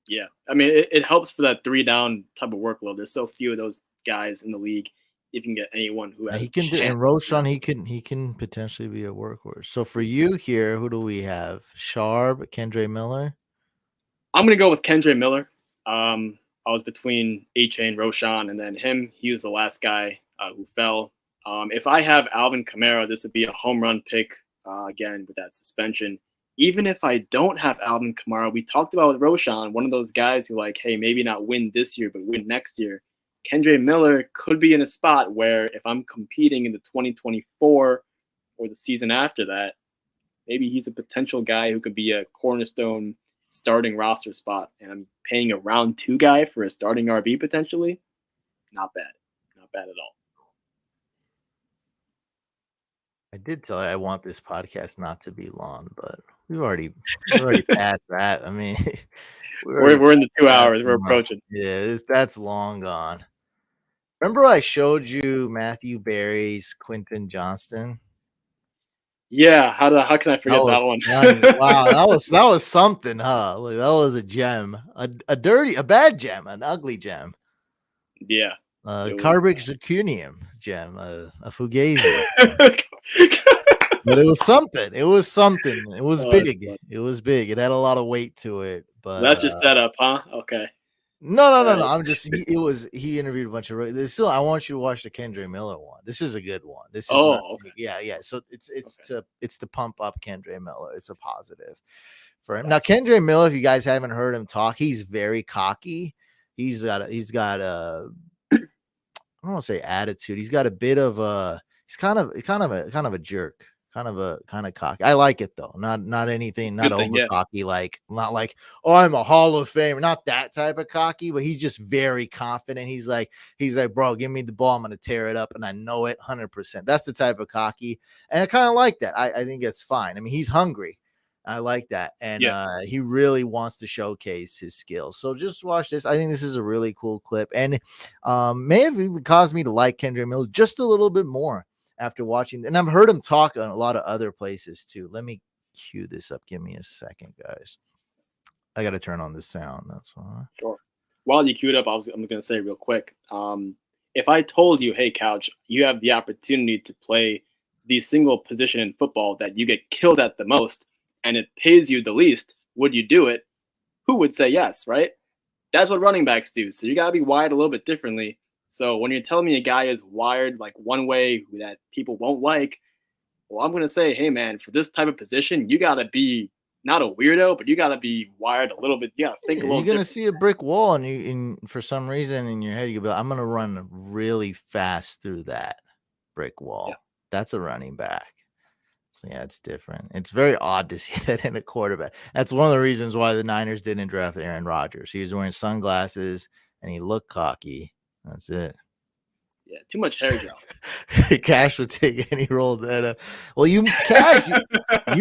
Yeah. I mean, it helps for that 3-down type of workload. There's so few of those guys in the league. You can get anyone who has he can do, and Roschon, he can potentially be a workhorse. So for you here, who do we have? Sharp, Kendre Miller? I'm gonna go with Kendre Miller. I was between A-Chain, Roschon, and then him. He was the last guy who fell. If I have Alvin Kamara, this would be a home run pick again with that suspension. Even if I don't have Alvin Kamara, we talked about with Roschon, one of those guys who like, hey, maybe not win this year, but win next year. Kendre Miller could be in a spot where if I'm competing in the 2024 or the season after that, maybe he's a potential guy who could be a cornerstone starting roster spot. And I'm paying a round 2 guy for a starting RB potentially. Not bad. Not bad at all. I did tell you I want this podcast not to be long, but we're already past that. I mean, we're in the 2 hours. We're approaching. Yeah, that's long gone. Remember I showed you Matthew Berry's Quentin Johnston? Yeah, how can I forget that one? Wow, that was something, huh? Like, that was a gem, a bad gem, an ugly gem. Yeah. Carbic Zirconium gem, a fugazi. But it was something. It was something. It was big. It was big. It had a lot of weight to it. But that's your setup, huh? Okay. No. I'm just he interviewed a bunch of still. I want you to watch the Kendre Miller one. This is a good one. This is okay. Yeah. So it's to pump up Kendre Miller. It's a positive for him. Now Kendre Miller, if you guys haven't heard him talk, he's very cocky. He's got a I don't want to say attitude. He's got a bit of he's kind of a jerk. Kind of cocky. I like it though. Not anything, not over cocky, like not like, oh, I'm a Hall of Famer. Not that type of cocky, but he's just very confident. He's like, bro, give me the ball. I'm gonna tear it up, and I know it 100%. That's the type of cocky, and I kind of like that. I think it's fine. I mean, he's hungry. I like that, and he really wants to showcase his skills. So just watch this. I think this is a really cool clip, and may have even caused me to like Kendre Miller just a little bit more after watching, and I've heard him talk on a lot of other places too. Let me cue this up. Give me a second, guys. I got to turn on the sound. That's why. Sure. While you cue it up, I'm going to say real quick. If I told you, hey, Couch, you have the opportunity to play the single position in football that you get killed at the most, and it pays you the least, would you do it? Who would say yes, right? That's what running backs do. So you got to be wired a little bit differently. So when you're telling me a guy is wired like one way that people won't like, well, I'm going to say, hey, man, for this type of position, you got to be not a weirdo, but you got to be wired a little bit. You got to think a little. You're going to see a brick wall, and for some reason in your head, you go, I'm going to run really fast through that brick wall. Yeah. That's a running back. So, yeah, it's different. It's very odd to see that in a quarterback. That's one of the reasons why the Niners didn't draft Aaron Rodgers. He was wearing sunglasses, and he looked cocky. That's it. Yeah, too much hair gel. Cash would take any role that. Well, you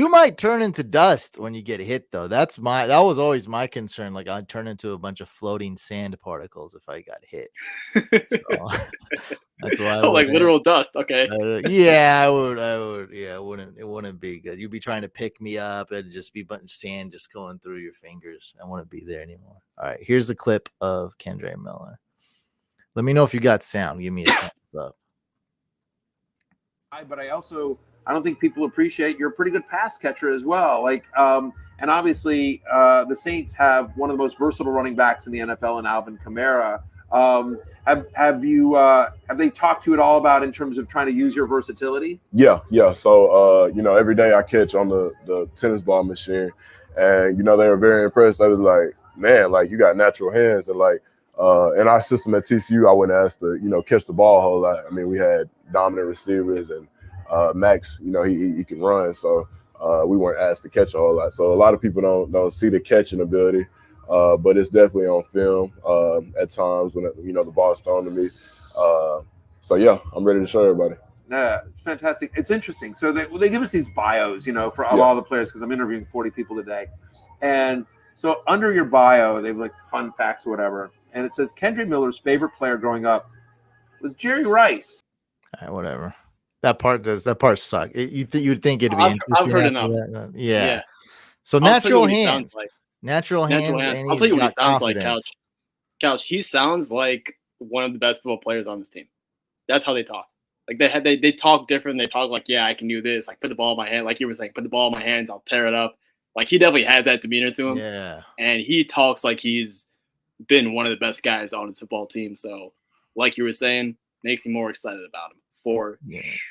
might turn into dust when you get hit, though. That was always my concern. Like I'd turn into a bunch of floating sand particles if I got hit. So, that's why. Like literal dust. Okay. Yeah, I would. Yeah, it wouldn't be good. You'd be trying to pick me up and just be a bunch of sand just going through your fingers. I wouldn't be there anymore. All right, here's the clip of Kendre Miller. Let me know if you got sound. Give me a thumbs up. But I don't think people appreciate you're a pretty good pass catcher as well. And obviously the Saints have one of the most versatile running backs in the NFL in Alvin Kamara. Have they talked to you at all about in terms of trying to use your versatility? Yeah. So every day I catch on the tennis ball machine, and they were very impressed. I was like, man, like you got natural hands, and like in our system at TCU, I wasn't asked to catch the ball a whole lot. I mean, we had dominant receivers, and Max, he can run, so we weren't asked to catch a whole lot. So a lot of people don't see the catching ability. But it's definitely on film at times when the ball's thrown to me. So yeah, I'm ready to show everybody. Yeah, it's fantastic. It's interesting. So they give us these bios, for all the players, because I'm interviewing 40 people today, and so under your bio they have like fun facts or whatever, and it says Kendre Miller's favorite player growing up was Jerry Rice. All right, whatever. That part suck. You'd think it'd be interesting. I've heard enough. Yeah. So natural hands. Natural hands. And I'll tell you what he sounds confidence. like, Couch. He sounds like one of the best football players on this team. That's how they talk. Like they talk different. They talk like, yeah, I can do this. Like put the ball in my hand. Like you were saying, put the ball in my hands. I'll tear it up. Like he definitely has that demeanor to him. Yeah. And he talks like he's been one of the best guys on his football team. So, like you were saying, makes me more excited about him for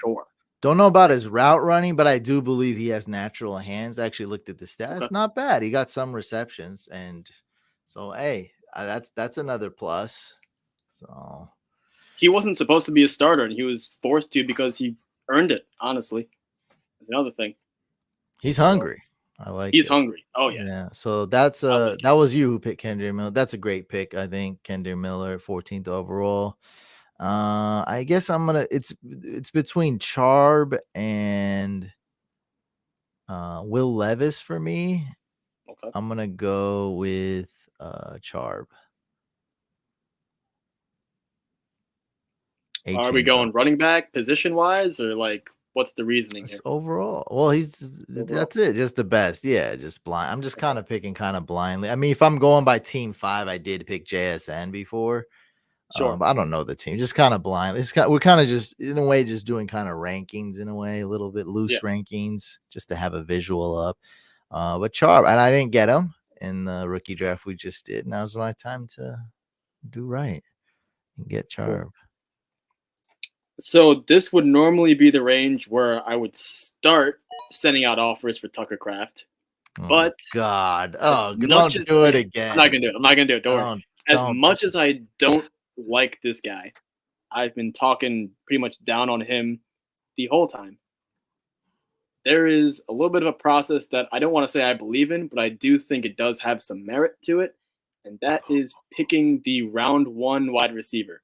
sure. Don't know about his route running, but I do believe he has natural hands. I actually looked at the stats. Okay. Not bad. He got some receptions, and so hey, that's another plus. So he wasn't supposed to be a starter, and he was forced to because he earned it. Honestly, that's another thing. He's hungry. I like. He's hungry. Oh yeah. Yeah. So that's that was you who picked Kendre Miller. That's a great pick. I think Kendre Miller, 14th overall. I guess it's between Charb and Will Levis for me. Okay. I'm gonna go with Charb. Are we going running back position wise, or like what's the reasoning here? Overall? Well, that's it, just the best. Yeah, just blind. I'm just kind of picking kind of blindly. I mean, if I'm going by team 5, I did pick JSN before. Sure. But I don't know the team. Just kind of blind. We're kind of just in a way just doing kind of rankings in a way, a little bit loose rankings, just to have a visual up. But Charb, and I didn't get him in the rookie draft we just did. Now's my time to do right and get Charb. So this would normally be the range where I would start sending out offers for Tucker Kraft. But God, don't do it again. I'm not gonna do it. Don't worry. As much as I don't like this guy, I've been talking pretty much down on him the whole time. There is a little bit of a process that I don't want to say I believe in, but I do think it does have some merit to it, and that is picking the round 1 wide receiver.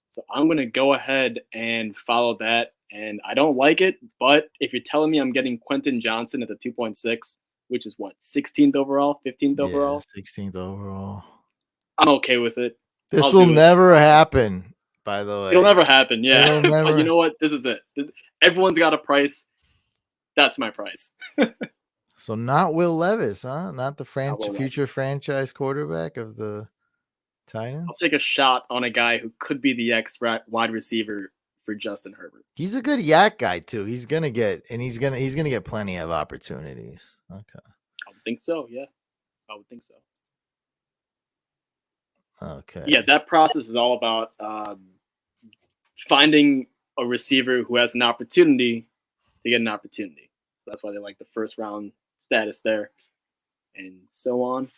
So I'm going to go ahead and follow that, and I don't like it, but if you're telling me I'm getting Quentin Johnson at the 2.6, which is what, 16th overall, 15th overall? 16th overall. I'm okay with it. This will never happen, by the way. It'll never happen, yeah. But you know what? This is it. Everyone's got a price. That's my price. So not Will Levis, huh? Not the future franchise quarterback of the Titans? I'll take a shot on a guy who could be the wide receiver for Justin Herbert. He's a good yak guy, too. He's gonna get plenty of opportunities. Okay. I would think so, yeah. I would think so. Okay. Yeah, that process is all about finding a receiver who has an opportunity to get an opportunity. So that's why they like the first round status there and so on.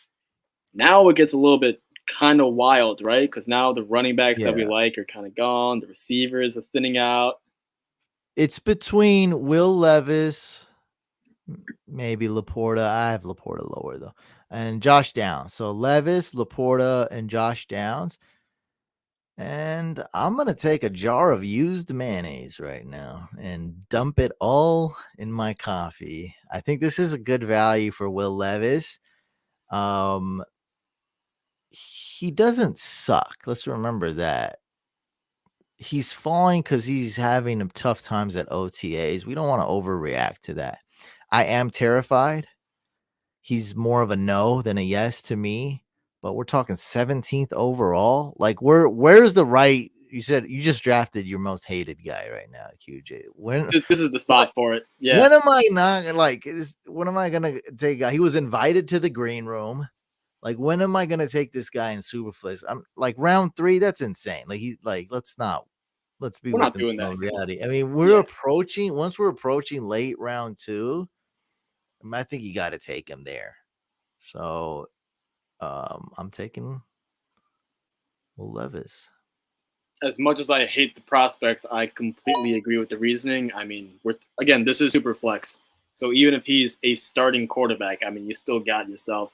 Now it gets a little bit kind of wild, right? Because now the running backs that we like are kind of gone. The receivers are thinning out. It's between Will Levis, maybe Laporta. I have Laporta lower, though. And Josh Downs. So Levis, Laporta, and Josh Downs. And I'm going to take a jar of used mayonnaise right now and dump it all in my coffee. I think this is a good value for Will Levis. He doesn't suck. Let's remember that. He's falling because he's having tough times at OTAs. We don't want to overreact to that. I am terrified. He's more of a no than a yes to me, but we're talking 17th overall. Like, where's the right? You said you just drafted your most hated guy right now, QJ. When This is the spot for it. Yeah. when am I not when am I gonna take? He was invited to the green room. Like, when am I gonna take this guy in Superflex? I'm like round 3. That's insane. Like, let's be We're not within doing the that. reality. I mean, once we're approaching late round 2. I think you got to take him there. So, I'm taking Will Levis. As much as I hate the prospect, I completely agree with the reasoning. I mean, this is super flex. So even if he's a starting quarterback, I mean, you still got yourself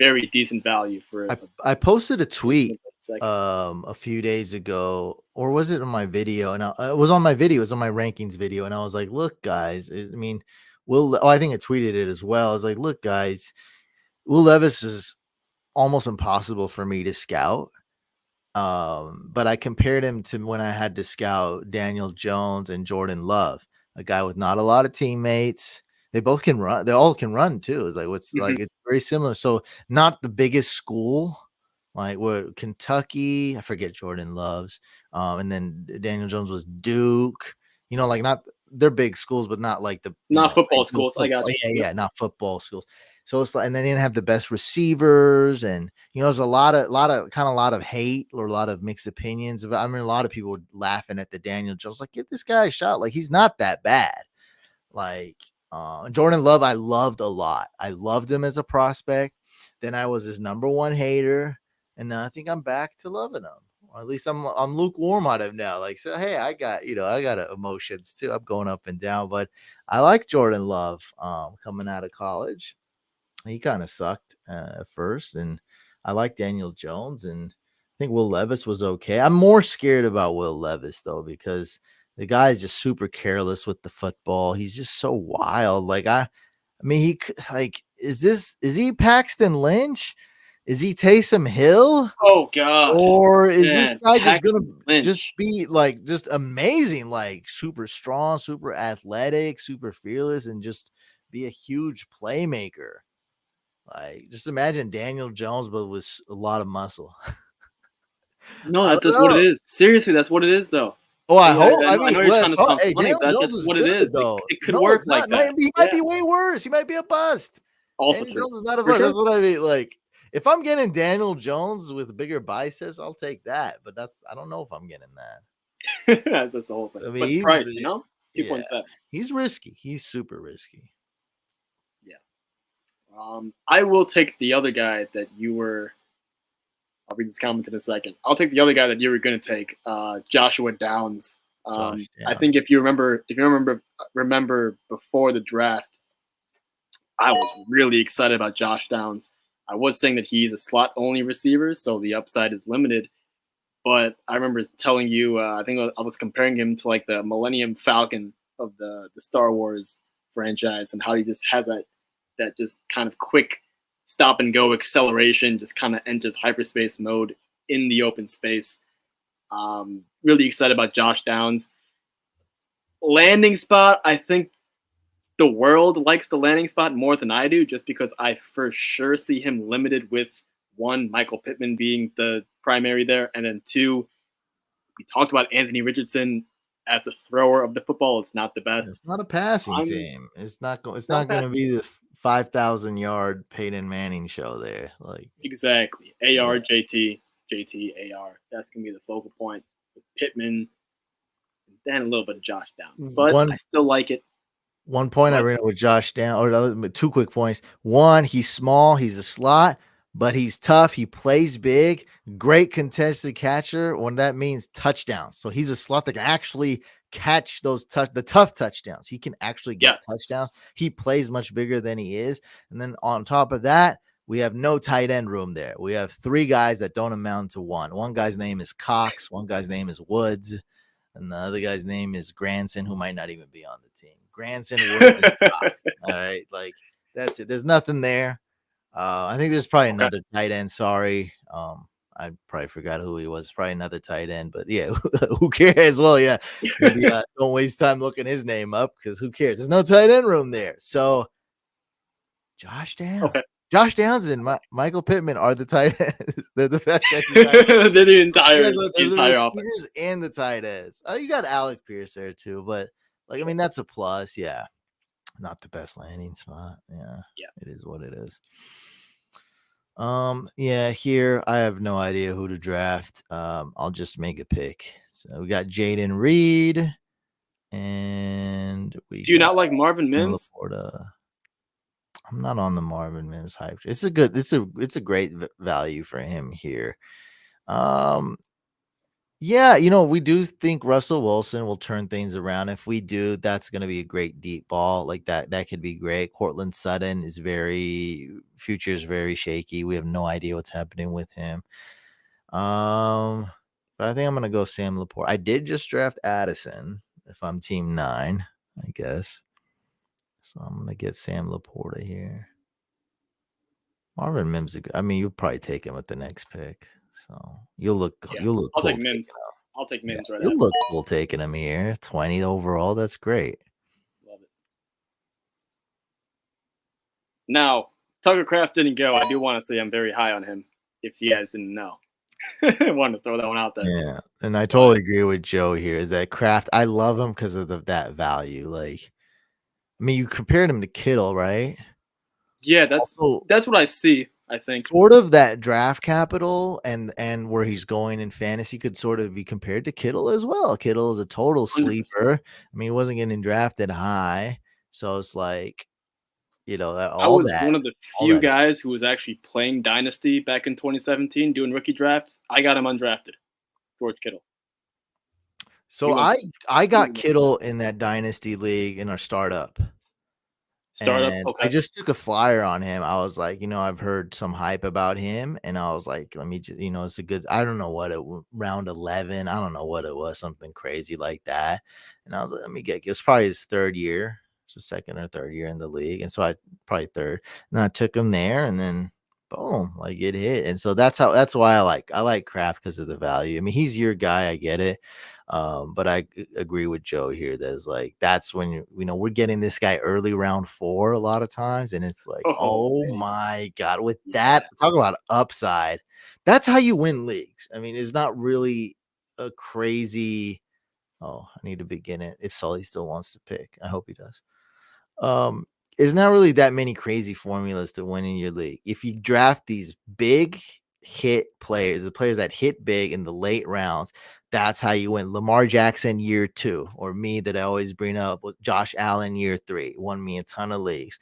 very decent value for it. I posted a tweet a few days ago, or was it on my video? And it was on my video. It was on my rankings video, and I was like, "Look, guys. I mean, I think I tweeted it as well. I was like, "Look, guys, Will Levis is almost impossible for me to scout." But I compared him to when I had to scout Daniel Jones and Jordan Love, a guy with not a lot of teammates. They both can run. They all can run too. It's like it's very similar. So not the biggest school, like what Kentucky. I forget Jordan Love's. And then Daniel Jones was Duke. Like they're big schools, but not like not football schools. I got you. Yeah, not football schools. So it's like, and then they didn't have the best receivers, and there's a lot of hate or a lot of mixed opinions about. I mean, a lot of people were laughing at the Daniel Jones, like, give this guy a shot, like he's not that bad. Like Jordan Love, I loved a lot. I loved him as a prospect. Then I was his number 1 hater, and now I think I'm back to loving him. Or at least I'm lukewarm on him now. Like, so hey, I got emotions too. I'm going up and down, but I like Jordan Love coming out of college. He kind of sucked at first, and I like Daniel Jones, and I think Will Levis was okay. I'm more scared about Will Levis though, because the guy is just super careless with the football. He's just so wild. Like I mean, is he Paxton Lynch? Is he Taysom Hill? Oh God! Or is this guy just gonna just be like just amazing, like super strong, super athletic, super fearless, and just be a huge playmaker? Like, just imagine Daniel Jones, but with a lot of muscle. No, that's what it is. Seriously, that's what it is, though. Oh, I hope. I know mean, you're trying to sound funny, Daniel but Jones that's is what good, it is. though. It could work like that. He might be way worse. He might be a bust. Also Daniel true. Jones is not a bust. That's what I mean. Like, if I'm getting Daniel Jones with bigger biceps, I'll take that. But I don't know if I'm getting that. That's the whole thing. I mean, he's price, 2.7. He's risky. He's super risky. Yeah. I will take the other guy that you were. I'll read this comment in a second. I'll take the other guy that you were going to take, Joshua Downs. I think if you remember before the draft, I was really excited about Josh Downs. I was saying that he's a slot-only receiver, so the upside is limited. But I remember telling you, I think I was comparing him to like the Millennium Falcon of the Star Wars franchise, and how he just has that just kind of quick stop and go acceleration, just kind of enters hyperspace mode in the open space. Really excited about Josh Downs. Landing spot, I think the world likes the landing spot more than I do, just because I for sure see him limited with, 1, Michael Pittman being the primary there, and then 2, we talked about Anthony Richardson as a thrower of the football. It's not the best. It's not a passing team. It's not going to be the 5,000-yard Peyton Manning show there. Like, exactly. AR, JT, AR. That's going to be the focal point. With Pittman, and then a little bit of Josh Downs. But I still like it. One point I ran with Josh Downs, or 2 quick points. 1, he's small. He's a slot, but he's tough. He plays big. Great contested catcher when that means touchdowns. So he's a slot that can actually catch those the tough touchdowns. He can actually get touchdowns. He plays much bigger than he is. And then on top of that, we have no tight end room there. We have 3 guys that don't amount to 1. One guy's name is Cox. One guy's name is Woods. And the other guy's name is Granson, who might not even be on the team. Granson, Woods, and Cox. All right. Like, that's it. There's nothing there. I think there's probably another tight end. Sorry. I probably forgot who he was. Probably another tight end, but yeah, who cares? Well, yeah, maybe, don't waste time looking his name up, because who cares? There's no tight end room there. So Josh Downs. Okay. Josh Downs and Michael Pittman are the tight ends. They're the best catching tight ends. They're the entire, They're the the entire offense. receivers and the tight ends. Oh, you got Alec Pierce there too, but like I mean that's a plus. Yeah, not the best landing spot. Yeah, it is what it is. Yeah, here I have no idea who to draft. I'll just make a pick. So we got Jaden Reed, and we. Do you not like Marvin Mims? I'm not on the Marvin Mims hype. It's a great value for him here. Yeah, we do think Russell Wilson will turn things around. If we do, that's going to be a great deep ball. Like that could be great. Cortland Sutton future is very shaky. We have no idea what's happening with him. But I think I'm going to go Sam Laporte. I did just draft Addison if I'm team 9, I guess. So I'm going to get Sam Laporta here. Marvin Mims, you'll probably take him at the next pick. So you'll look cool. I'll take Mims. I'll take Mims right now. You'll look cool taking him here. 20 overall. That's great. Love it. Now, Tucker Kraft didn't go. I do want to say I'm very high on him, if you guys didn't know. I wanted to throw that one out there. Yeah, and I totally agree with Joe here. Is that Kraft? I love him because of that value. Like, you compared him to Kittle, right? Yeah, that's what I see. I think sort of that draft capital and where he's going in fantasy could sort of be compared to Kittle as well. Kittle is a total sleeper. 100%. He wasn't getting drafted high, so it's like, I was one of the few guys who was actually playing Dynasty back in 2017, doing rookie drafts. I got him undrafted, George Kittle. So I got Kittle in that Dynasty league in our startup. Okay. I just took a flyer on him. I was like, I've heard some hype about him, and I was like, let me just, it's a good. I don't know what round 11. I don't know what it was, something crazy like that. And I was like, let me get. It was probably his third year, so second or third year in the league, and so I probably third. And then I took him there, and then boom, like it hit. And so that's why I like Kraft because of the value. He's your guy. I get it. But I agree with Joe here. That's when we're getting this guy early round 4 a lot of times, and it's like, oh my God, with that, talk about upside. That's how you win leagues. It's not really a crazy. Oh, I need to begin it. If Sully still wants to pick, I hope he does. It's not really that many crazy formulas to win in your league. If you draft these big hit players, the players that hit big in the late rounds, that's how you win. Lamar Jackson year 2, or me that I always bring up with Josh Allen year 3, won me a ton of leagues.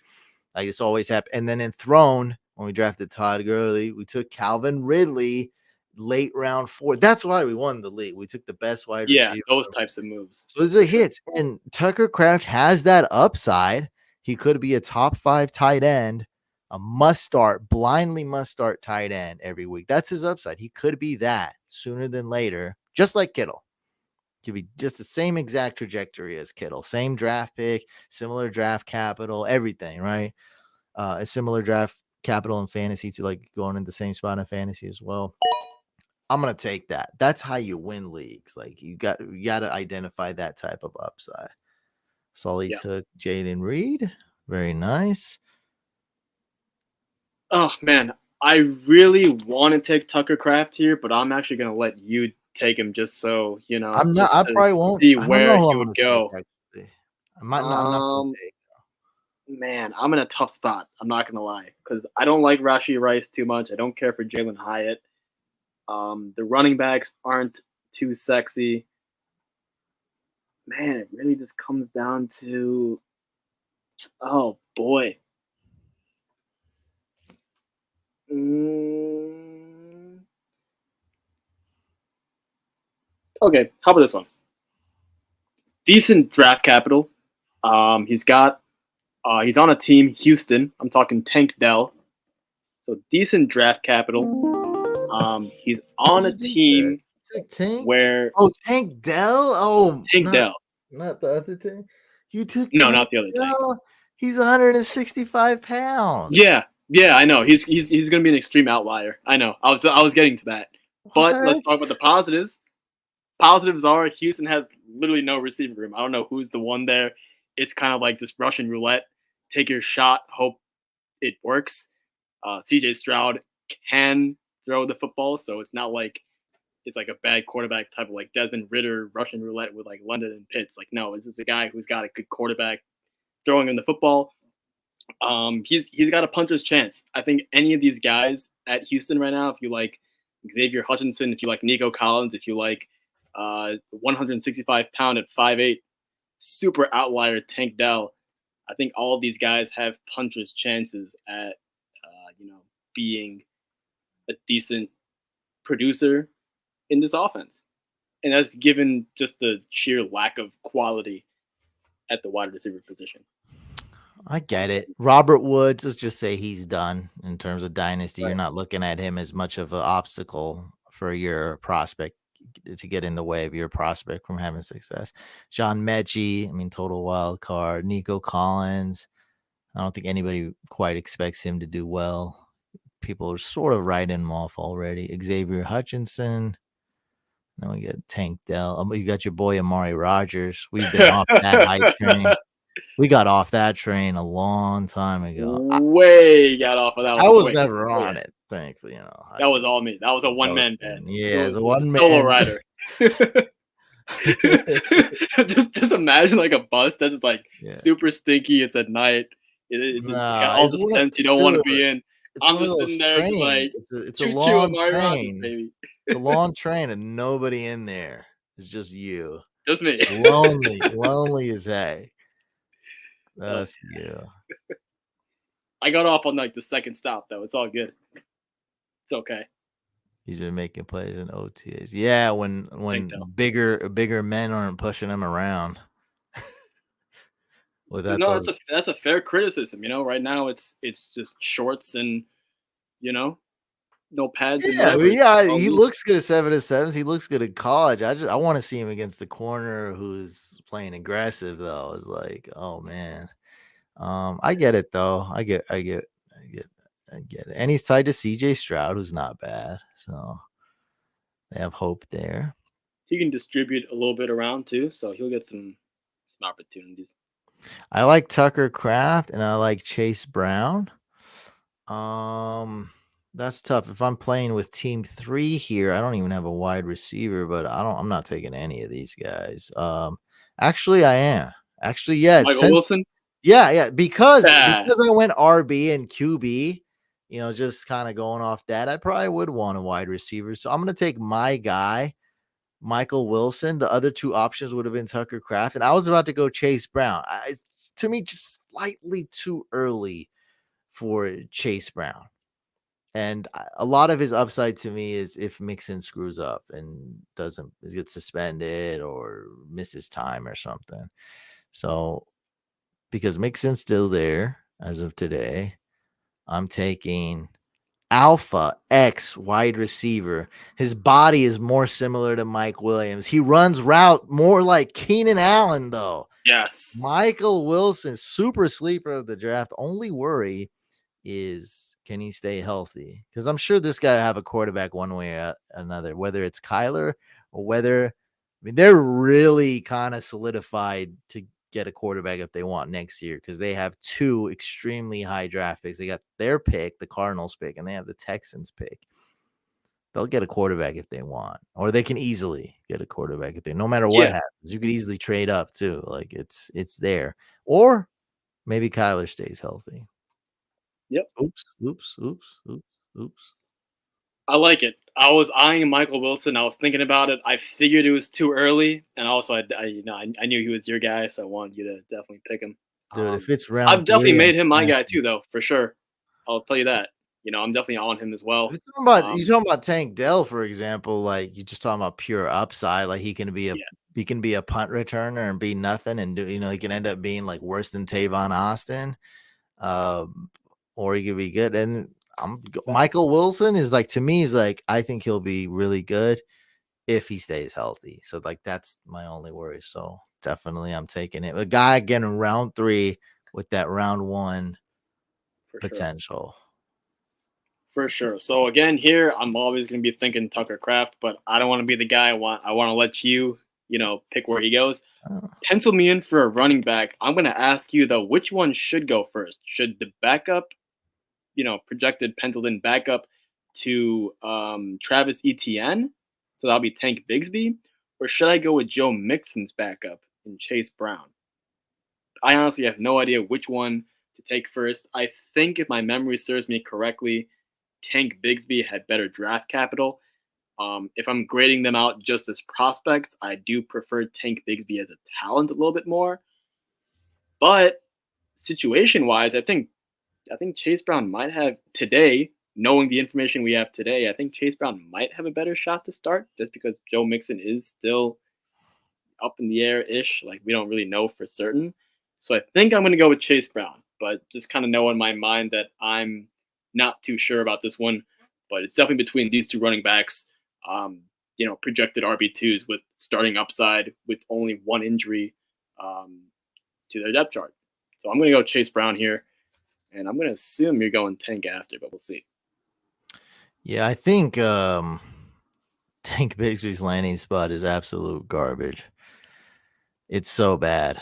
Like this always happens. And then in Throne, when we drafted Todd Gurley, we took Calvin Ridley late round 4. That's why we won the league. We took the best wide receiver. Yeah, those types of moves. So it's a hits. And Tucker Kraft has that upside. He could be a top 5 tight end, a blindly must start tight end every week. That's his upside. He could be that sooner than later, just like Kittle. Could be just the same exact trajectory as Kittle. Same draft pick, similar draft capital, everything, right? A similar draft capital in fantasy to like going in the same spot in fantasy as well. I'm going to take that. That's how you win leagues. Like you got to identify that type of upside. Sully took Jaden Reed. Very nice. Oh, man. I really want to take Tucker Kraft here, but I'm actually going to let you take him just so, I'm not. I probably won't see where he would go. I'm not going to take. Man, I'm in a tough spot. I'm not going to lie, because I don't like Rashee Rice too much. I don't care for Jalen Hyatt. The running backs aren't too sexy. Man, it really just comes down to, oh boy. Okay, how about this one? Decent draft capital. He's on a team, Houston. I'm talking Tank Dell. So decent draft capital. He's on a team where Tank Dell. Dell. Not the other Tank. You took not the other Tank. He's 165 pounds. Yeah, I know. He's gonna be an extreme outlier. I know. I was getting to that. But let's talk about the positives. Positives are Houston has literally no receiving room. I don't know who's the one there. It's kind of like this Russian roulette. Take your shot, hope it works. CJ Stroud can throw the football, so it's not like it's like a bad quarterback type of like Desmond Ritter Russian roulette with like London and Pitts. Like, no, this is a guy who's got a good quarterback throwing him the football. He's got a puncher's chance. I think any of these guys at Houston right now, if you like Xavier Hutchinson, if you like Nico Collins, if you like 165-pound at 5'8", super outlier Tank Dell, I think all of these guys have puncher's chances at being a decent producer in this offense. And that's given just the sheer lack of quality at the wide receiver position. I get it. Robert Woods, let's just say he's done in terms of dynasty. Right. You're not looking at him as much of an obstacle for your prospect to get in the way of your prospect from having success. John Mechie, I mean, total wild card. Nico Collins, I don't think anybody quite expects him to do well. People are sort of writing him off already. Xavier Hutchinson. Then we got Tank Dell. You got your boy Amari Rogers. We've been off that hype train. We got off that train a long time ago. Got off of that one. I was never on it, thankfully. That was all me. That was a one-man band. Yeah, it's a one-man solo rider. just imagine like a bus that's like super stinky. It's at night. It's got all the scents you don't want to be in. I'm just sitting there like it's a long train. Baby. It's a long train and nobody in there. It's just you. Just me. Lonely as heck. That's you. I got off on like the second stop though. It's all good. It's okay. He's been making plays in OTAs. Yeah, when bigger men aren't pushing him around. That's a fair criticism. Right now it's just shorts and no pads. Yeah, he looks good at 7-7s. He looks good at college. I want to see him against the corner who's playing aggressive though. It's like, oh man. I get it though. I get it. And he's tied to CJ Stroud, who's not bad. So they have hope there. He can distribute a little bit around too, so he'll get some opportunities. I like Tucker Kraft and I like Chase Brown. That's tough. If I'm playing with team 3 here, I don't even have a wide receiver, but I'm not taking any of these guys. Actually, I am. Actually, yes. Michael Wilson? Yeah, because I went RB and QB, just kind of going off that, I probably would want a wide receiver. So I'm going to take my guy, Michael Wilson. The other 2 options would have been Tucker Kraft, and I was about to go Chase Brown. To me, just slightly too early for Chase Brown. And a lot of his upside to me is if Mixon screws up and gets suspended or misses time or something. So because Mixon's still there as of today, I'm taking Alpha X wide receiver. His body is more similar to Mike Williams. He runs route more like Keenan Allen, though. Yes. Michael Wilson, super sleeper of the draft. Only worry is, can he stay healthy? Because I'm sure this guy will have a quarterback one way or another, whether it's Kyler or they're really kind of solidified to get a quarterback if they want next year, because they have 2 extremely high draft picks. They got their pick, the Cardinals pick, and they have the Texans pick. They'll get a quarterback if they want, or they can easily get a quarterback if no matter what happens. You could easily trade up too. Like it's there, or maybe Kyler stays healthy. Yep. Oops. I like it. I was eyeing Michael Wilson. I was thinking about it. I figured it was too early, and also I knew he was your guy, so I wanted you to definitely pick him. Dude, if it's round, I've definitely made him my guy too, though, for sure. I'll tell you that. I'm definitely on him as well. You're talking about Tank Dell, for example. Like you're just talking about pure upside. Like he can be a punt returner and be nothing, and he can end up being like worse than Tavon Austin, or he could be good. And Michael Wilson is like, to me, is like, I think he'll be really good if he stays healthy. So like that's my only worry. So definitely I'm taking it. A guy again in round 3 with that round 1 potential. For sure. So again, here I'm always going to be thinking Tucker Kraft, but I don't want to be the guy. I want to let you, pick where he goes. Pencil me in for a running back. I'm going to ask you though, which one should go first? Should the backup projected penciled in backup to Travis Etienne? So that'll be Tank Bigsby. Or should I go with Joe Mixon's backup in Chase Brown? I honestly have no idea which one to take first. I think if my memory serves me correctly, Tank Bigsby had better draft capital. If I'm grading them out just as prospects, I do prefer Tank Bigsby as a talent a little bit more. But situation-wise, I think Chase Brown might have today, knowing the information we have today, I think Chase Brown might have a better shot to start just because Joe Mixon is still up in the air-ish. Like, we don't really know for certain. So I think I'm going to go with Chase Brown, but just kind of know in my mind that I'm not too sure about this one. But it's definitely between these two running backs, projected RB2s with starting upside with only one injury to their depth chart. So I'm going to go Chase Brown here, and I'm going to assume you're going Tank after, but we'll see. Yeah, I think Tank Bigsby's landing spot is absolute garbage. It's so bad.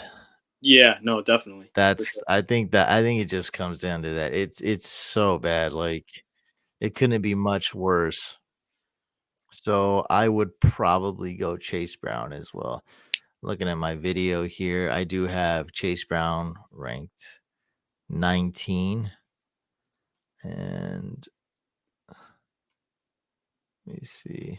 Yeah, no, definitely. Sure. I think it just comes down to that. It's so bad. Like, it couldn't be much worse. So I would probably go Chase Brown as well. Looking at my video here, I do have Chase Brown ranked 19. And let me see.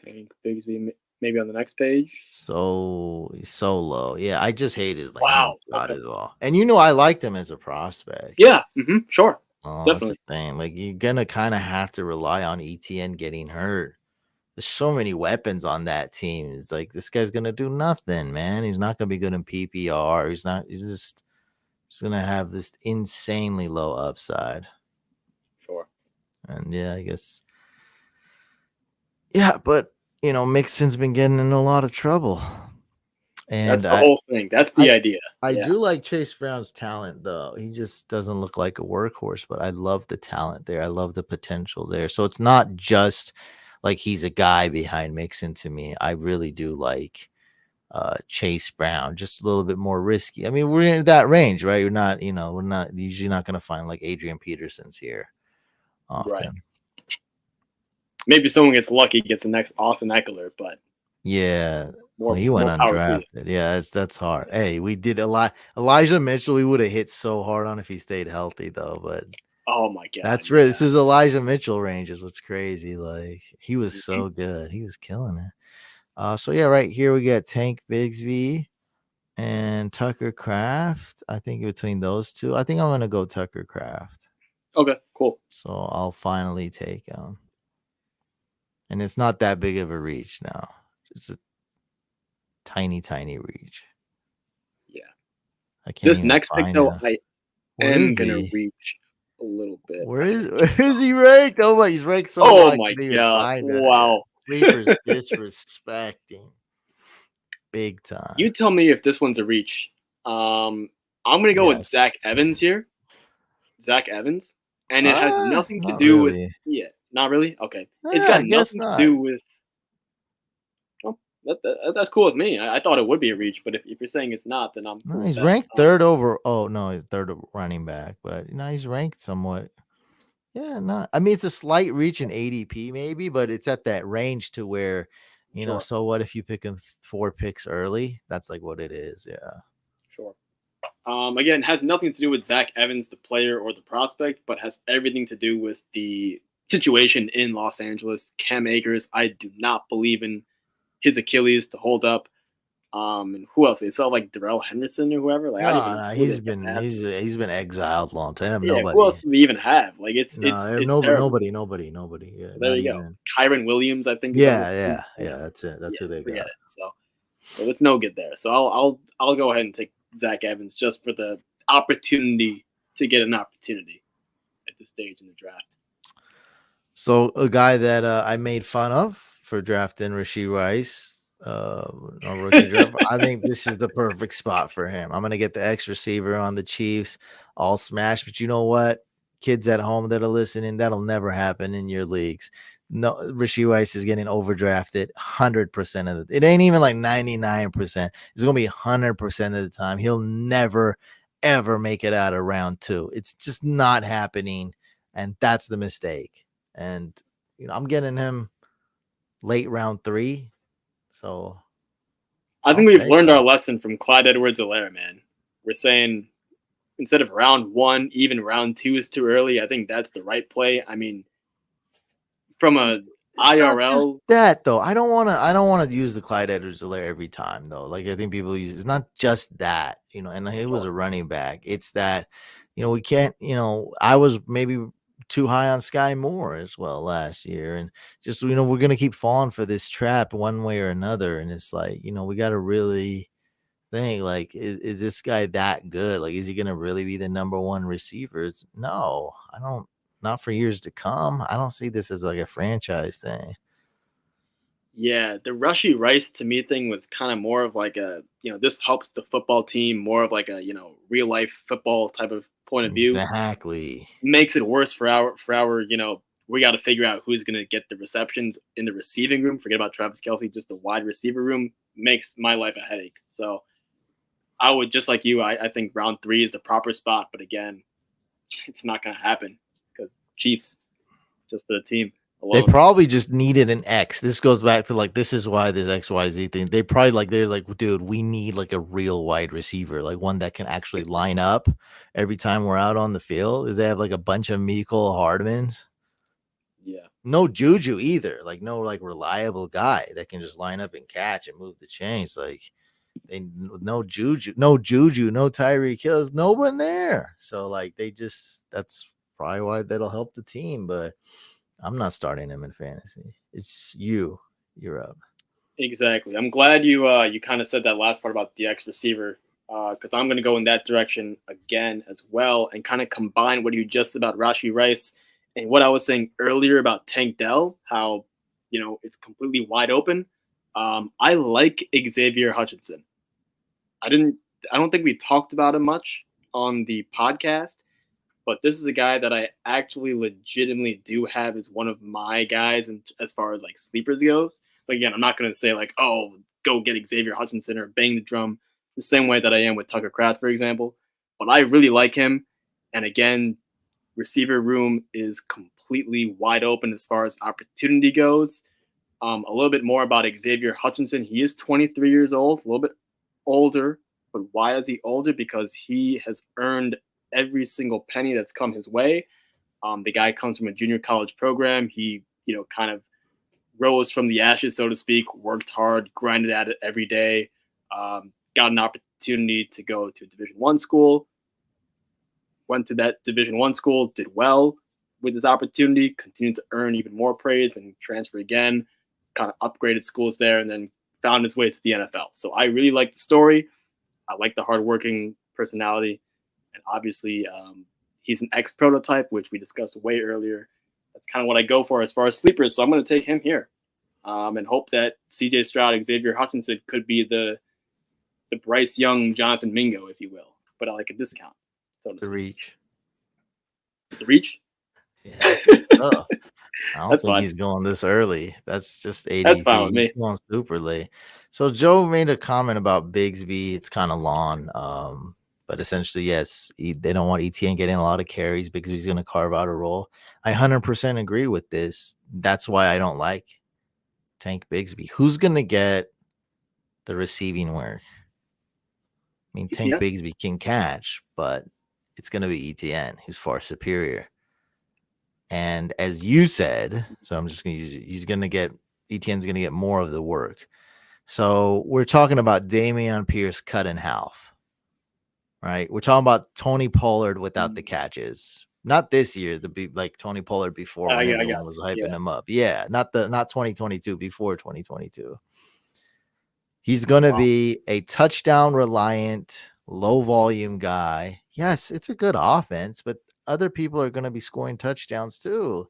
Tank Bigsby maybe on the next page. So low. Yeah, I just hate his landing spot as well. And I liked him as a prospect. Yeah, sure. Oh, definitely. That's the thing. Like, you're gonna kind of have to rely on Etienne getting hurt. There's so many weapons on that team. It's like, this guy's gonna do nothing, man. He's not gonna be good in PPR. He's just gonna have this insanely low upside. Sure. And yeah, I guess. Yeah, but Mixon's been getting into a lot of trouble. And that's the whole thing. That's the idea. I do like Chase Brown's talent, though. He just doesn't look like a workhorse, but I love the talent there. I love the potential there. So it's not just like he's a guy behind Mixon to me. I really do like Chase Brown, just a little bit more risky. I mean, we're in that range, right? We're not usually not going to find like Adrian Peterson's here often. Right. Maybe someone gets lucky, gets the next Austin Eckler, but yeah. He went undrafted. Yeah, that's hard. Hey, we did Elijah Mitchell. We would have hit so hard on if he stayed healthy, though. But oh my god, that's really this is Elijah Mitchell range is what's crazy. Like, he was so good. He was killing it. So yeah, right here we got Tank Bigsby and Tucker Kraft. I think between those two, I think I'm gonna go Tucker Kraft. Okay, cool. So I'll finally take him, and it's not that big of a reach now. It's a tiny reach. Yeah. I can't. This next pick though, I am gonna reach a little bit. Where is he ranked? Oh my, he's ranked so low. Oh my god! Wow. Sleepers disrespecting big time. You tell me if this one's a reach. I'm gonna go with Zach Evans here. Zach Evans, and it has nothing to do with. Yeah, not really. Okay, it's got nothing to do with. That's cool with me. I thought it would be a reach, but if you're saying it's not, then I'm cool. He's ranked third over. Oh no, he's third running back, but he's ranked somewhat. Yeah, not. I mean, it's a slight reach in ADP maybe, but it's at that range to where, sure. So what if you pick him 4 picks early? That's like what it is. Yeah. Sure. Again, it has nothing to do with Zach Evans, the player or the prospect, but has everything to do with the situation in Los Angeles. Cam Akers, I do not believe in his Achilles to hold up. And who else? They saw like Darrell Henderson or whoever. Like, no, he's been exiled a long time. Nobody. Who else do we even have? Like, it's nobody. Yeah, so there you go. Kyron Williams, I think. Yeah. That's it. That's who they got. So it's no good there. So I'll go ahead and take Zach Evans just for the opportunity to get an opportunity at this stage in the draft. So a guy that I made fun of for drafting Rashee Rice. Rookie draft. I think this is the perfect spot for him. I'm gonna get the X receiver on the Chiefs, all smash. But you know what, kids at home that are listening, that'll never happen in your leagues. No, Rashee Rice is getting overdrafted 100% of it. It ain't even like 99%. It's gonna be 100% of the time. He'll never, ever make it out of round 2. It's just not happening, and that's the mistake. And I'm getting him late round 3. So I think we've learned our lesson from Clyde Edwards-Helaire, man. We're saying instead of round 1, even round 2 is too early. I think that's the right play. I mean, from a IRL that though, I don't want to use the Clyde Edwards-Helaire every time though. Like I think people use, it's not just that, and he was a running back. It's that, we can't, I was maybe too high on Sky Moore as well last year, and just we're gonna keep falling for this trap one way or another, and it's like we got to really think like, is this guy that good? Like, is he gonna really be the number 1 receiver? No, I don't. Not for years to come. I don't see this as like a franchise thing. Yeah, the Rashee Rice to me thing was kind of more of like a, this helps the football team, more of like a, real life football type of point of view. Exactly. Makes it worse for our, we got to figure out who's going to get the receptions in the receiving room. Forget about Travis Kelce, just the wide receiver room makes my life a headache. So I would, just like you, I think round 3 is the proper spot. But again, it's not going to happen because Chiefs, just for the team alone. They probably just needed an X. This goes back to like, this is why this XYZ thing. They probably they're like, dude, we need like a real wide receiver, like one that can actually line up every time we're out on the field. Is they have like a bunch of Mecole Hardmans. Yeah. No Juju either. Like no like reliable guy that can just line up and catch and move the chains. Like no Juju, no Tyreek Hill, no one there. So like that's probably why that'll help the team, but I'm not starting him in fantasy. It's you're up. Exactly. I'm glad you kind of said that last part about the X receiver, because I'm going to go in that direction again as well and kind of combine what you just about Rashee Rice and what I was saying earlier about Tank Dell, how it's completely wide open. I like Xavier Hutchinson. I don't think we talked about him much on the podcast, but this is a guy that I actually legitimately do have as one of my guys, and as far as like sleepers goes. But again, I'm not going to say like, oh, go get Xavier Hutchinson or bang the drum the same way that I am with Tucker Kraft, for example. But I really like him. And again, receiver room is completely wide open as far as opportunity goes. A little bit more about Xavier Hutchinson. He is 23 years old, a little bit older. But why is he older? Because he has earned every single penny that's come his way. The guy comes from a junior college program. He, kind of rose from the ashes, so to speak, worked hard, grinded at it every day, got an opportunity to go to a Division I school, went to that Division I school, did well with his opportunity, continued to earn even more praise and transfer again, kind of upgraded schools there, and then found his way to the NFL. So I really like the story. I like the hardworking personality. And obviously, he's an X prototype, which we discussed way earlier. That's kind of what I go for as far as sleepers. So I'm going to take him here and hope that CJ Stroud, Xavier Hutchinson could be the Bryce Young, Jonathan Mingo, if you will. But I like a discount. So it's a reach. It's a reach? Yeah. Oh, I don't think he's going this early. That's just ADP. That's fine with me. He's going super late. So Joe made a comment about Bigsby. It's kind of long. But essentially, yes, they don't want ETN getting a lot of carries because he's going to carve out a role. I 100% agree with this. That's why I don't like Tank Bigsby. Who's going to get the receiving work? I mean, Tank Bigsby can catch, but it's going to be ETN, who's far superior. And as you said, so I'm just going to use it, ETN's going to get more of the work. So we're talking about Dameon Pierce cut in half. Right, we're talking about Tony Pollard without the catches. Not this year, like Tony Pollard before when everyone was hyping him up. Yeah, not 2022, before 2022. He's gonna be a touchdown reliant, low volume guy. Yes, it's a good offense, but other people are gonna be scoring touchdowns too.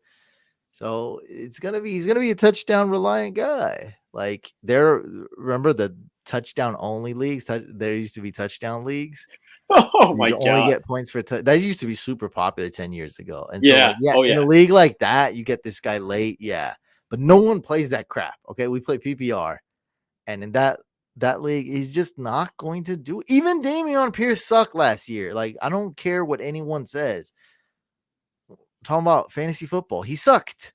So he's gonna be a touchdown reliant guy. Like remember the touchdown only leagues? There used to be touchdown leagues. Oh my God! Only get points for that used to be super popular 10 years ago. And in a league like that, you get this guy late, but no one plays that crap. Okay, we play PPR, and in that that league. He's just not going to do it. Even Dameon Pierce sucked last year. Like, I don't care what anyone says. Talking about fantasy football, he sucked.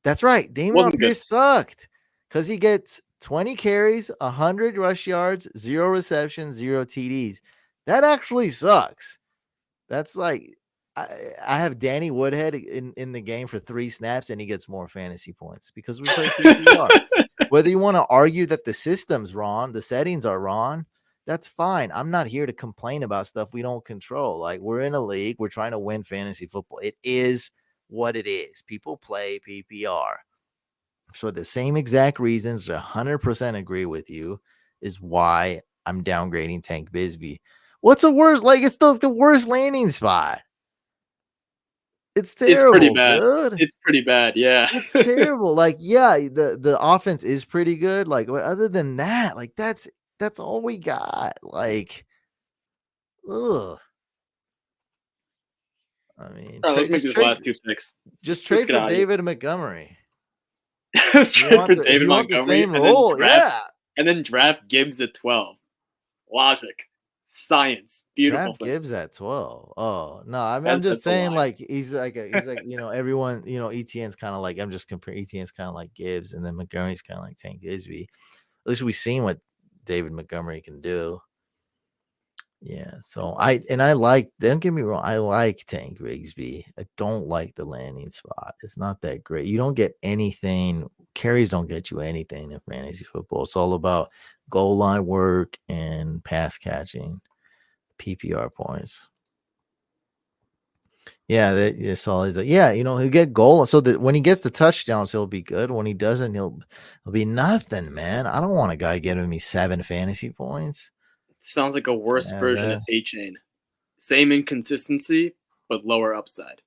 That's right. Dameon Wasn't good. Pierce sucked because he gets 20 carries, 100 rush yards, 0 receptions, 0 TDs. That actually sucks. That's like, I have Danny Woodhead in the game for 3 snaps and he gets more fantasy points because we play PPR. Whether you want to argue that the system's wrong, the settings are wrong, that's fine. I'm not here to complain about stuff we don't control. Like, we're in a league, we're trying to win fantasy football. It is what it is. People play PPR. For the same exact reasons, 100% agree with you, is why I'm downgrading Tank Bigsby. What's the worst? Like, it's the worst landing spot. It's terrible, it's pretty bad. dude. It's pretty bad, yeah. It's terrible. Like, yeah, the offense is pretty good. Like, other than that, like, that's all we got. Like, ugh. I mean, All right, let's make these last 2 picks. Just trade for David Montgomery. Let's trade for David Montgomery. The same role, and then draft Gibbs at 12. Logic. Science. Beautiful. Draft Gibbs at 12. Oh no, I mean, I'm just saying, like, he's like everyone, ETN's kind of like, I'm just comparing, ETN's kind of like Gibbs, and then Montgomery's kind of like Tank Bigsby. At least we've seen what David Montgomery can do. Yeah, so don't get me wrong, I like Tank Bigsby. I don't like the landing spot. It's not that great. You don't get anything. Carries don't get you anything in fantasy football. It's all about goal line work and pass catching, PPR points. Yeah, that's all. He's like, yeah, he'll get goal. So that when he gets the touchdowns, he'll be good. When he doesn't, he'll be nothing, man. I don't want a guy giving me 7 fantasy points. Sounds like a worse version of A-Chain. Same inconsistency, but lower upside.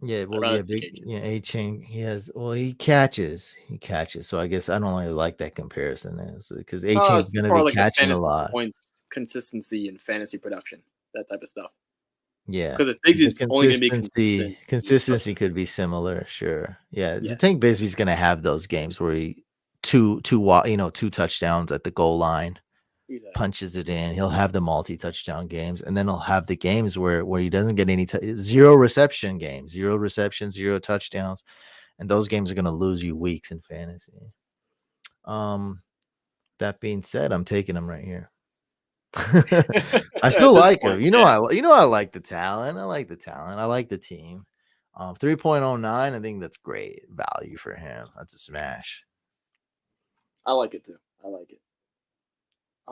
Yeah, well, A-Chain, he catches. So I guess I don't really like that comparison because A-Chain's going to be like catching a lot. Points, consistency, and fantasy production, that type of stuff. Yeah, because the only going to be consistent. Consistency could be similar, sure. Yeah, I think Bigsby's going to have those games where he two touchdowns at the goal line. Exactly. Punches it in. He'll have the multi-touchdown games, and then he'll have the games where he doesn't get any 0 reception games, 0 receptions, 0 touchdowns, and those games are going to lose you weeks in fantasy. That being said, I'm taking him right here. I still like him. I like the talent. I like the talent. I like the team. 3.09. I think that's great value for him. That's a smash. I like it too. I like it.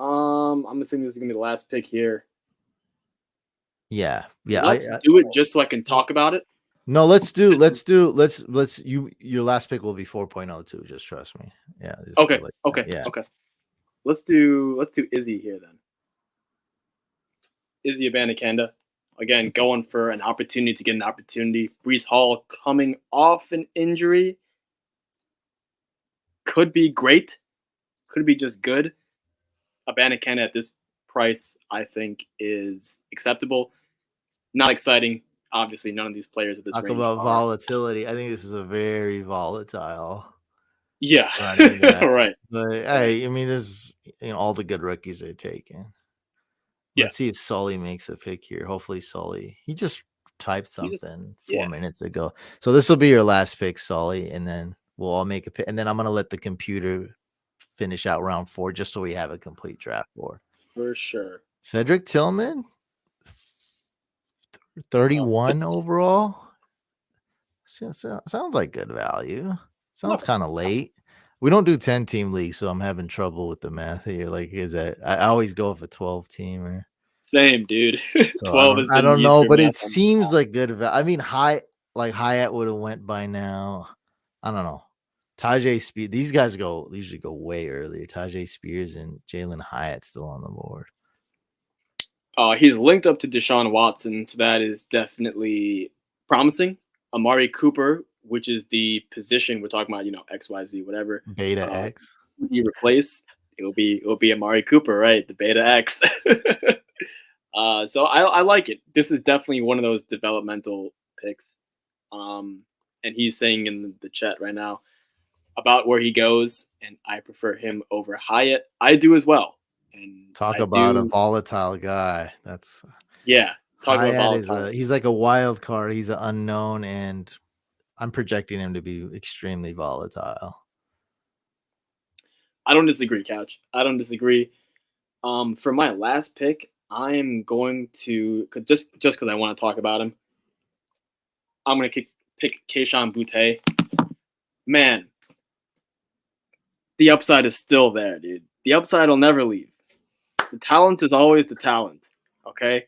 I'm assuming this is gonna be the last pick here. Yeah. Let's do it just so I can talk about it. No, let's your last pick will be 4.02. Just trust me. Yeah. Okay. Let's do Izzy here then. Izzy Abanikanda. Again, going for an opportunity to get an opportunity. Breece Hall coming off an injury. Could be great. Could be just good. Abanikanda at this price, I think, is acceptable. Not exciting. Obviously, none of these players at this range. Talk about volatility. I think this is a very volatile. Yeah, right. But hey, I mean, there's all the good rookies are taken. Let's see if Sully makes a pick here. Hopefully, Sully. He just typed something 4 minutes ago. So this will be your last pick, Sully, and then we'll all make a pick. And then I'm gonna let the computer finish out round 4 just so we have a complete draft board. For sure. Cedric Tillman, 31 overall. Sounds like good value. Sounds kind of late. We don't do 10-team leagues, so I'm having trouble with the math here. Like, I always go with a 12-teamer. Same, dude. So 12 I don't know, but it seems like good value. I mean, Hyatt would have went by now. I don't know. Tajay Spears, these guys usually go way earlier. Tajay Spears and Jalen Hyatt still on the board. He's linked up to Deshaun Watson, so that is definitely promising. Amari Cooper, which is the position we're talking about, XYZ, whatever. Beta X. You replace, it'll be Amari Cooper, right? The Beta X. So I like it. This is definitely one of those developmental picks. And he's saying in the chat right now, about where he goes, and I prefer him over Hyatt. I do as well. And Talk I about a do, volatile guy. That's yeah. Talk about Hyatt is volatile. he's like a wild card. He's an unknown, and I'm projecting him to be extremely volatile. I don't disagree, Couch. I don't disagree. For my last pick, I am going to just because I want to talk about him. I'm going to pick Keishawn Butte. Man, the upside is still there, dude. The upside will never leave. The talent is always the talent. Okay,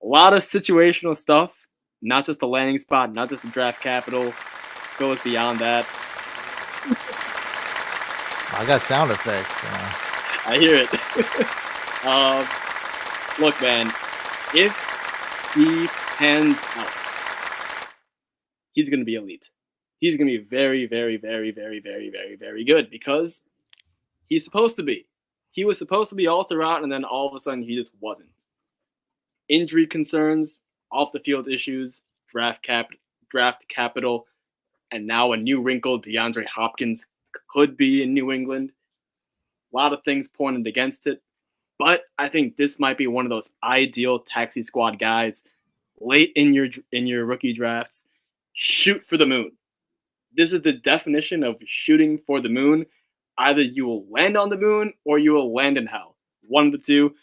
a lot of situational stuff, not just a landing spot, not just a draft capital, goes beyond that. I got sound effects. I hear it. Look, man, if he pans out, he's going to be elite. He's going to be very, very, very, very, very, very, very good because he's supposed to be. He was supposed to be all throughout, and then all of a sudden he just wasn't. Injury concerns, off-the-field issues, draft capital, and now a new wrinkle, DeAndre Hopkins could be in New England. A lot of things pointed against it. But I think this might be one of those ideal taxi squad guys late in your rookie drafts. Shoot for the moon. This is the definition of shooting for the moon. Either you will land on the moon or you will land in hell. One of the two.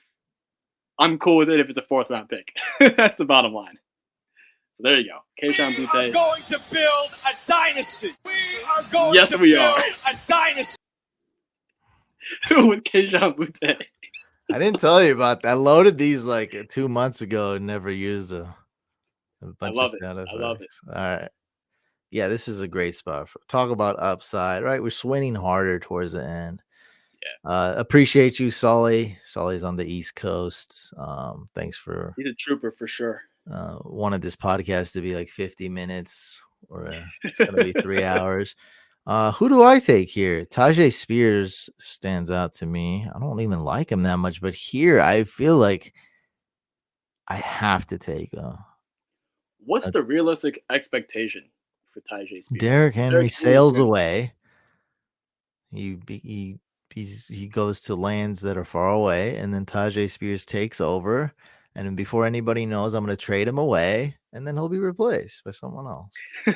I'm cool with it if it's a 4th round pick. That's the bottom line. So there you go. Keishawn Butte. We are going to build a dynasty. We are going Yes, to we build are. a dynasty. With Keishawn Butte. I didn't tell you about that. I loaded these like 2 months ago and never used a bunch love of it. sound effects. I love it. All right. Yeah, this is a great spot. Talk about upside, right? We're swinging harder towards the end. Yeah. Appreciate you, Sully. Sully's on the East Coast. Thanks for He's a trooper for sure. wanted this podcast to be like 50 minutes or it's going to be 3 hours. Who do I take here? Tajay Spears stands out to me. I don't even like him that much, but here I feel like I have to take What's the realistic expectation for Tajay Spears? Derrick Henry Derrick sails Henry- away. He goes to lands that are far away, and then Tajay Spears takes over. And then before anybody knows, I'm going to trade him away, and then he'll be replaced by someone else.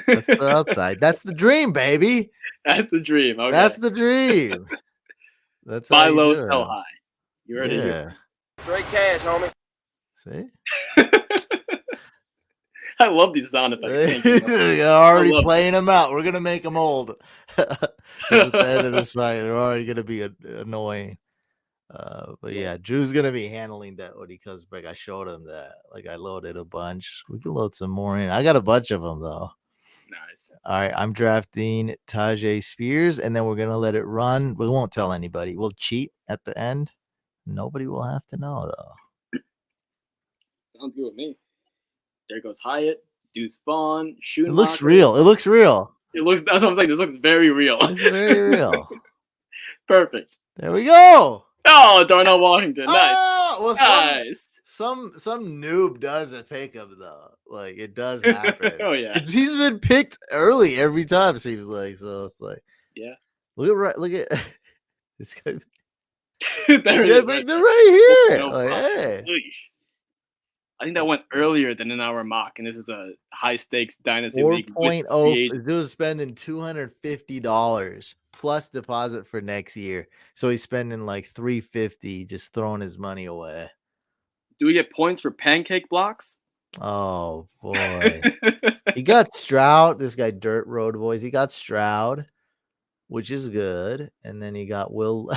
That's the upside. That's the dream, baby. That's the dream. Okay. That's the dream. That's buy how you low, do sell it. high. You heard it here. Straight cash, homie. See? I love these sound effects. Thank you. You're already love playing them out. We're gonna make them old. At the end of this fight, they're already gonna be annoying. But yeah, Drew's gonna be handling that when he comes back. I showed him that. Like I loaded a bunch. We can load some more in. I got a bunch of them though. Nice. All right, I'm drafting Tajay Spears, and then we're gonna let it run. We won't tell anybody. We'll cheat at the end. Nobody will have to know though. Sounds good with me. There goes Hyatt. Deuce Vaughn. It looks real. It looks real. It looks. That's what I'm saying. This looks very real. It's very real. Perfect. There we go. Oh, Darnell Washington. Nice. Oh, well, Nice. some noob doesn't pick him though. Like it does happen. Oh yeah. He's been picked early every time. Seems like so. It's like Yeah. Look at this guy. There it They're is. right here. No Like, problem. hey. Yeesh. I think that went earlier than in our mock, and this is a high stakes dynasty league. with 4.0. free agents. Dude was spending $250 plus deposit for next year. So he's spending like $350 just throwing his money away. Do we get points for pancake blocks? Oh boy. He got Stroud, this guy Dirt Road Boys. He got Stroud, which is good. And then he got Will.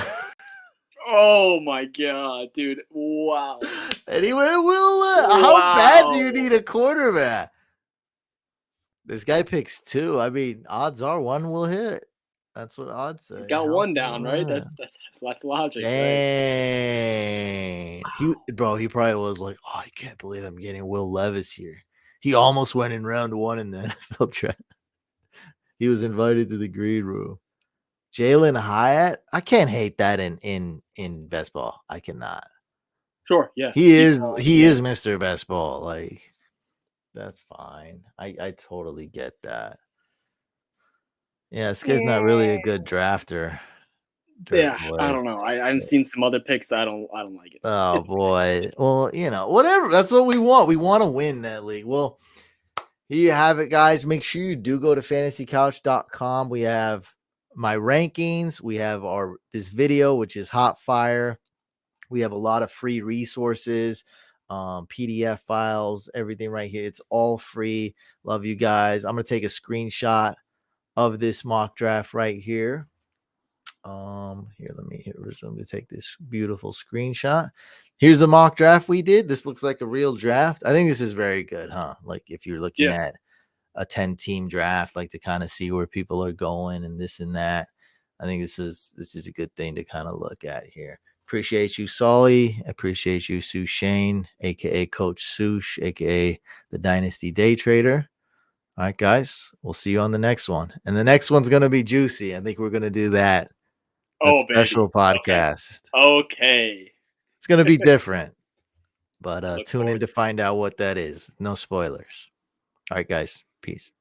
Oh my god, dude. Wow. Anyway, Will, how bad do you Wow. need a quarterback? This guy picks 2. I mean, odds are 1 will hit. That's what odds say. Got How 1 down, right? bad? That's logic, right? Dang. He probably was like, oh, I can't believe I'm getting Will Levis here. He almost went in round 1 in the NFL draft. He was invited to the green room. Jalen Hyatt, I can't hate that in best ball. I cannot. Sure, yeah. He is Mr. Best Ball. Like, that's fine. I totally get that. Yeah, this guy's not really a good drafter. Yeah, Dirt I boys. don't know. I've seen some other picks. I don't like it. Oh boy. Well, whatever. That's what we want. We want to win that league. Well, here you have it, guys. Make sure you do go to fantasycouch.com. We have my rankings. We have this video, which is hot fire. We have a lot of free resources, PDF files, everything right here. It's all free. Love you guys. I'm going to take a screenshot of this mock draft right here. Here, let me hit resume to take this beautiful screenshot. Here's the mock draft we did. This looks like a real draft. I think this is very good, huh? Like if you're looking at a 10-team draft, like to kind of see where people are going and this and that. I think this is a good thing to kind of look at here. Appreciate you, Solly. Appreciate you, Sue Shane, aka Coach Sush, aka the Dynasty Day Trader. All right, guys, we'll see you on the next one. And the next one's going to be juicy. I think we're going to do that. Special podcast. Okay. It's going to be different, but tune in to find out what that is. No spoilers. All right, guys. Peace.